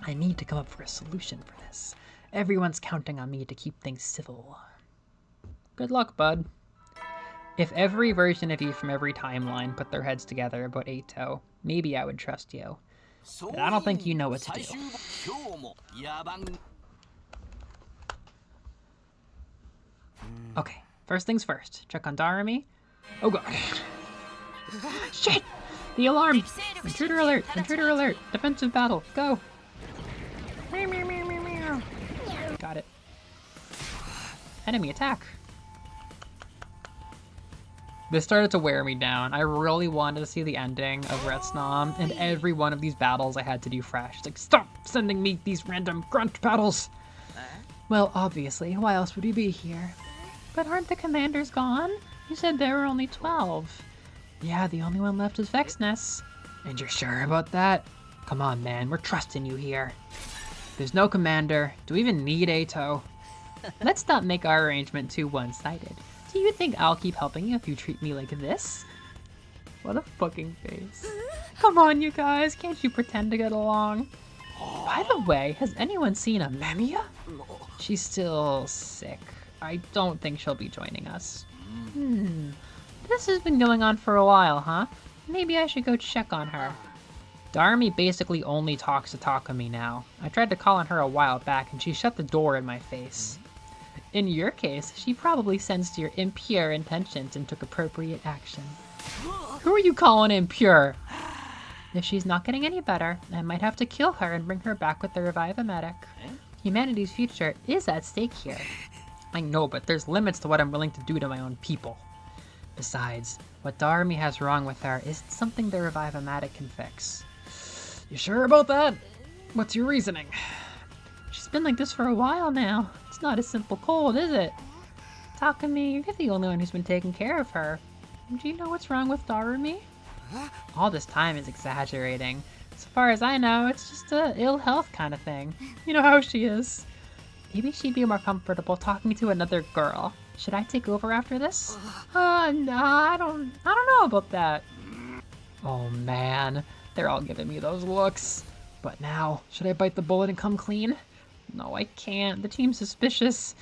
I need to come up for a solution for this. Everyone's counting on me to keep things civil. Good luck, bud. If every version of you from every timeline put their heads together about Eito, maybe I would trust you. But I don't think you know what to do. Okay, first things first. Check on Darumi. Oh god. Shit! The alarm! Intruder alert! Intruder alert! Defensive battle! Go! Meow, meow, meow, meow, meow. Got it. Enemy attack! This started to wear me down. I really wanted to see the ending of Retsnom, and every one of these battles I had to do fresh. It's like, stop sending me these random grunt battles! Well, obviously, why else would we be here? But aren't the commanders gone? You said there were only 12. Yeah, the only one left is Vexness. And you're sure about that? Come on, man, we're trusting you here. There's no commander. Do we even need Ato? Let's not make our arrangement too one-sided. Do you think I'll keep helping you if you treat me like this? What a fucking face. Come on, you guys, can't you pretend to get along? By the way, has anyone seen Amemia? She's still sick. I don't think she'll be joining us. This has been going on for a while, huh? Maybe I should go check on her. Darmi basically only talks to Takumi now. I tried to call on her a while back and she shut the door in my face. In your case, she probably sensed your impure intentions and took appropriate action. Who are you calling impure? If she's not getting any better, I might have to kill her and bring her back with the Revive-O-Medic. Humanity's future is at stake here. I know, but there's limits to what I'm willing to do to my own people. Besides, what Darmi has wrong with her isn't something the Revive-O-Medic can fix. You sure about that? What's your reasoning? She's been like this for a while now. It's not a simple cold, is it? Takumi, you're the only one who's been taking care of her. Do you know what's wrong with Darumi? All this time is exaggerating. As far as I know, it's just a ill health kind of thing. You know how she is. Maybe she'd be more comfortable talking to another girl. Should I take over after this? No, I don't know about that. Oh man, they're all giving me those looks. But now, should I bite the bullet and come clean? No, I can't. The team's suspicious.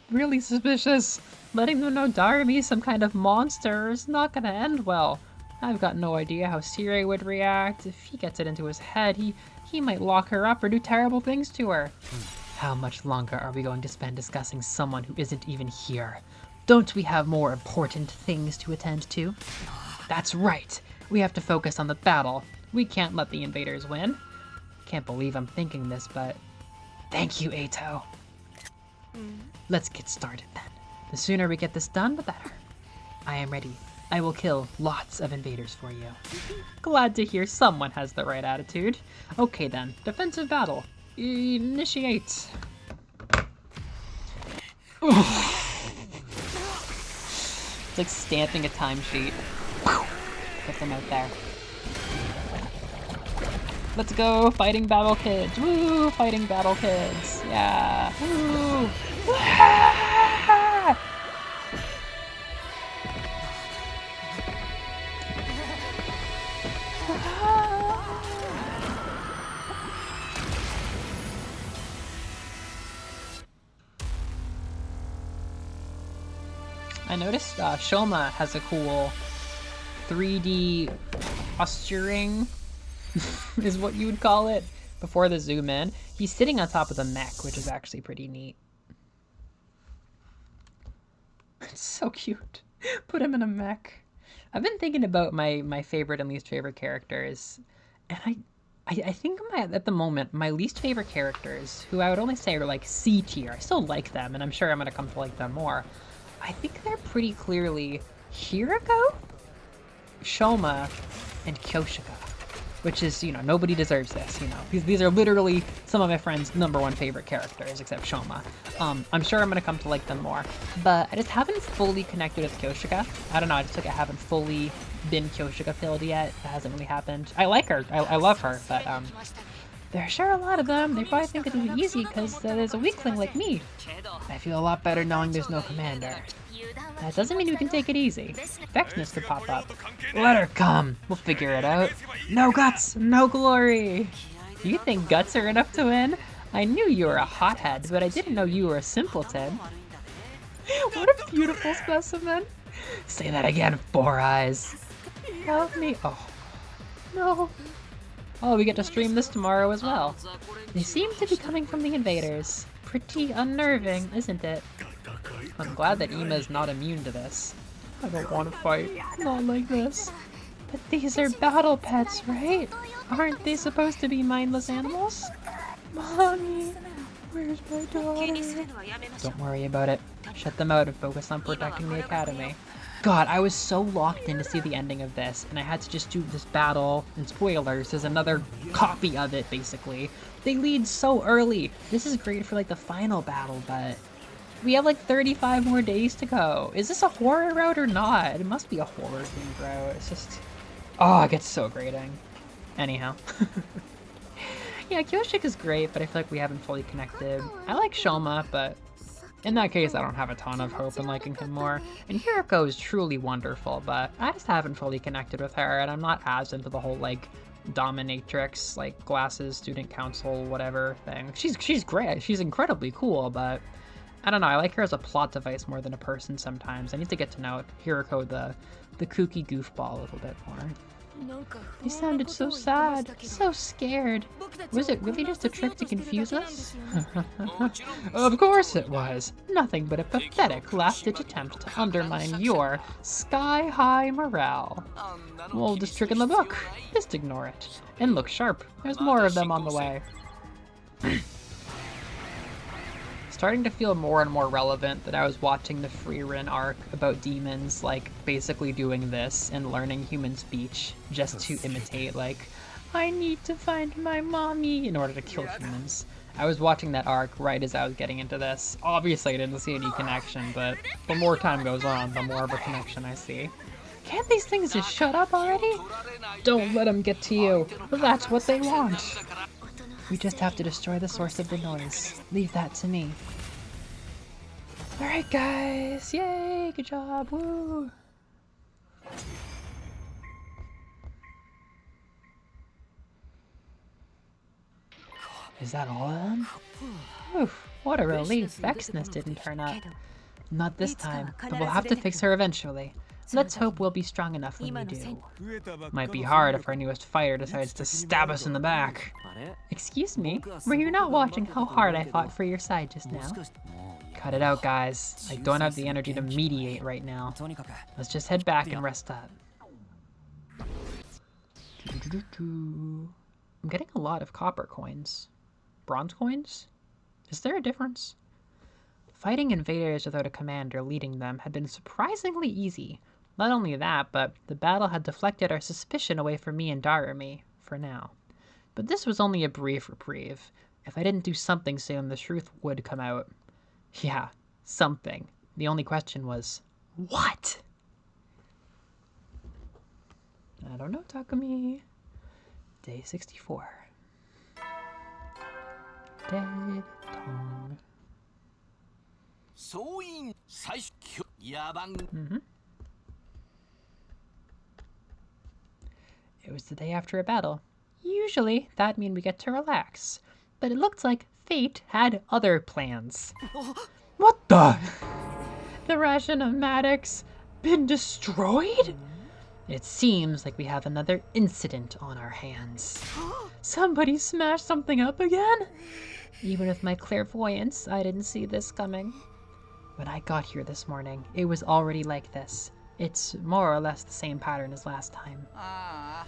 Really suspicious. Letting them know Darami's some kind of monster is not gonna end well. I've got no idea how Sirei would react. If he gets it into his head, he might lock her up or do terrible things to her. How much longer are we going to spend discussing someone who isn't even here? Don't we have more important things to attend to? That's right. We have to focus on the battle. We can't let the invaders win. Can't believe I'm thinking this, but thank you, Ato. Let's get started then. The sooner we get this done, the better. I am ready. I will kill lots of invaders for you. Glad to hear someone has the right attitude. Okay then, defensive battle. Initiate. It's like stamping a timesheet. Put them out there. Let's go, fighting battle kids. Woo, fighting battle kids. Yeah. Woo. I noticed Shoma has a cool 3D posturing, is what you would call it, before the zoom in. He's sitting on top of the mech, which is actually pretty neat. It's so cute. Put him in a mech. I've been thinking about my favorite and least favorite characters, and I think at the moment, my least favorite characters, who I would only say are like C tier, I still like them, and I'm sure I'm going to come to like them more. I think they're pretty clearly Hirako, Shoma, and Kyoshika, which is, you know, nobody deserves this, you know. These are literally some of my friends' #1 favorite characters, except Shoma. I'm sure I'm going to come to like them more, but I just haven't fully connected with Kyoshika. I don't know, I just like I haven't fully been Kyoshika filled yet. That hasn't really happened. I like her, I love her, but there are sure a lot of them. They probably think it'll be easy because there's a weakling like me. I feel a lot better knowing there's no commander. That doesn't mean we can take it easy. Vexness could pop up. Let her come. We'll figure it out. No guts, no glory. You think guts are enough to win? I knew you were a hothead, but I didn't know you were a simpleton. What a beautiful specimen. Say that again, Four Eyes. Help me. Oh, no. Oh, we get to stream this tomorrow as well. They seem to be coming from the invaders. Pretty unnerving, isn't it? I'm glad that Ima's not immune to this. I don't want to fight. Not like this. But these are battle pets, right? Aren't they supposed to be mindless animals? Mommy, where's my daughter? Don't worry about it. Shut them out and focus on protecting the academy. God, I was so locked in to see the ending of this, and I had to just do this battle, and spoilers, there's another copy of it, basically. They lead so early. This is great for, like, the final battle, but we have, like, 35 more days to go. Is this a horror route or not? It must be a horror-themed route. It's just... Oh, it gets so grating. Anyhow. Yeah, Kyoshik is great, but I feel like we haven't fully connected. I like Shoma, but in that case, I don't have a ton of hope in liking him more. And Hiriko is truly wonderful, but I just haven't fully connected with her, and I'm not as into the whole, like, dominatrix, like, glasses, student council, whatever thing. She's great. She's incredibly cool, but I don't know. I like her as a plot device more than a person sometimes. I need to get to know Hiriko, the kooky goofball, a little bit more. He sounded so sad, so scared. Was it really just a trick to confuse us? Of course it was. Nothing but a pathetic last-ditch attempt to undermine your sky-high morale. Oldest trick in the book. Just ignore it. And look sharp. There's more of them on the way. Starting to feel more and more relevant that I was watching the Freerin arc about demons, like, basically doing this and learning human speech just to imitate, like, I need to find my mommy in order to kill humans. I was watching that arc right as I was getting into this. Obviously I didn't see any connection, but the more time goes on, the more of a connection I see. Can't these things just shut up already? Don't let them get to you. That's what they want. We just have to destroy the source of the noise. Leave that to me. Alright guys, yay, good job, woo! Is that all of them? Oof, what a relief Vexness didn't turn up. Not this time, but we'll have to fix her eventually. Let's hope we'll be strong enough when we do. Might be hard if our newest fighter decides to stab us in the back. Excuse me, were you not watching how hard I fought for your side just now? Cut it out, guys. I don't have the energy to mediate right now. Let's just head back and rest up. I'm getting a lot of copper coins. Bronze coins? Is there a difference? Fighting invaders without a commander leading them had been surprisingly easy. Not only that, but the battle had deflected our suspicion away from me and Darumi, for now. But this was only a brief reprieve. If I didn't do something soon, the truth would come out. Yeah, something. The only question was, what? I don't know, Takumi. Day 64. Dead Tong. It was the day after a battle. Usually, that means we get to relax. But it looked like fate had other plans. What the? The Ration-O-Matics been destroyed? It seems like we have another incident on our hands. Somebody smashed something up again? Even with my clairvoyance, I didn't see this coming. When I got here this morning, it was already like this. It's more or less the same pattern as last time.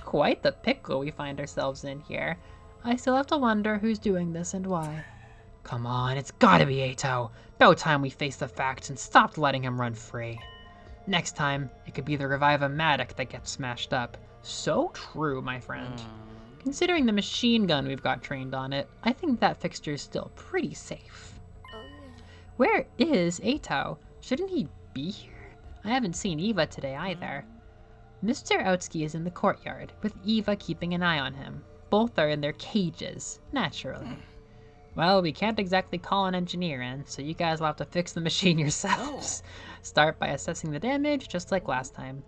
Quite the pickle we find ourselves in here. I still have to wonder who's doing this and why. Come on, it's gotta be Eito. About time we face the facts and stopped letting him run free. Next time, it could be the Revive-O-Matic that gets smashed up. So true, my friend. Considering the machine gun we've got trained on it, I think that fixture is still pretty safe. Where is Eito? Shouldn't he be here? I haven't seen Eva today either. Mr. Outsky is in the courtyard, with Eva keeping an eye on him. Both are in their cages, naturally. Well, we can't exactly call an engineer in, so you guys will have to fix the machine yourselves. Start by assessing the damage, just like last time.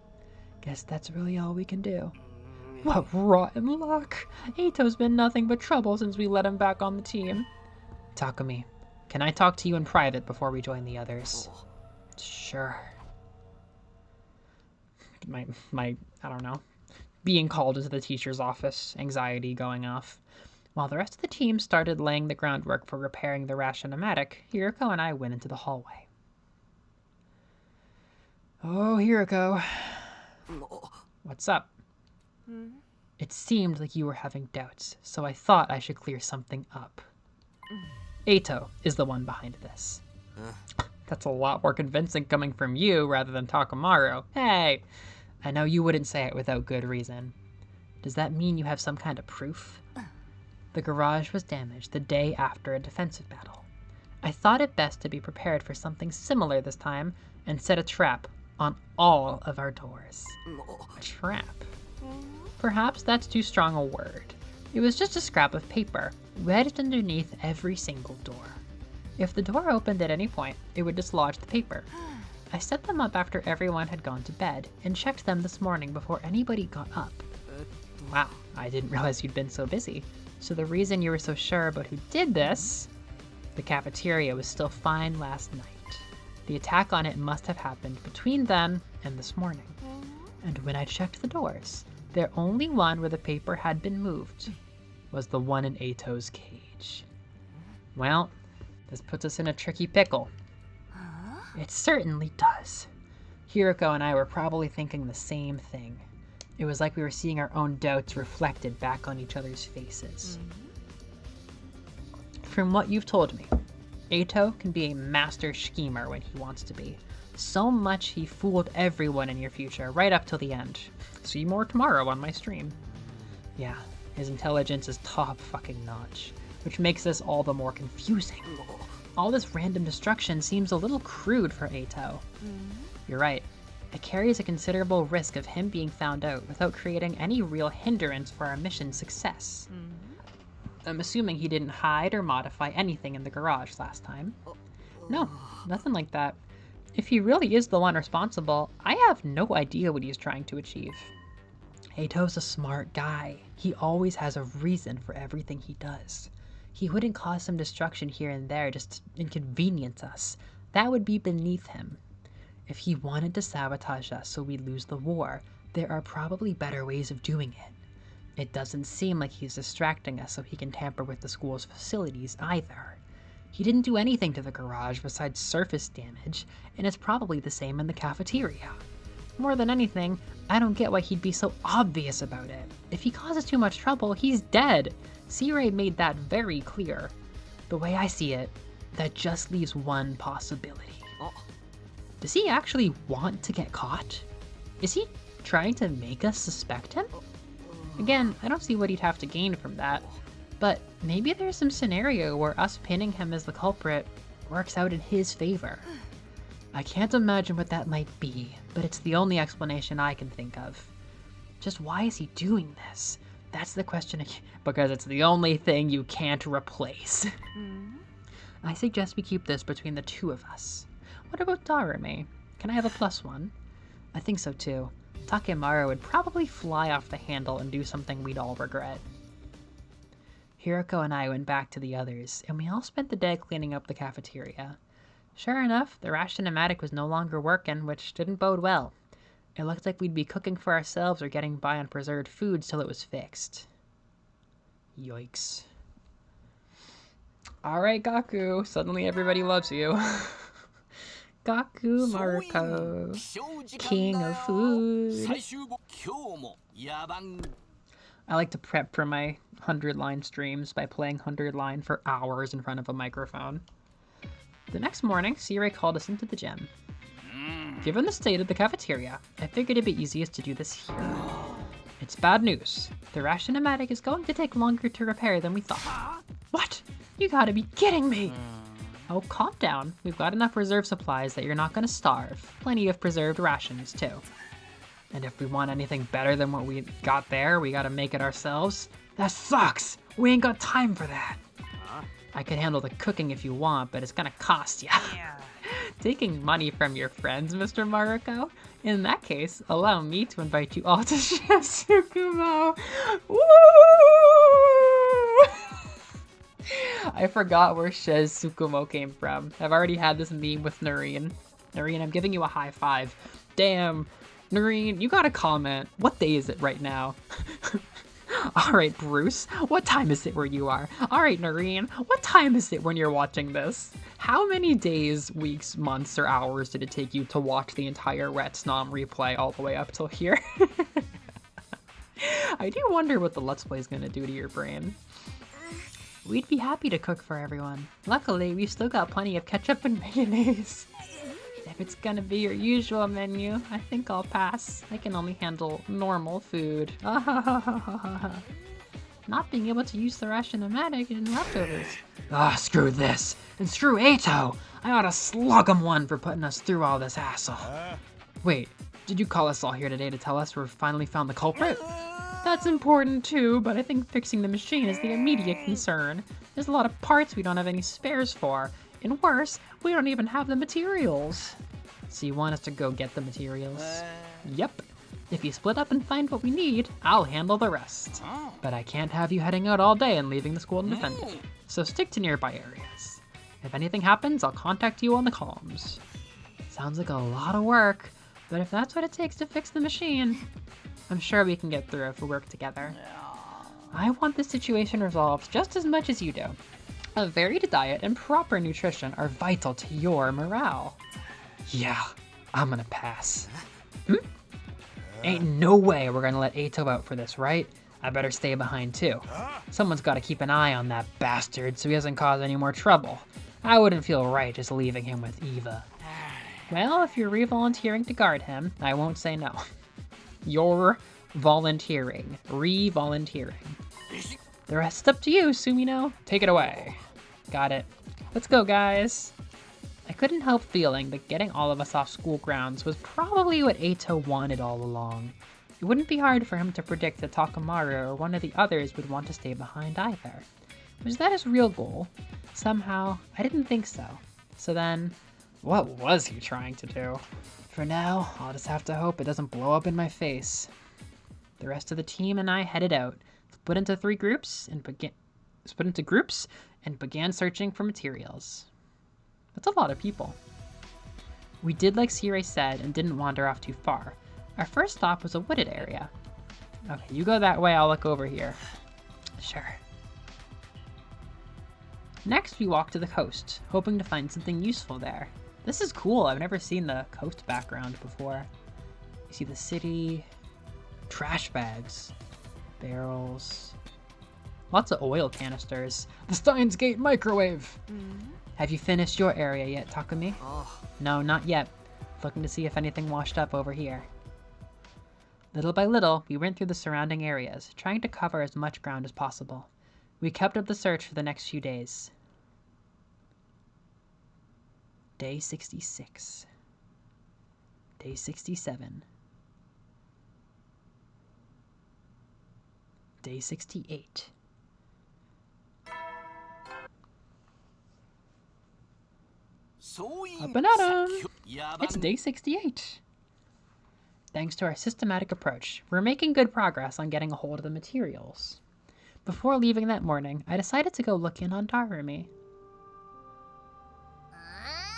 Guess that's really all we can do. What rotten luck! Eito's been nothing but trouble since we let him back on the team. Takumi, can I talk to you in private before we join the others? Sure. My, I don't know, being called into the teacher's office, anxiety going off. While the rest of the team started laying the groundwork for repairing the Ration-O-Matic, Hiriko and I went into the hallway. Oh, Hiriko. What's up? It seemed like you were having doubts, so I thought I should clear something up. Eito is the one behind this. That's a lot more convincing coming from you rather than Takamaru. Hey, I know you wouldn't say it without good reason. Does that mean you have some kind of proof? The garage was damaged the day after a defensive battle. I thought it best to be prepared for something similar this time and set a trap on all of our doors. A trap? Perhaps that's too strong a word. It was just a scrap of paper, wedged underneath every single door. If the door opened at any point, it would dislodge the paper. I set them up after everyone had gone to bed and checked them this morning before anybody got up. Wow, I didn't realize you'd been so busy. So the reason you were so sure about who did this, the cafeteria was still fine last night. The attack on it must have happened between then and this morning. And when I checked the doors, the only one where the paper had been moved was the one in Eito's cage. Well, this puts us in a tricky pickle. It certainly does. Hiroko and I were probably thinking the same thing. It was like we were seeing our own doubts reflected back on each other's faces. From what you've told me, Eito can be a master schemer when he wants to be. So much he fooled everyone in your future, right up till the end. See more tomorrow on my stream. Yeah, his intelligence is top fucking notch, which makes this all the more confusing. All this random destruction seems a little crude for Eito. You're right. It carries a considerable risk of him being found out without creating any real hindrance for our mission's success. I'm assuming he didn't hide or modify anything in the garage last time. No, nothing like that. If he really is the one responsible, I have no idea what he's trying to achieve. Eito's a smart guy. He always has a reason for everything he does. He wouldn't cause some destruction here and there just to inconvenience us. That would be beneath him. If he wanted to sabotage us so we lose the war, there are probably better ways of doing it. It doesn't seem like he's distracting us so he can tamper with the school's facilities either. He didn't do anything to the garage besides surface damage, and it's probably the same in the cafeteria. More than anything, I don't get why he'd be so obvious about it. If he causes too much trouble, he's dead. C-Ray made that very clear. The way I see it, that just leaves one possibility. Does he actually want to get caught? Is he trying to make us suspect him? Again, I don't see what he'd have to gain from that, but maybe there's some scenario where us pinning him as the culprit works out in his favor. I can't imagine what that might be, but it's the only explanation I can think of. Just why is he doing this? That's the question, because it's the only thing you can't replace. I suggest we keep this between the two of us. What about Darame? Can I have a +1? I think so too. Takemaru would probably fly off the handle and do something we'd all regret. Hiroko and I went back to the others, and we all spent the day cleaning up the cafeteria. Sure enough, the ration-o-matic was no longer working, which didn't bode well. It looked like we'd be cooking for ourselves or getting by on preserved foods till it was fixed. Yikes. Alright, Gaku, suddenly everybody loves you. Gaku Maruko, king of food. I like to prep for my 100-line streams by playing 100-line for hours in front of a microphone. The next morning, C-Ray called us into the gym. Given the state of the cafeteria, I figured it'd be easiest to do this here. It's bad news. The ration-o-matic is going to take longer to repair than we thought. What? You gotta be kidding me! Oh, calm down. We've got enough reserve supplies that you're not gonna starve. Plenty of preserved rations, too. And if we want anything better than what we got there, we gotta make it ourselves. That sucks! We ain't got time for that! I could handle the cooking if you want, but it's gonna cost ya. Yeah. Taking money from your friends, Mr. Maruko? In that case, allow me to invite you all to Chef Tsukumo. Woo! I forgot where Shez Tsukumo came from. I've already had this meme with Noreen. Noreen, I'm giving you a high five. Damn, Noreen, you gotta comment. What day is it right now? Alright, Bruce, what time is it where you are? Alright, Noreen, what time is it when you're watching this? How many days, weeks, months, or hours did it take you to watch the entire Retsnom replay all the way up till here? I do wonder what the Let's Play is gonna do to your brain. We'd be happy to cook for everyone. Luckily, we've still got plenty of ketchup and mayonnaise. If it's gonna be your usual menu, I think I'll pass. I can only handle normal food. Not being able to use the ration-o-matic and leftovers. Ah, screw this. And screw Ato! I oughta slug him one for putting us through all this hassle. Wait, did you call us all here today to tell us we've finally found the culprit? That's important too, but I think fixing the machine is the immediate concern. There's a lot of parts we don't have any spares for. And worse, we don't even have the materials. So you want us to go get the materials? Yep. If you split up and find what we need, I'll handle the rest. But I can't have you heading out all day and leaving the school undefended. So stick to nearby areas. If anything happens, I'll contact you on the comms. Sounds like a lot of work, but if that's what it takes to fix the machine, I'm sure we can get through if we work together. I want this situation resolved just as much as you do. A varied diet and proper nutrition are vital to your morale. Yeah, I'm gonna pass. Ain't no way we're gonna let Ato out for this, right? I better stay behind too. Someone's gotta keep an eye on that bastard so he doesn't cause any more trouble. I wouldn't feel right just leaving him with Eva. Well, if you're re-volunteering to guard him, I won't say no. You're volunteering. Re-volunteering. The rest is up to you, Sumino. Take it away. Got it. Let's go, guys. I couldn't help feeling that getting all of us off school grounds was probably what Ato wanted all along. It wouldn't be hard for him to predict that Takamaru or one of the others would want to stay behind either. Was that his real goal? Somehow, I didn't think so. So then, what was he trying to do? For now, I'll just have to hope it doesn't blow up in my face. The rest of the team and I headed out, split into groups and began searching for materials. That's a lot of people. We did like Sirei said and didn't wander off too far. Our first stop was a wooded area. Okay, you go that way, I'll look over here. Sure. Next, we walked to the coast, hoping to find something useful there. This is cool, I've never seen the coast background before. You see the city, trash bags, barrels, lots of oil canisters. The Steins Gate microwave! Have you finished your area yet, Takumi? No, not yet. Looking to see if anything washed up over here. Little by little, we went through the surrounding areas, trying to cover as much ground as possible. We kept up the search for the next few days. Day 66. Day 67. Day 68. Up and at 'em! It's day 68. Thanks to our systematic approach, we're making good progress on getting a hold of the materials. Before leaving that morning, I decided to go look in on Darumi.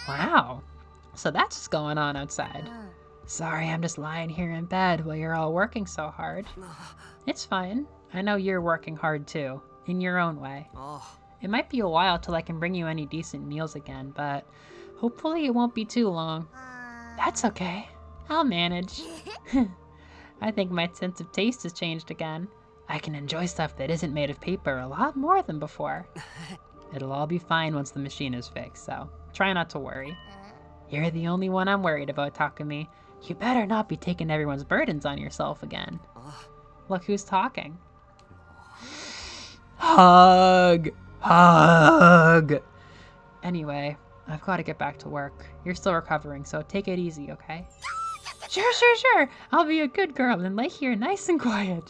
Wow, so that's what's going on outside. Sorry, I'm just lying here in bed while you're all working so hard. It's fine. I know you're working hard too, in your own way. It might be a while till I can bring you any decent meals again, but hopefully it won't be too long. That's okay. I'll manage. I think my sense of taste has changed again. I can enjoy stuff that isn't made of paper a lot more than before. It'll all be fine once the machine is fixed, so try not to worry. You're the only one I'm worried about, Takumi. You better not be taking everyone's burdens on yourself again. Look who's talking. Hug! Hug! Anyway, I've got to get back to work. You're still recovering, so take it easy, okay? Sure. I'll be a good girl and lay here nice and quiet.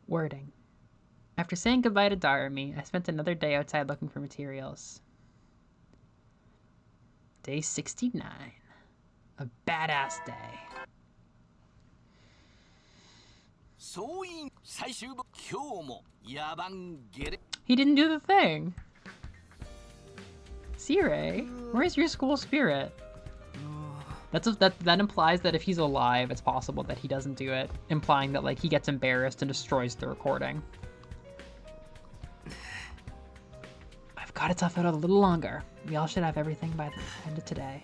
Wording. After saying goodbye to Darumi, I spent another day outside looking for materials. Day 69. A badass day. He didn't do the thing. Sirei, where's your school spirit? That implies that if he's alive, it's possible that he doesn't do it, implying that like he gets embarrassed and destroys the recording. I've got to tough it out a little longer. We all should have everything by the end of today.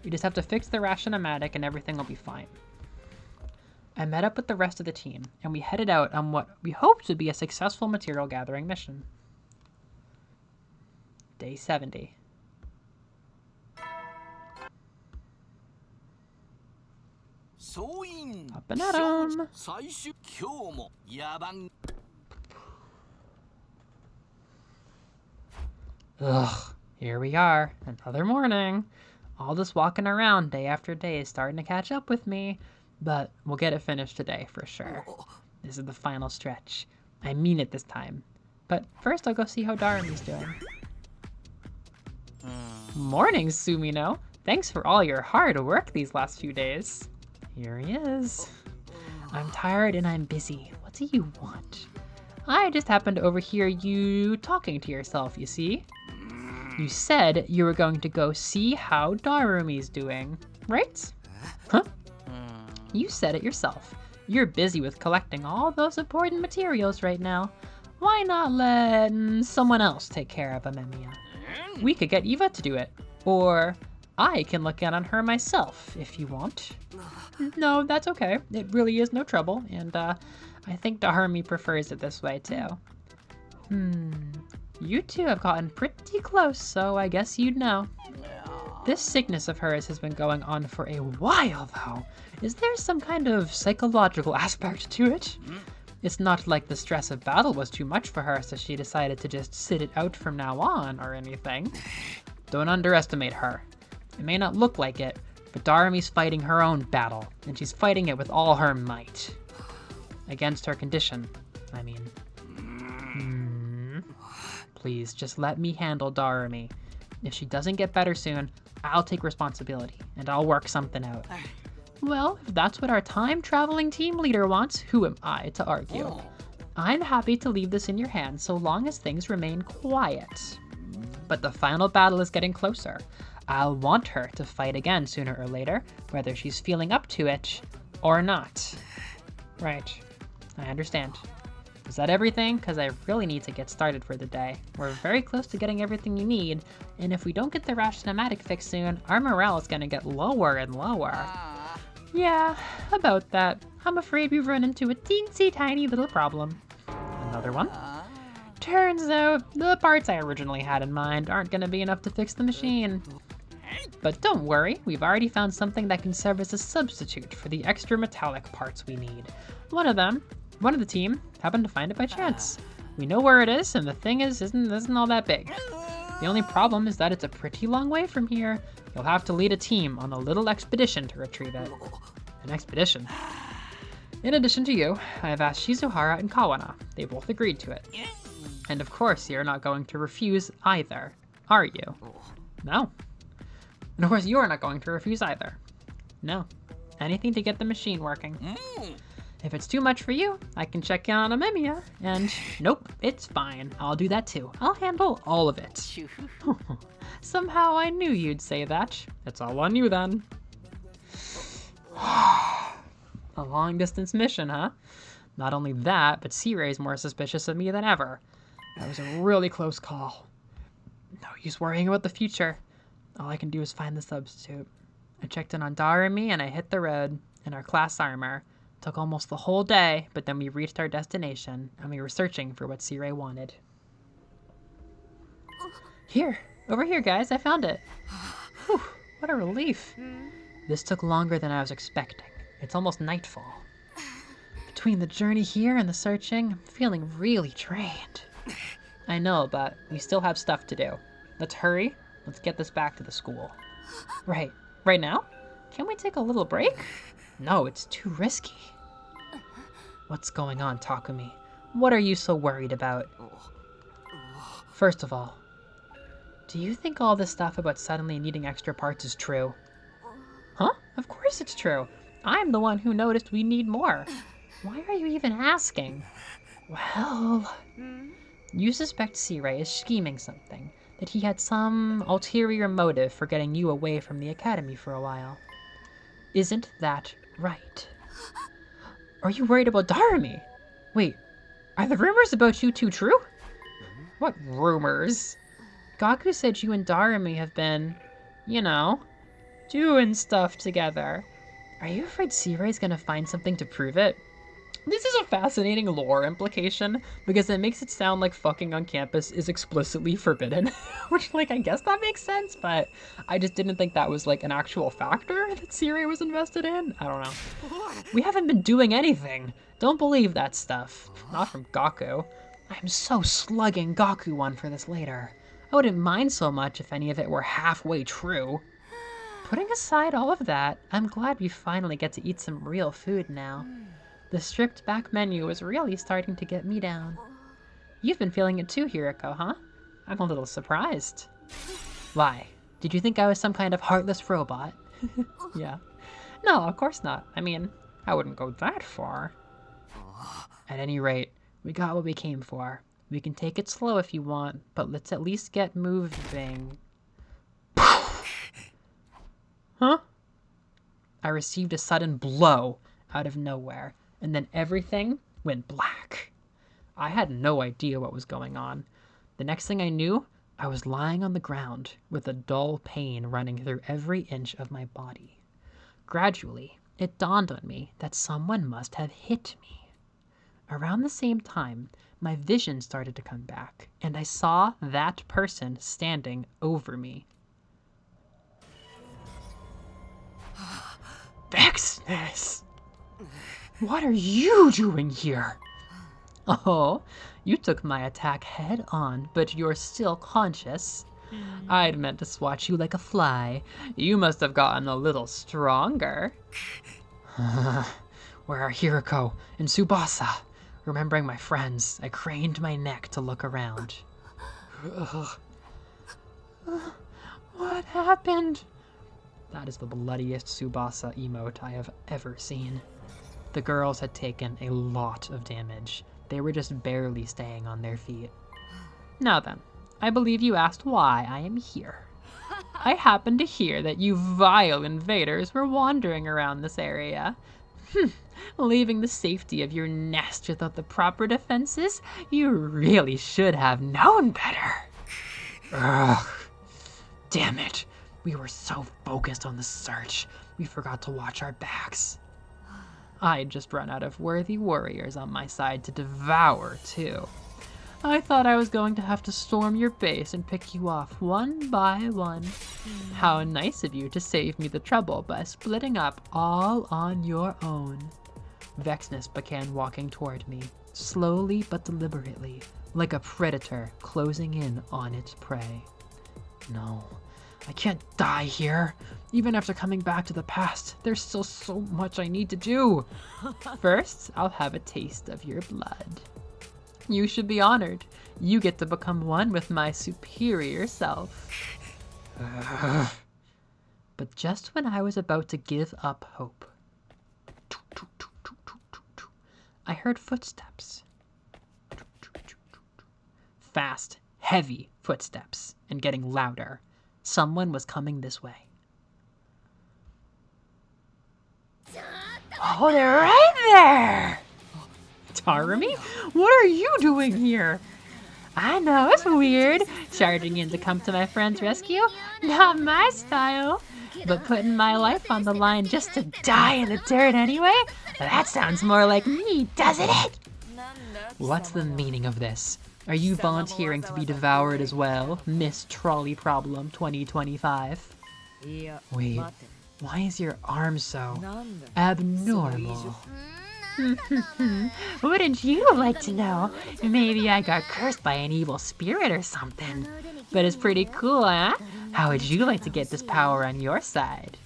We just have to fix the ration-o-matic and everything will be fine. I met up with the rest of the team, and we headed out on what we hoped would be a successful material gathering mission. Day 70. Up and at 'em. Ugh, here we are, another morning. All this walking around day after day is starting to catch up with me, but we'll get it finished today for sure. This is the final stretch. I mean it this time. But first I'll go see how Darumi's doing. Morning, Sumino. Thanks for all your hard work these last few days. Here he is. I'm tired and I'm busy. What do you want? I just happened to overhear you talking to yourself, you see? You said you were going to go see how Darumi's doing, right? Huh? You said it yourself. You're busy with collecting all those important materials right now. Why not let someone else take care of Amemiya? We could get Eva to do it. Or I can look in on her myself, if you want. No, that's okay. It really is no trouble, and I think Darumi prefers it this way too. You two have gotten pretty close, so I guess you'd know. This sickness of hers has been going on for a while, though. Is there some kind of psychological aspect to it? It's not like the stress of battle was too much for her, so she decided to just sit it out from now on or anything. Don't underestimate her. It may not look like it, but Darumi's fighting her own battle, and she's fighting it with all her might. Against her condition, I mean. Please, just let me handle Darumi. If she doesn't get better soon, I'll take responsibility, and I'll work something out. Well, if that's what our time-traveling team leader wants, who am I to argue? I'm happy to leave this in your hands so long as things remain quiet. But the final battle is getting closer. I'll want her to fight again sooner or later, whether she's feeling up to it or not. Right, I understand. Is that everything? Because I really need to get started for the day. We're very close to getting everything you need, and if we don't get the rash cinematic fixed soon, our morale is going to get lower and lower. Yeah, about that. I'm afraid we've run into a teensy tiny little problem. Another one? Turns out, the parts I originally had in mind aren't going to be enough to fix the machine. But don't worry, we've already found something that can serve as a substitute for the extra metallic parts we need. One of the team happened to find it by chance. We know where it is, and the thing isn't all that big. The only problem is that it's a pretty long way from here. You'll have to lead a team on a little expedition to retrieve it. An expedition? In addition to you, I have asked Shizuhara and Kawana. They both agreed to it. And of course, you're not going to refuse either, are you? No. And of course, you're not going to refuse either. No. Anything to get the machine working. If it's too much for you, I can check in on Amemiya, and nope, it's fine. I'll do that too. I'll handle all of it. Somehow I knew you'd say that. It's all on you then. A long distance mission, huh? Not only that, but C-Ray's more suspicious of me than ever. That was a really close call. No use worrying about the future. All I can do is find the substitute. I checked in on Darumi and I hit the road in our class armor. Took almost the whole day, but then we reached our destination and we were searching for what C-Ray wanted. Here, over here guys, I found it. Whew, what a relief. This took longer than I was expecting. It's almost nightfall. Between the journey here and the searching, I'm feeling really drained. I know, but we still have stuff to do. Let's hurry. Let's get this back to the school. Right now? Can't we take a little break? No, it's too risky. What's going on, Takumi? What are you so worried about? First of all, do you think all this stuff about suddenly needing extra parts is true? Huh? Of course it's true. I'm the one who noticed we need more. Why are you even asking? Well, you suspect C-Ray is scheming something, that he had some ulterior motive for getting you away from the academy for a while. Isn't that right? Are you worried about Darumi? Wait, are the rumors about you two true? What rumors? Gaku said you and Darumi have been, doing stuff together. Are you afraid Seirai's gonna find something to prove it? This is a fascinating lore implication because it makes it sound like fucking on campus is explicitly forbidden, which, like, I guess that makes sense, but I just didn't think that was, like, an actual factor that Siri was invested in. I don't know. We haven't been doing anything. Don't believe that stuff. Not from Gaku. I'm so slugging Gaku one for this later. I wouldn't mind so much if any of it were halfway true. Putting aside all of that, I'm glad we finally get to eat some real food now. The stripped back menu is really starting to get me down. You've been feeling it too, Hiriko, huh? I'm a little surprised. Why? Did you think I was some kind of heartless robot? Yeah. No, of course not. I mean, I wouldn't go that far. At any rate, we got what we came for. We can take it slow if you want, but let's at least get moving. Huh? I received a sudden blow out of nowhere, and then everything went black. I had no idea what was going on. The next thing I knew, I was lying on the ground with a dull pain running through every inch of my body. Gradually, it dawned on me that someone must have hit me. Around the same time, my vision started to come back, and I saw that person standing over me. Vexness! What are you doing here? Oh, you took my attack head on, but you're still conscious. I'd meant to swat you like a fly. You must have gotten a little stronger. Where are Hiriko and Tsubasa? Remembering my friends, I craned my neck to look around. What happened? That is the bloodiest Tsubasa emote I have ever seen. The girls had taken a lot of damage. They were just barely staying on their feet. Now then, I believe you asked why I am here. I happened to hear that you vile invaders were wandering around this area. Leaving the safety of your nest without the proper defenses? You really should have known better. Ugh. Damn it. We were so focused on the search, we forgot to watch our backs. I had just run out of worthy warriors on my side to devour, too. I thought I was going to have to storm your base and pick you off one by one. How nice of you to save me the trouble by splitting up all on your own. Vexness began walking toward me, slowly but deliberately, like a predator closing in on its prey. No, I can't die here. Even after coming back to the past, there's still so much I need to do. First, I'll have a taste of your blood. You should be honored. You get to become one with my superior self. But just when I was about to give up hope, I heard footsteps. Fast, heavy footsteps, and getting louder. Someone was coming this way. Oh, they're right there! Tarumi, what are you doing here? I know, it's weird, charging in to come to my friend's rescue. Not my style. But putting my life on the line just to die in the dirt anyway? That sounds more like me, doesn't it? What's the meaning of this? Are you volunteering to be devoured as well, Miss Trolley Problem 2025? Wait, why is your arm so abnormal? Wouldn't you like to know? Maybe I got cursed by an evil spirit or something. But it's pretty cool, huh? How would you like to get this power on your side?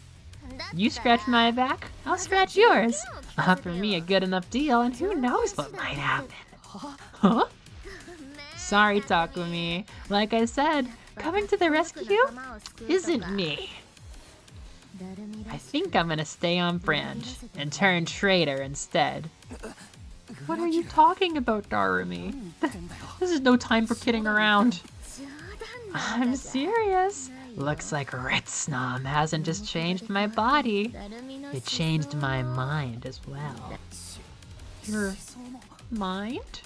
You scratch my back, I'll scratch yours. Offer me a good enough deal, and who knows what might happen. Huh? Sorry, Takumi. Like I said, coming to the rescue isn't me. I think I'm gonna stay on brand and turn traitor instead. What are you talking about, Darumi? This is no time for kidding around. I'm serious. Looks like Ritsnom hasn't just changed my body. It changed my mind as well. Your mind?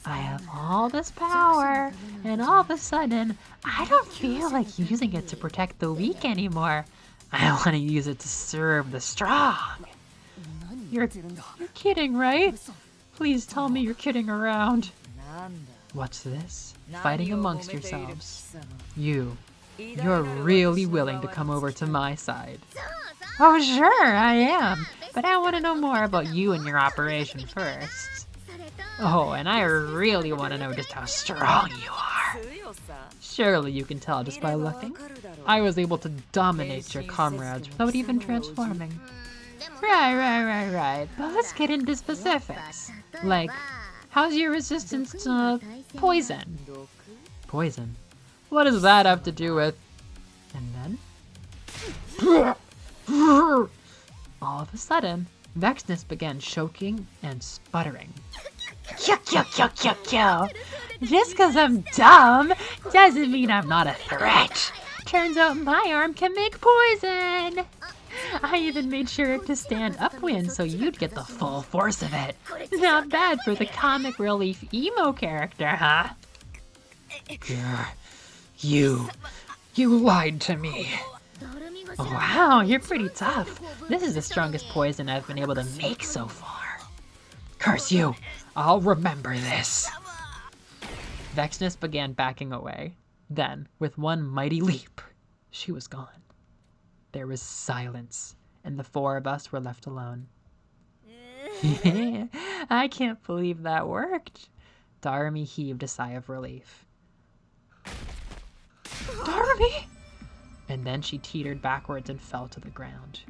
I have all this power, and all of a sudden, I don't feel like using it to protect the weak anymore. I want to use it to serve the strong. You're kidding, right? Please tell me you're kidding around. What's this? Fighting amongst yourselves. You're really willing to come over to my side. Oh, sure, I am. But I want to know more about you and your operation first. Oh, and I really want to know just how strong you are. Surely you can tell just by looking. I was able to dominate your comrades without even transforming. Right. But let's get into specifics. Like, how's your resistance to poison? Poison? What does that have to do with... And then... All of a sudden, Vexness began choking and sputtering. Yo. Just because I'm dumb doesn't mean I'm not a threat. Turns out my arm can make poison. I even made sure to stand upwind so you'd get the full force of it. Not bad for the comic relief emo character, huh? You lied to me. Wow, you're pretty tough. This is the strongest poison I've been able to make so far. Curse you! I'll remember this. Vexness began backing away. Then, with one mighty leap, she was gone. There was silence, and the four of us were left alone. I can't believe that worked. Darumi heaved a sigh of relief. Darumi! And then she teetered backwards and fell to the ground.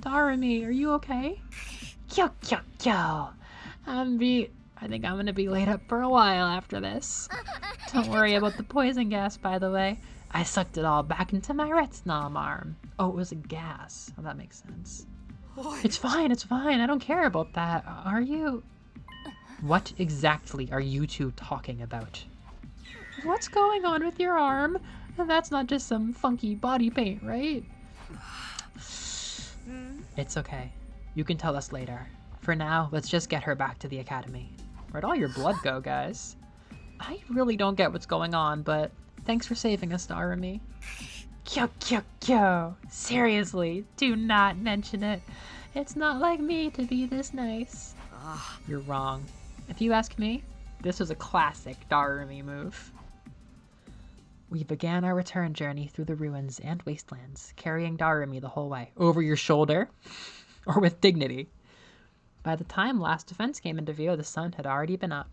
Darumi, are you okay? Yo. I think I'm gonna be laid up for a while after this. Don't worry about the poison gas, by the way. I sucked it all back into my Retsnom arm. Oh, it was a gas. Oh, that makes sense. It's fine. I don't care about that. Are you? What exactly are you two talking about? What's going on with your arm? That's not just some funky body paint, right? It's okay. You can tell us later. For now, let's just get her back to the academy. Where'd all your blood go, guys? I really don't get what's going on, but thanks for saving us, Darumi. Kyo. Seriously, do not mention it. It's not like me to be this nice. You're wrong. If you ask me, this was a classic Darumi move. We began our return journey through the ruins and wastelands, carrying Darumi the whole way. Over your shoulder? Or with dignity? By the time last defense came into view, the sun had already been up.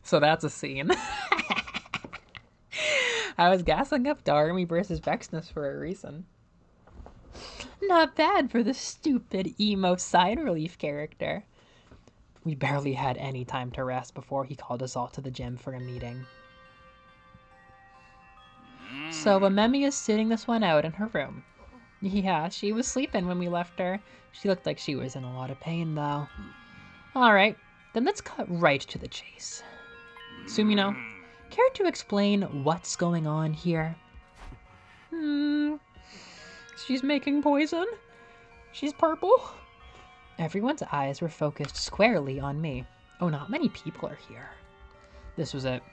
So that's a scene. I was gassing up Darumi versus Vexness for a reason. Not bad for the stupid emo side relief character. We barely had any time to rest before he called us all to the gym for a meeting. So Amemi is sitting this one out in her room. Yeah, she was sleeping when we left her. She looked like she was in a lot of pain, though. Alright, then let's cut right to the chase. Sumino, care to explain what's going on here? She's making poison? She's purple? Everyone's eyes were focused squarely on me. Oh, not many people are here. This was it.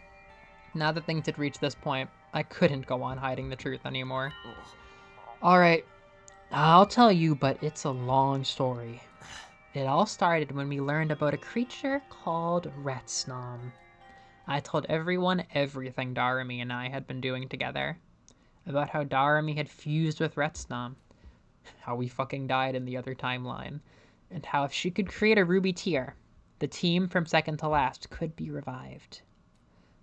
Now that things had reached this point, I couldn't go on hiding the truth anymore. Alright, I'll tell you, but it's a long story. It all started when we learned about a creature called Retsnom. I told everyone everything Darumi and I had been doing together. About how Darumi had fused with Retsnom. How we fucking died in the other timeline. And how if she could create a ruby tier, the team from second to last could be revived.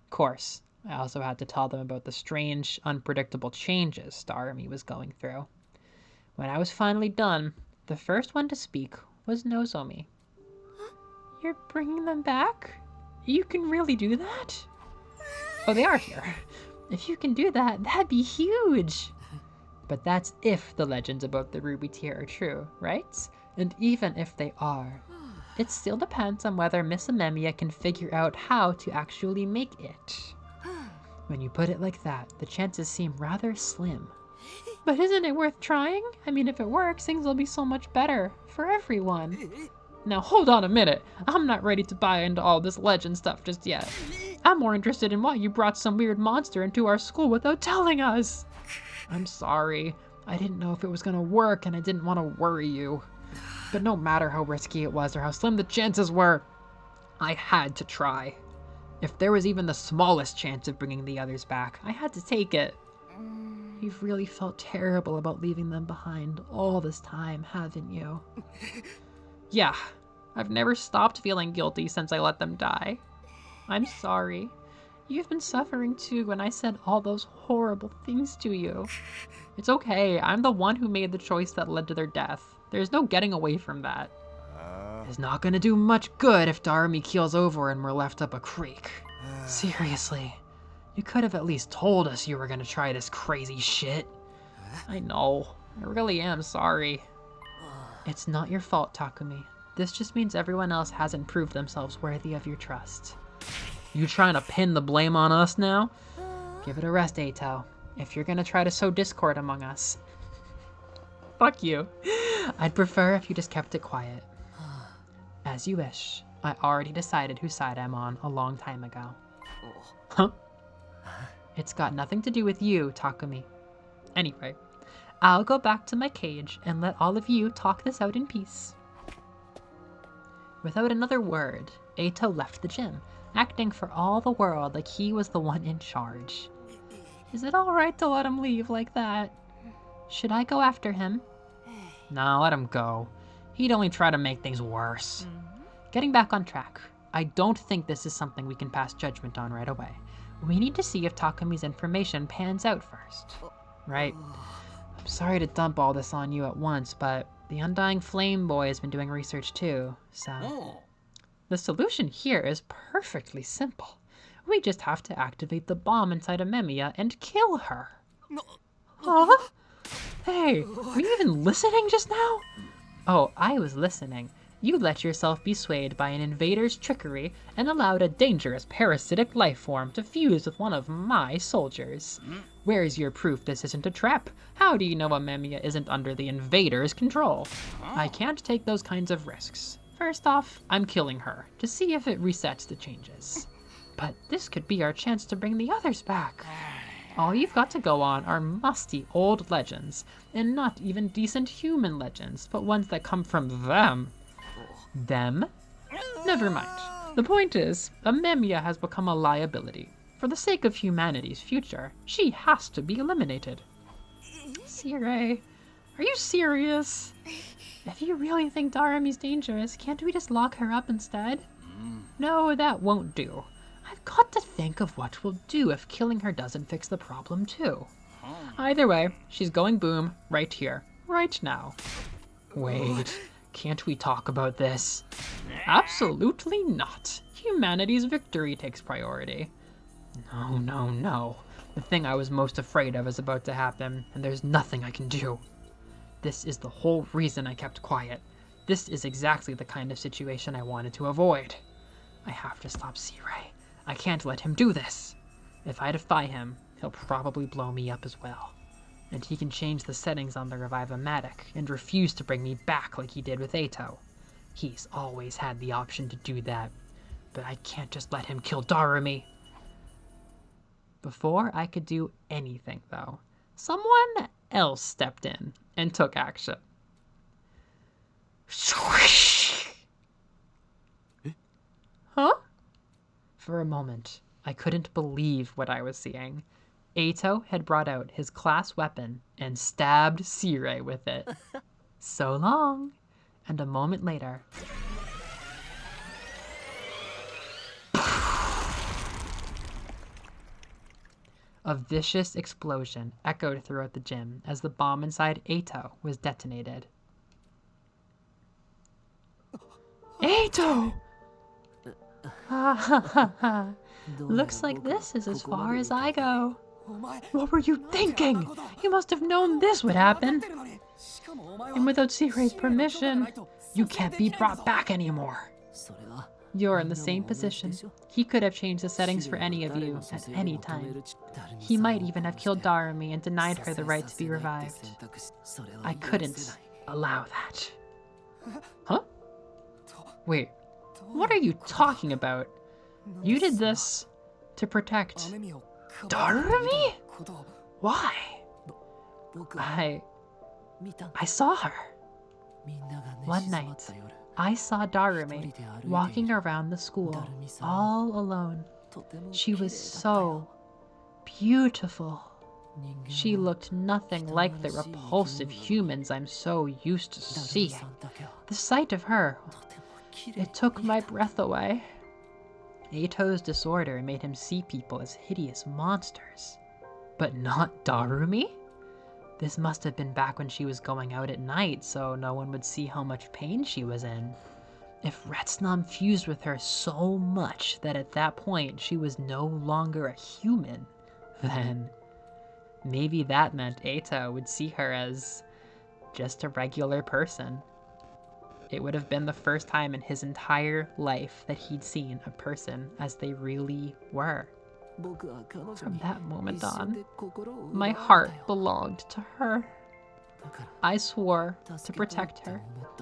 Of course, I also had to tell them about the strange, unpredictable changes Darumi was going through. When I was finally done, the first one to speak was Nozomi. You're bringing them back? You can really do that? Oh, they are here. If you can do that, that'd be huge. But that's if the legends about the ruby tier are true, right? And even if they are, it still depends on whether Miss Amemiya can figure out how to actually make it. When you put it like that, the chances seem rather slim. But isn't it worth trying? I mean, if it works, things will be so much better for everyone. Now hold on a minute. I'm not ready to buy into all this legend stuff just yet. I'm more interested in why you brought some weird monster into our school without telling us. I'm sorry. I didn't know if it was gonna work and I didn't want to worry you. But no matter how risky it was or how slim the chances were, I had to try. If there was even the smallest chance of bringing the others back, I had to take it. You've really felt terrible about leaving them behind all this time, haven't you? Yeah, I've never stopped feeling guilty since I let them die. I'm sorry. You've been suffering too when I said all those horrible things to you. It's okay, I'm the one who made the choice that led to their death. There's no getting away from that. It's not gonna do much good if Darumi keels over and we're left up a creek. Seriously, you could have at least told us you were gonna try this crazy shit. I know, I really am sorry. It's not your fault, Takumi. This just means everyone else hasn't proved themselves worthy of your trust. You trying to pin the blame on us now? Give it a rest, Eito. If you're gonna try to sow discord among us. Fuck you. I'd prefer if you just kept it quiet. As you wish. I already decided whose side I'm on a long time ago. Huh? It's got nothing to do with you, Takumi. Anyway, I'll go back to my cage and let all of you talk this out in peace. Without another word, Eito left the gym, acting for all the world like he was the one in charge. Is it alright to let him leave like that? Should I go after him? No, let him go. He'd only try to make things worse. Getting back on track, I don't think this is something we can pass judgment on right away. We need to see if Takumi's information pans out first. Right? I'm sorry to dump all this on you at once, but the Undying Flame Boy has been doing research too, so... The solution here is perfectly simple. We just have to activate the bomb inside Amemiya and kill her. Huh? Hey, were you even listening just now? Oh, I was listening. You let yourself be swayed by an invader's trickery and allowed a dangerous parasitic life form to fuse with one of my soldiers. Where's your proof this isn't a trap? How do you know Amemiya isn't under the invader's control? I can't take those kinds of risks. First off, I'm killing her to see if it resets the changes. But this could be our chance to bring the others back. All you've got to go on are musty old legends, and not even decent human legends, but ones that come from them. Them? Never mind. The point is, Amemiya has become a liability. For the sake of humanity's future, she has to be eliminated. Sirei, are you serious? If you really think Darumi's dangerous, can't we just lock her up instead? No, that won't do. I've got to think of what we'll do if killing her doesn't fix the problem too. Either way, she's going boom right here, right now. Wait, can't we talk about this? Absolutely not. Humanity's victory takes priority. No, no, no. The thing I was most afraid of is about to happen, and there's nothing I can do. This is the whole reason I kept quiet. This is exactly the kind of situation I wanted to avoid. I have to stop Sirei. I can't let him do this. If I defy him, he'll probably blow me up as well. And he can change the settings on the Revive-O-Matic and refuse to bring me back like he did with Eito. He's always had the option to do that. But I can't just let him kill Darumi. Before I could do anything, though, someone else stepped in and took action. Huh? For a moment, I couldn't believe what I was seeing. Eito had brought out his class weapon and stabbed Sirei with it. So long. And a moment later... A vicious explosion echoed throughout the gym as the bomb inside Eito was detonated. Eito! Ha ha ha ha. Looks like this is as far as I go. What were you thinking? You must have known this would happen. And without Sirei's permission, you can't be brought back anymore. You're in the same position. He could have changed the settings for any of you at any time. He might even have killed Darumi and denied her the right to be revived. I couldn't allow that. Huh? Wait, what are you talking about? You did this to protect Darumi? Why? I saw her. One night, I saw Darumi walking around the school all alone. She was so beautiful. She looked nothing like the repulsive humans I'm so used to seeing. The sight of her, it took my breath away. Ito's disorder made him see people as hideous monsters. But not Darumi? This must have been back when she was going out at night, so no one would see how much pain she was in. If Retsnam fused with her so much that at that point she was no longer a human, then maybe that meant Eito would see her as just a regular person. It would have been the first time in his entire life that he'd seen a person as they really were. From that moment on, my heart belonged to her. I swore to protect her,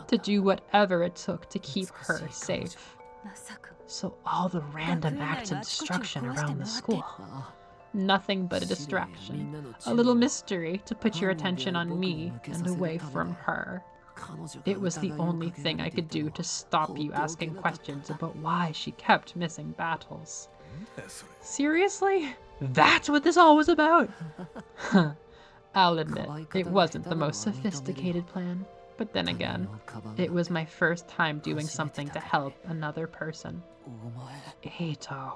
to do whatever it took to keep her safe. So all the random acts of destruction around the school, nothing but a distraction, a little mystery to put your attention on me and away from her. It was the only thing I could do to stop you asking questions about why she kept missing battles. Seriously? That's what this all was about? I'll admit, it wasn't the most sophisticated plan, but then again, it was my first time doing something to help another person. Eito,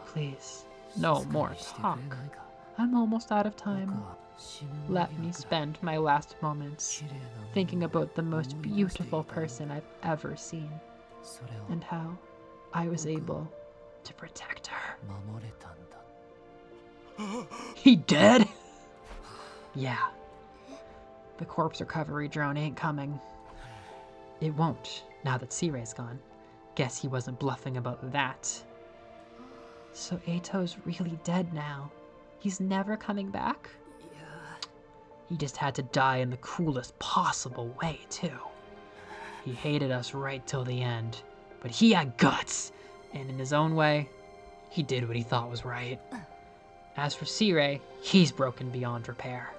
please, no more talk. I'm almost out of time. Let me spend my last moments thinking about the most beautiful person I've ever seen, and how I was able to protect her. He dead? Yeah. The corpse recovery drone ain't coming. It won't, now that C-Ray's gone. Guess he wasn't bluffing about that. So Eito's really dead now. He's never coming back? He just had to die in the coolest possible way, too. He hated us right till the end, but he had guts, and in his own way, he did what he thought was right. As for C-Ray, he's broken beyond repair.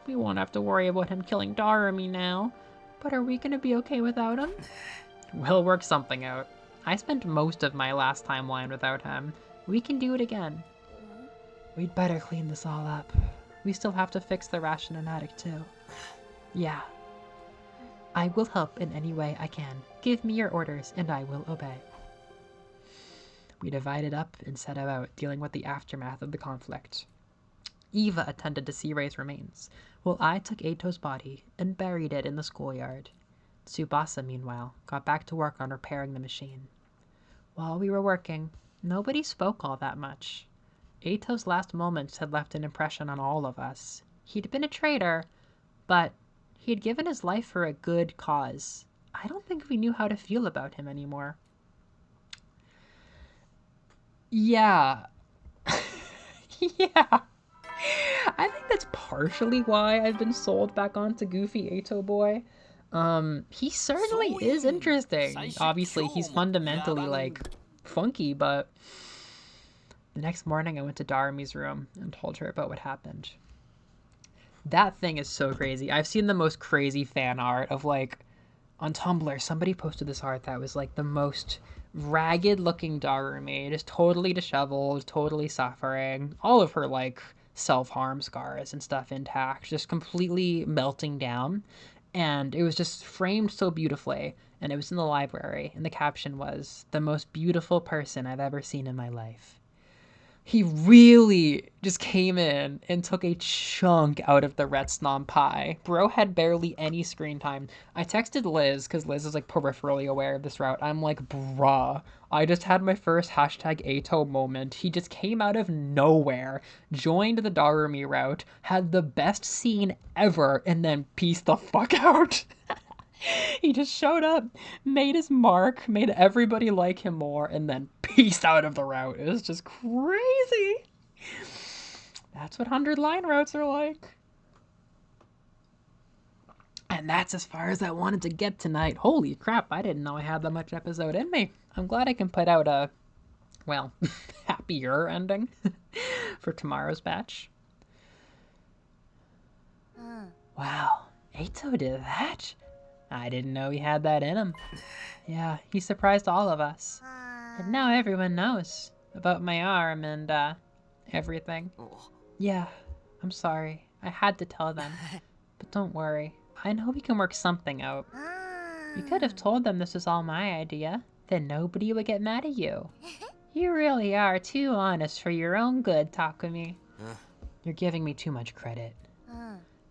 We won't have to worry about him killing Darumi now, but are we gonna be okay without him? We'll work something out. I spent most of my last timeline without him. We can do it again. We'd better clean this all up. We still have to fix the ration attic too. Yeah. I will help in any way I can. Give me your orders and I will obey. We divided up and set about dealing with the aftermath of the conflict. Eva attended to C-Ray's remains, while I took Eito's body and buried it in the schoolyard. Tsubasa, meanwhile, got back to work on repairing the machine. While we were working, nobody spoke all that much. Eito's last moments had left an impression on all of us. He'd been a traitor, but he had given his life for a good cause. I don't think we knew how to feel about him anymore. Yeah. Yeah. I think that's partially why I've been sold back onto Goofy Eito Boy. He certainly is interesting. Obviously, he's fundamentally, like, funky, but the next morning I went to Darumi's room and told her about what happened. That thing is so crazy. I've seen the most crazy fan art of, like, on Tumblr, somebody posted this art that was, like, the most ragged-looking Darumi, just totally disheveled, totally suffering, all of her, like, self-harm scars and stuff intact, just completely melting down. And it was just framed so beautifully, and it was in the library, and the caption was, "The most beautiful person I've ever seen in my life." He really just came in and took a chunk out of the Retsnam pie. Bro had barely any screen time. I texted Liz, because Liz is like peripherally aware of this route. I'm like, bruh, I just had my first hashtag Eito moment. He just came out of nowhere, joined the Darumi route, had the best scene ever, and then peaced the fuck out. He just showed up, made his mark, made everybody like him more, and then peaced out of the route. It was just crazy. That's what 100-line routes are like. And that's as far as I wanted to get tonight. Holy crap, I didn't know I had that much episode in me. I'm glad I can put out a well, happier ending for tomorrow's batch. Wow, Ato did that? I didn't know he had that in him. Yeah, he surprised all of us. And now everyone knows about my arm and, everything. Yeah, I'm sorry. I had to tell them. But don't worry. I know we can work something out. You could have told them this was all my idea. Then nobody would get mad at you. You really are too honest for your own good, Takumi. You're giving me too much credit.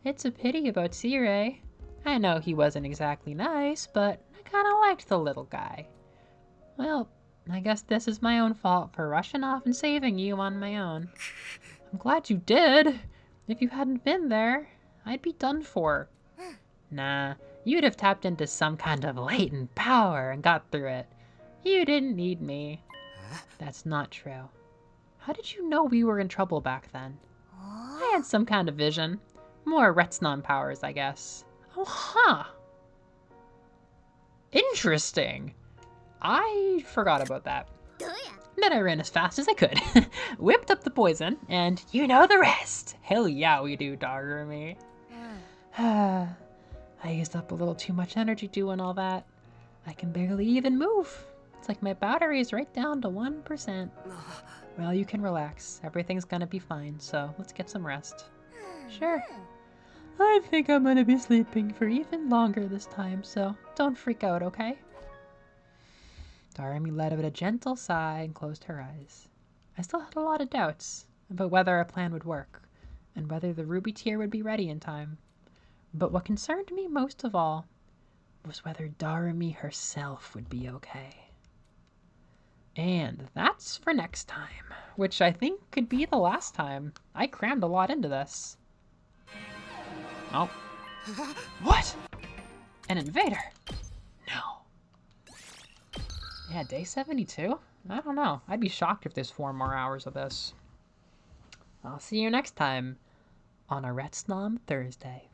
It's a pity about Tsire. I know he wasn't exactly nice, but I kinda liked the little guy. Well, I guess this is my own fault for rushing off and saving you on my own. I'm glad you did. If you hadn't been there, I'd be done for. Nah, you'd have tapped into some kind of latent power and got through it. You didn't need me. That's not true. How did you know we were in trouble back then? I had some kind of vision. More Retsnon powers, I guess. Oh, huh. Interesting. I forgot about that. Then I ran as fast as I could, whipped up the poison, and you know the rest. Hell yeah, we do, Doggermy. I used up a little too much energy doing all that. I can barely even move. It's like my battery is right down to 1%. Well, you can relax. Everything's gonna be fine, so let's get some rest. Sure. I think I'm gonna be sleeping for even longer this time, so don't freak out, okay? Darumi let out a gentle sigh and closed her eyes. I still had a lot of doubts about whether our plan would work, and whether the ruby tier would be ready in time. But what concerned me most of all was whether Darumi herself would be okay. And that's for next time, which I think could be the last time. I crammed a lot into this. Oh. What? An invader? No. Yeah, day 72? I don't know. I'd be shocked if there's 4 more hours of this. I'll see you next time on a Retsnom Thursday.